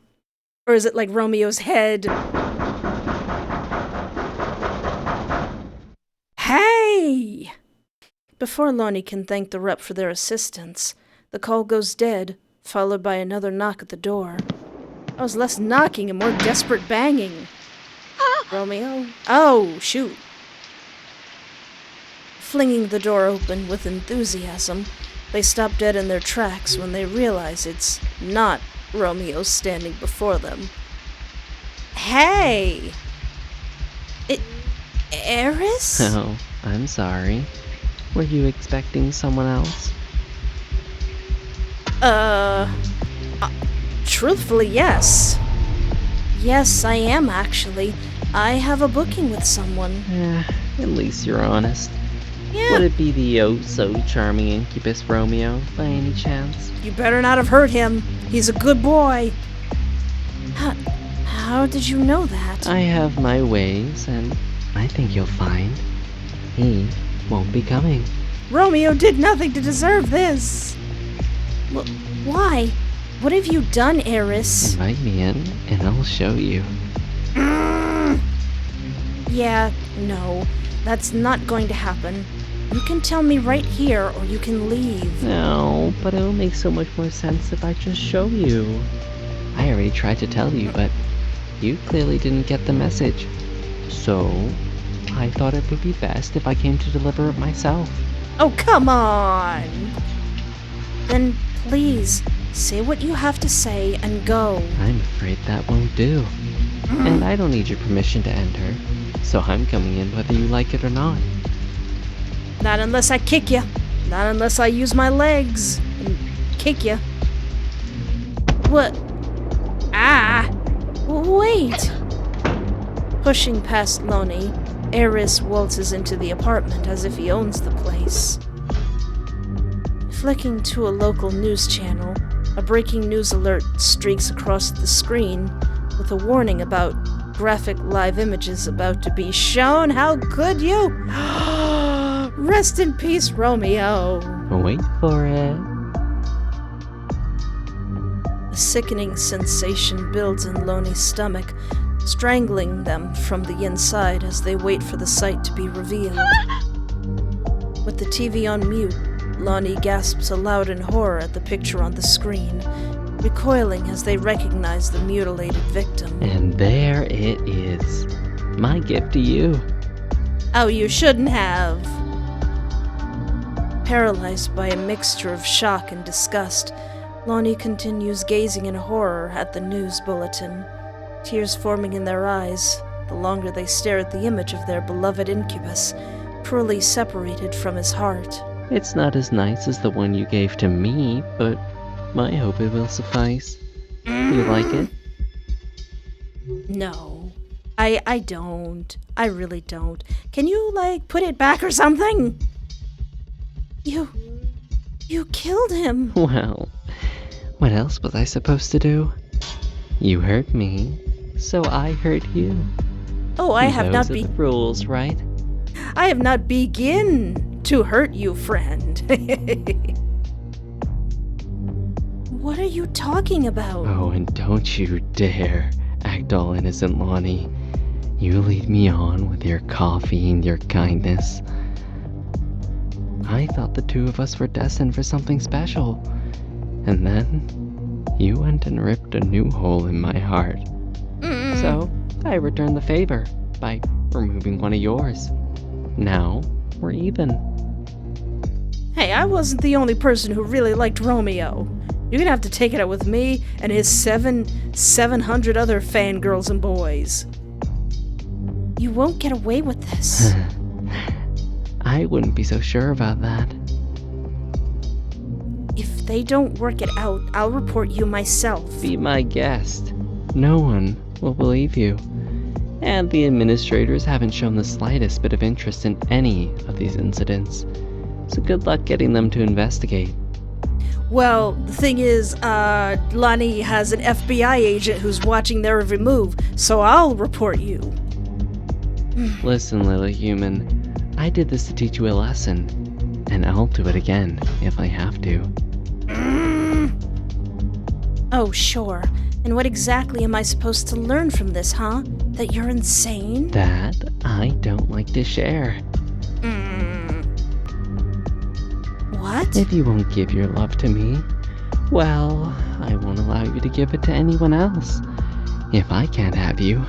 Or is it like Romeo's head? Hey! Before Loni can thank the rep for their assistance, the call goes dead, followed by another knock at the door. That was less knocking and more desperate banging. Romeo? Oh, shoot. Flinging the door open with enthusiasm, they stop dead in their tracks when they realize it's not Romeo standing before them. Hey! Erys? Oh, I'm sorry. Were you expecting someone else? Truthfully, yes. Yes, I am actually. I have a booking with someone. At least you're honest. Yeah. Would it be the oh-so-charming incubus Romeo, by any chance? You better not have hurt him. He's a good boy. How did you know that? I have my ways, and I think you'll find he won't be coming. Romeo did nothing to deserve this. Why? What have you done, Aris? Invite me in, and I'll show you. Yeah, no. That's not going to happen. You can tell me right here, or you can leave. No, but it'll make so much more sense if I just show you. I already tried to tell you, but you clearly didn't get the message. So, I thought it would be best if I came to deliver it myself. Oh, come on! Then, please, say what you have to say and go. I'm afraid that won't do. And I don't need your permission to enter, so I'm coming in whether you like it or not. Not unless I kick you. Not unless I use my legs and kick you. What? Wait! Pushing past Loni, Aris waltzes into the apartment as if he owns the place. Flicking to a local news channel, a breaking news alert streaks across the screen with a warning about graphic live images about to be shown. How could you? Rest in peace, Romeo. Wait for it. A sickening sensation builds in Loni's stomach, strangling them from the inside as they wait for the sight to be revealed. With the TV on mute, Loni gasps aloud in horror at the picture on the screen. recoiling as they recognize the mutilated victim. And there it is. My gift to you. Oh, you shouldn't have. Paralyzed by a mixture of shock and disgust, Loni continues gazing in horror at the news bulletin, tears forming in their eyes the longer they stare at the image of their beloved incubus, cruelly separated from his heart. It's not as nice as the one you gave to me, but I hope it will suffice. You like it? No, I don't. I really don't. Can you, put it back or something? You killed him. Well, what else was I supposed to do? You hurt me, so I hurt you. Oh, I have not Those are the rules, right? I have not begin to hurt you, friend. What are you talking about? Oh, and don't you dare act all innocent, Loni. You lead me on with your coffee and your kindness. I thought the two of us were destined for something special. And then, you went and ripped a new hole in my heart. So, I returned the favor by removing one of yours. Now, we're even. Hey, I wasn't the only person who really liked Romeo. You're gonna have to take it out with me and his 700 other fangirls and boys. You won't get away with this. I wouldn't be so sure about that. If they don't work it out, I'll report you myself. Be my guest. No one will believe you. And the administrators haven't shown the slightest bit of interest in any of these incidents. So good luck getting them to investigate. Well, the thing is, Loni has an FBI agent who's watching their every move, so I'll report you. Listen, little human. I did this to teach you a lesson. And I'll do it again, if I have to. Oh, sure. And what exactly am I supposed to learn from this, huh? That you're insane? That I don't like to share. What? If you won't give your love to me, well, I won't allow you to give it to anyone else. If I can't have you,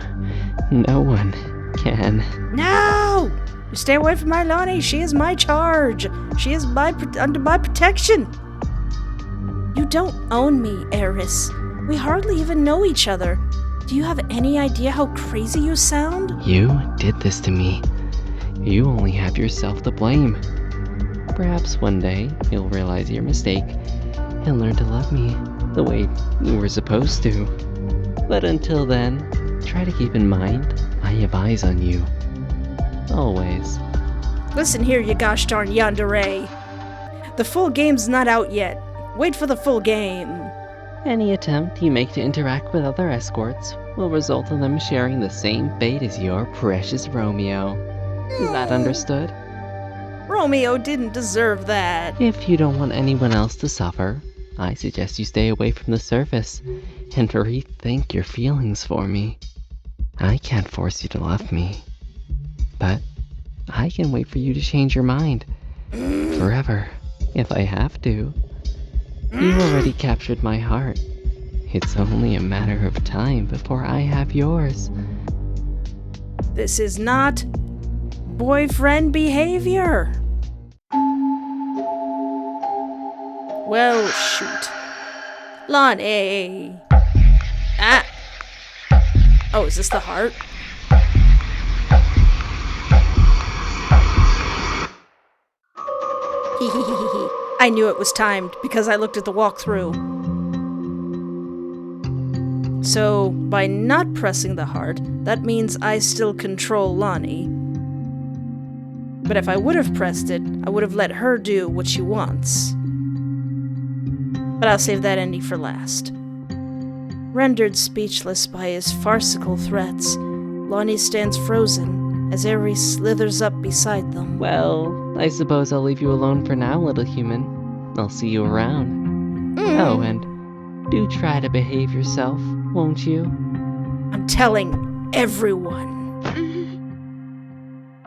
no one can. No! You stay away from my Loni. She is my charge. She is under my protection. You don't own me, Eris. We hardly even know each other. Do you have any idea how crazy you sound? You did this to me. You only have yourself to blame. Perhaps one day you'll realize your mistake and learn to love me the way you were supposed to. But until then, try to keep in mind I have eyes on you. Always. Listen here, you gosh darn yandere. The full game's not out yet. Wait for the full game. Any attempt you make to interact with other escorts will result in them sharing the same fate as your precious Romeo. Is that understood? Romeo didn't deserve that. If you don't want anyone else to suffer, I suggest you stay away from the surface and rethink your feelings for me. I can't force you to love me, but I can wait for you to change your mind. Forever, if I have to. You already captured my heart. It's only a matter of time before I have yours. This is not boyfriend behavior. Well, shoot. Loni. Ah. Oh, is this the heart? I knew it was timed because I looked at the walkthrough. So, by not pressing the heart, that means I still control Loni. But if I would have pressed it, I would have let her do what she wants. But I'll save that ending for last. Rendered speechless by his farcical threats, Loni stands frozen as Aris slithers up beside them. Well, I suppose I'll leave you alone for now, little human. I'll see you around. Oh, and do try to behave yourself, won't you? I'm telling everyone.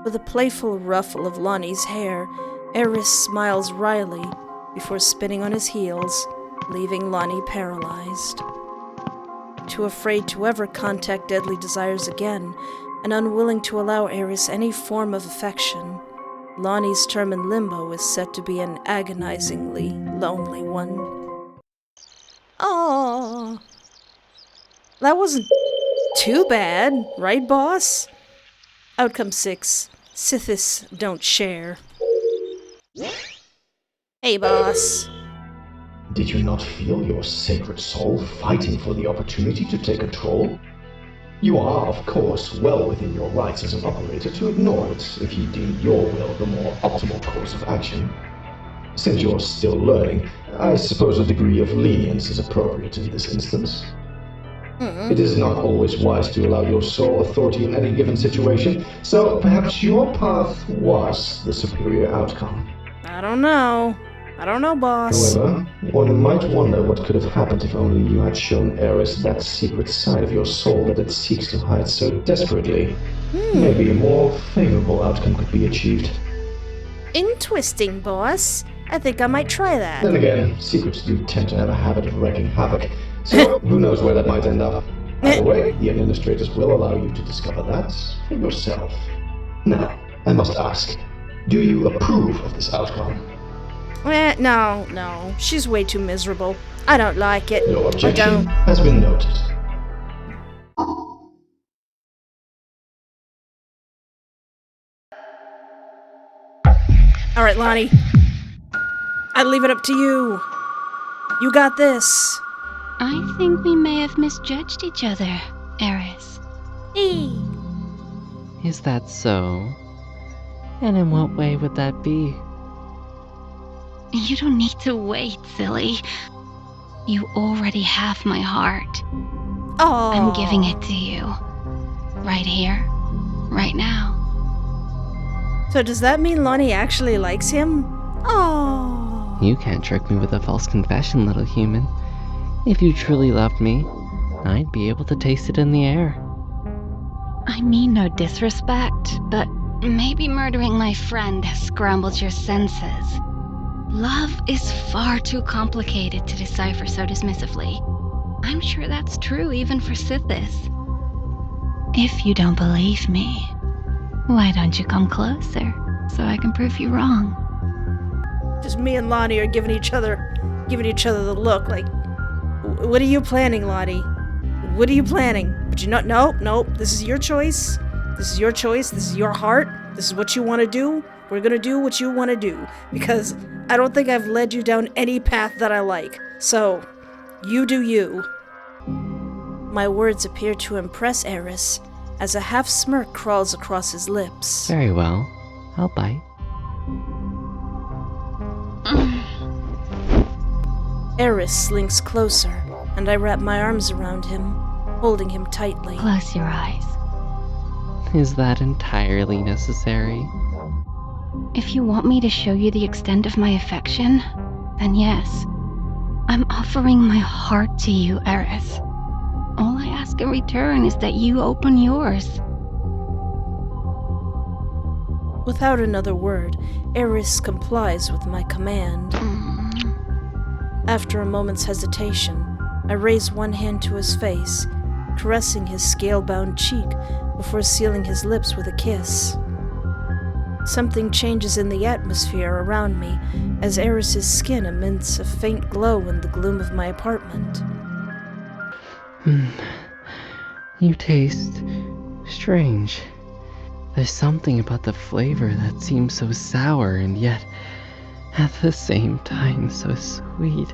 With a playful ruffle of Loni's hair, Aris smiles wryly before spinning on his heels. leaving Loni paralyzed. Too afraid to ever contact deadly desires again, and unwilling to allow Erys any form of affection, Loni's term in Limbo is set to be an agonizingly lonely one. Oh, that wasn't too bad, right, boss? Outcome 6. Sithis don't share. Hey, boss. Did you not feel your sacred soul fighting for the opportunity to take control? You are, of course, well within your rights as an operator to ignore it if you deem your will the more optimal course of action. Since you're still learning, I suppose a degree of lenience is appropriate in this instance. It is not always wise to allow your soul authority in any given situation, so perhaps your path was the superior outcome. I don't know, boss. However, one might wonder what could have happened if only you had shown Aris that secret side of your soul that it seeks to hide so desperately. Maybe a more favorable outcome could be achieved. Interesting, boss. I think I might try that. Then again, secrets do tend to have a habit of wreaking havoc, so who knows where that might end up. Either way, the administrators will allow you to discover that for yourself. Now, I must ask, do you approve of this outcome? No. She's way too miserable. I don't like it. Your objection has been noted. Alright, Loni. I leave it up to you. You got this. I think we may have misjudged each other, Aris. Is that so? And in what way would that be? You don't need to wait, silly. You already have my heart. Oh, I'm giving it to you. Right here. Right now. So does that mean Loni actually likes him? Oh. You can't trick me with a false confession, little human. If you truly loved me, I'd be able to taste it in the air. I mean no disrespect, but maybe murdering my friend has scrambled your senses. Love is far too complicated to decipher so dismissively. I'm sure that's true even for Sithis. If you don't believe me, why don't you come closer so I can prove you wrong? Just me and Loni are giving each other the look like, what are you planning, Loni? What are you planning? But you know, nope, this is your choice. This is your choice. This is your heart. This is what you want to do. We're going to do what you want to do. Because I don't think I've led you down any path that I like. So, you do you. My words appear to impress Aris, as a half smirk crawls across his lips. Very well. I'll bite. Erys slinks closer, and I wrap my arms around him, holding him tightly. Close your eyes. Is that entirely necessary? If you want me to show you the extent of my affection, then yes. I'm offering my heart to you, Aris. All I ask in return is that you open yours. Without another word, Erys complies with my command. After a moment's hesitation, I raise one hand to his face, caressing his scale-bound cheek before sealing his lips with a kiss. Something changes in the atmosphere around me as Eris's skin emits a faint glow in the gloom of my apartment. You taste strange. There's something about the flavor that seems so sour and yet at the same time so sweet.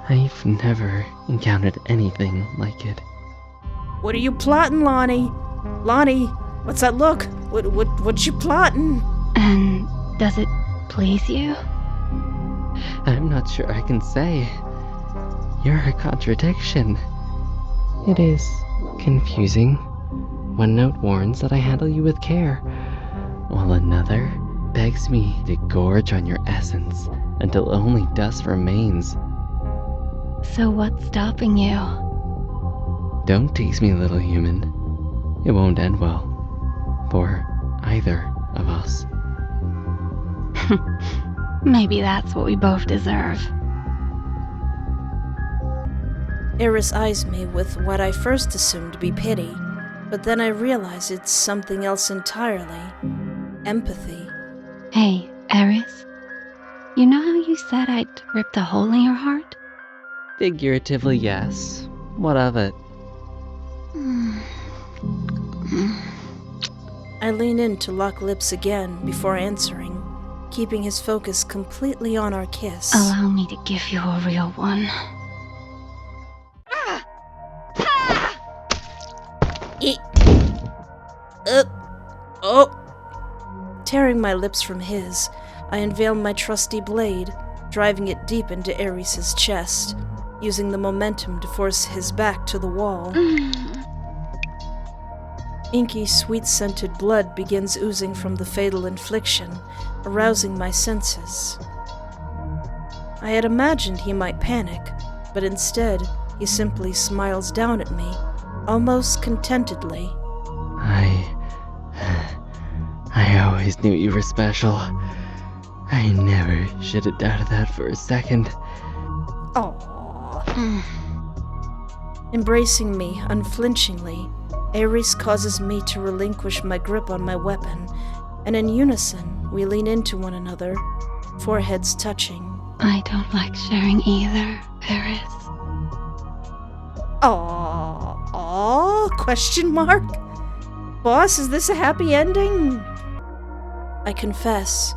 I've never encountered anything like it. What are you plotting, Loni? Loni, what's that look? What you plotting? And does it please you? I'm not sure I can say. You're a contradiction. It is confusing. One note warns that I handle you with care, while another begs me to gorge on your essence until only dust remains. So what's stopping you? Don't tease me, little human. It won't end well. For either of us. Maybe that's what we both deserve. Erys eyes me with what I first assumed to be pity, but then I realize it's something else entirely. Empathy. Hey, Aris. You know how you said I'd ripped a hole in your heart? Figuratively, yes. What of it? I lean in to lock lips again before answering, keeping his focus completely on our kiss. Allow me to give you a real one. Tearing my lips from his, I unveil my trusty blade, driving it deep into Erys' chest, using the momentum to force his back to the wall. Inky, sweet-scented blood begins oozing from the fatal infliction, arousing my senses. I had imagined he might panic, but instead, he simply smiles down at me, almost contentedly. I always knew you were special. I never should have doubted that for a second. Aww. Embracing me unflinchingly, Aris causes me to relinquish my grip on my weapon, and in unison, we lean into one another, foreheads touching. I don't like sharing either, Erys. Aww, question mark? Boss, is this a happy ending? I confess,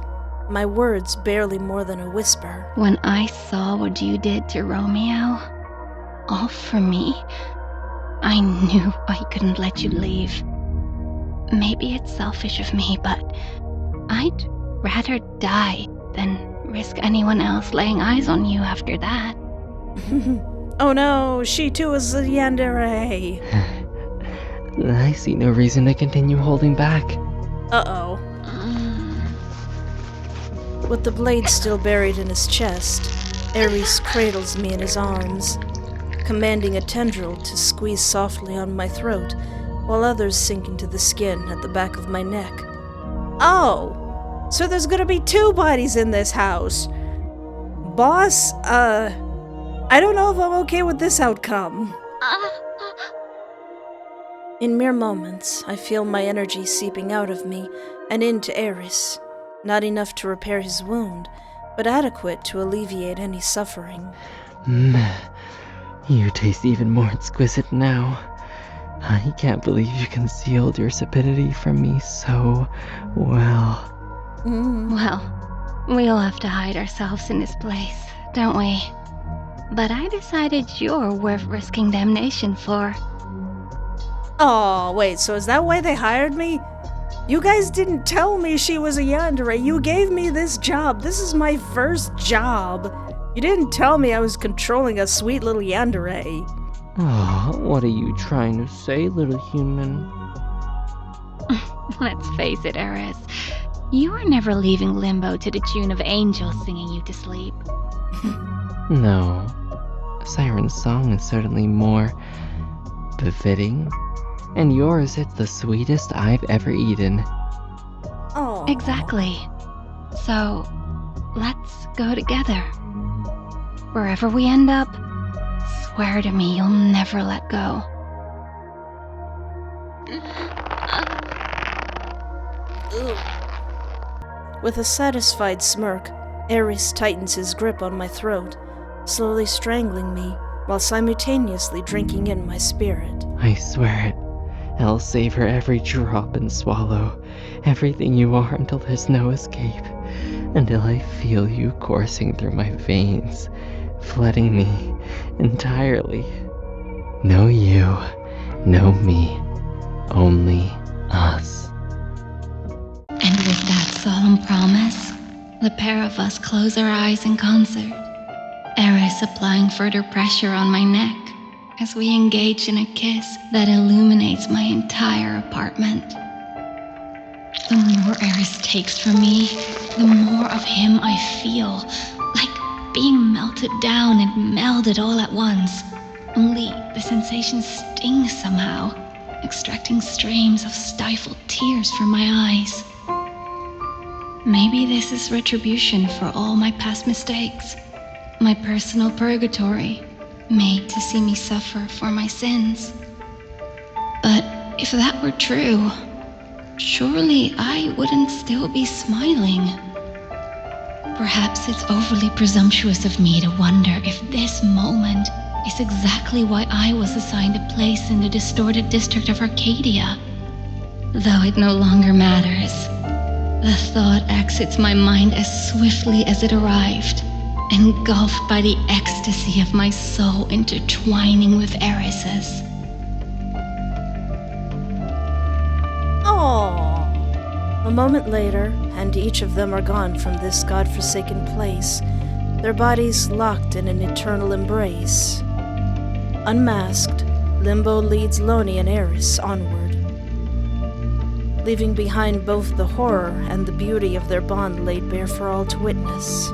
my words barely more than a whisper. When I saw what you did to Romeo, all for me, I knew I couldn't let you leave. Maybe it's selfish of me, but I'd rather die than risk anyone else laying eyes on you after that. Oh no, she too is a yandere. I see no reason to continue holding back. Uh-oh. With the blade still buried in his chest, Erys cradles me in his arms, commanding a tendril to squeeze softly on my throat, while others sink into the skin at the back of my neck. Oh! So there's gonna be two bodies in this house. Boss, I don't know if I'm okay with this outcome. In mere moments, I feel my energy seeping out of me and into Erys. Not enough to repair his wound, but adequate to alleviate any suffering. You taste even more exquisite now. I can't believe you concealed your stupidity from me so well. Well, we all have to hide ourselves in this place, don't we? But I decided you're worth risking damnation for. Oh, wait, so is that why they hired me? You guys didn't tell me she was a yandere. You gave me this job. This is my first job. You didn't tell me I was controlling a sweet little yandere. Oh, what are you trying to say, little human? Let's face it, Aris. You are never leaving Limbo to the tune of angels singing you to sleep. No. Siren's song is certainly more befitting. And yours is the sweetest I've ever eaten. Oh. Exactly. So, let's go together. Wherever we end up, swear to me you'll never let go. With a satisfied smirk, Erys tightens his grip on my throat, slowly strangling me while simultaneously drinking in my spirit. I swear it. I'll savor every drop and swallow everything you are until there's no escape, until I feel you coursing through my veins, flooding me entirely. No you, no me, only us. And with that solemn promise, the pair of us close our eyes in concert, Aris applying further pressure on my neck as we engage in a kiss that illuminates my entire apartment. The more Aris takes from me, the more of him I feel, like being melted down and melded all at once. Only the sensation stings somehow, extracting streams of stifled tears from my eyes. Maybe this is retribution for all my past mistakes. My personal purgatory, made to see me suffer for my sins. But if that were true, surely I wouldn't still be smiling. Perhaps it's overly presumptuous of me to wonder if this moment is exactly why I was assigned a place in the distorted district of Arcadia. Though it no longer matters. The thought exits my mind as swiftly as it arrived, engulfed by the ecstasy of my soul intertwining with Erys's. Aww. A moment later, and each of them are gone from this godforsaken place, their bodies locked in an eternal embrace. Unmasked, Limbo leads Loni and Aris onward, leaving behind both the horror and the beauty of their bond laid bare for all to witness.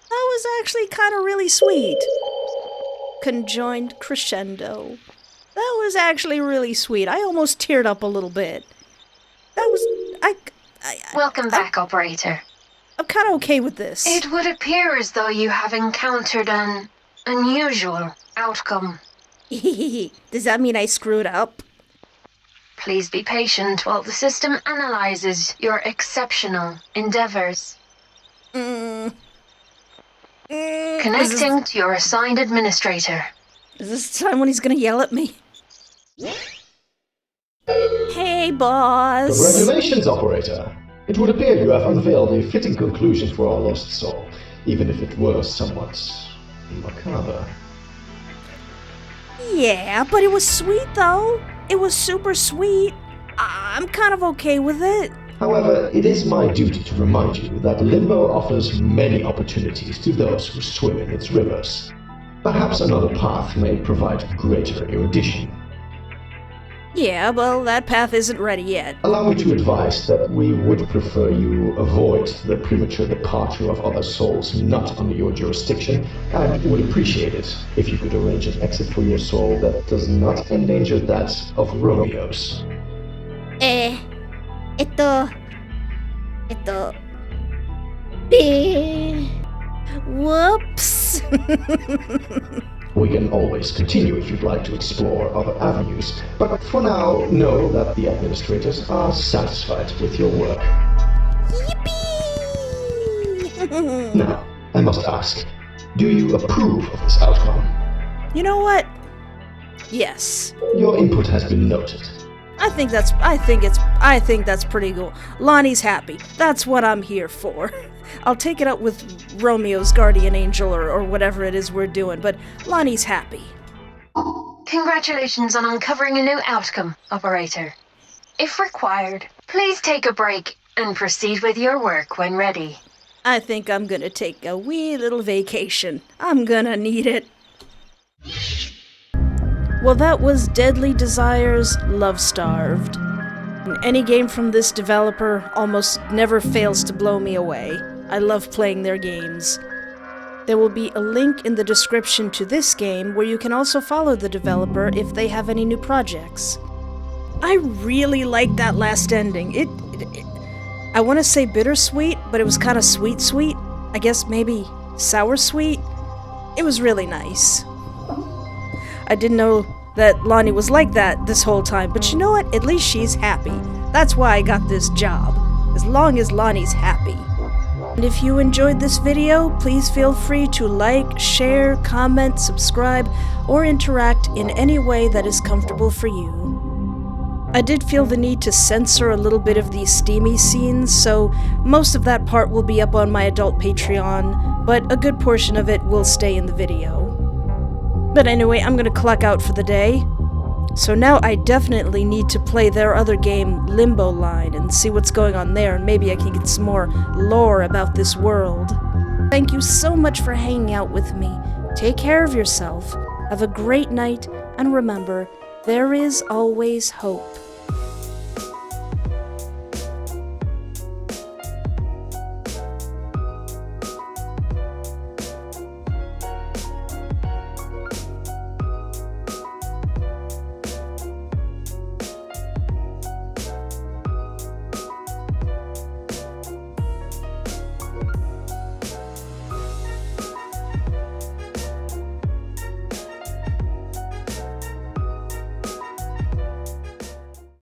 That was actually kind of really sweet. Conjoined crescendo. That was actually really sweet. I almost teared up a little bit. That was... Welcome back, Operator. I'm kind of okay with this. It would appear as though you have encountered an unusual outcome. Does that mean I screwed up? Please be patient while the system analyzes your exceptional endeavors. Connecting to your assigned administrator. Is this the time when he's gonna yell at me? Hey, boss! Congratulations, Operator! It would appear you have unveiled a fitting conclusion for our lost soul, even if it were somewhat macabre. Yeah, but it was sweet, though. It was super sweet. I'm kind of okay with it. However, it is my duty to remind you that Limbo offers many opportunities to those who swim in its rivers. Perhaps another path may provide greater erudition. Yeah, well, that path isn't ready yet. Allow me to advise that we would prefer you avoid the premature departure of other souls not under your jurisdiction, and would appreciate it if you could arrange an exit for your soul that does not endanger that of Romeo's. Whoops. We can always continue if you'd like to explore other avenues, but for now, know that the administrators are satisfied with your work. Yippee! Now, I must ask, do you approve of this outcome? You know what? Yes. Your input has been noted. I think that's pretty cool. Lonnie's happy. That's what I'm here for. I'll take it up with Romeo's guardian angel or whatever it is we're doing, but Lonnie's happy. Congratulations on uncovering a new outcome, Operator. If required, please take a break and proceed with your work when ready. I think I'm gonna take a wee little vacation. I'm gonna need it. Well, that was Deadly Desire's Lovestarved. Any game from this developer almost never fails to blow me away. I love playing their games. There will be a link in the description to this game where you can also follow the developer if they have any new projects. I really liked that last ending. I want to say bittersweet, but it was kind of sweet. I guess maybe sour sweet. It was really nice. I didn't know that Loni was like that this whole time, but you know what? At least she's happy. That's why I got this job. As long as Loni's happy. And if you enjoyed this video, please feel free to like, share, comment, subscribe, or interact in any way that is comfortable for you. I did feel the need to censor a little bit of these steamy scenes, so most of that part will be up on my adult Patreon, but a good portion of it will stay in the video. But anyway, I'm gonna clock out for the day. So now I definitely need to play their other game, Limbo Line, and see what's going on there, and maybe I can get some more lore about this world. Thank you so much for hanging out with me. Take care of yourself, have a great night, and remember, there is always hope.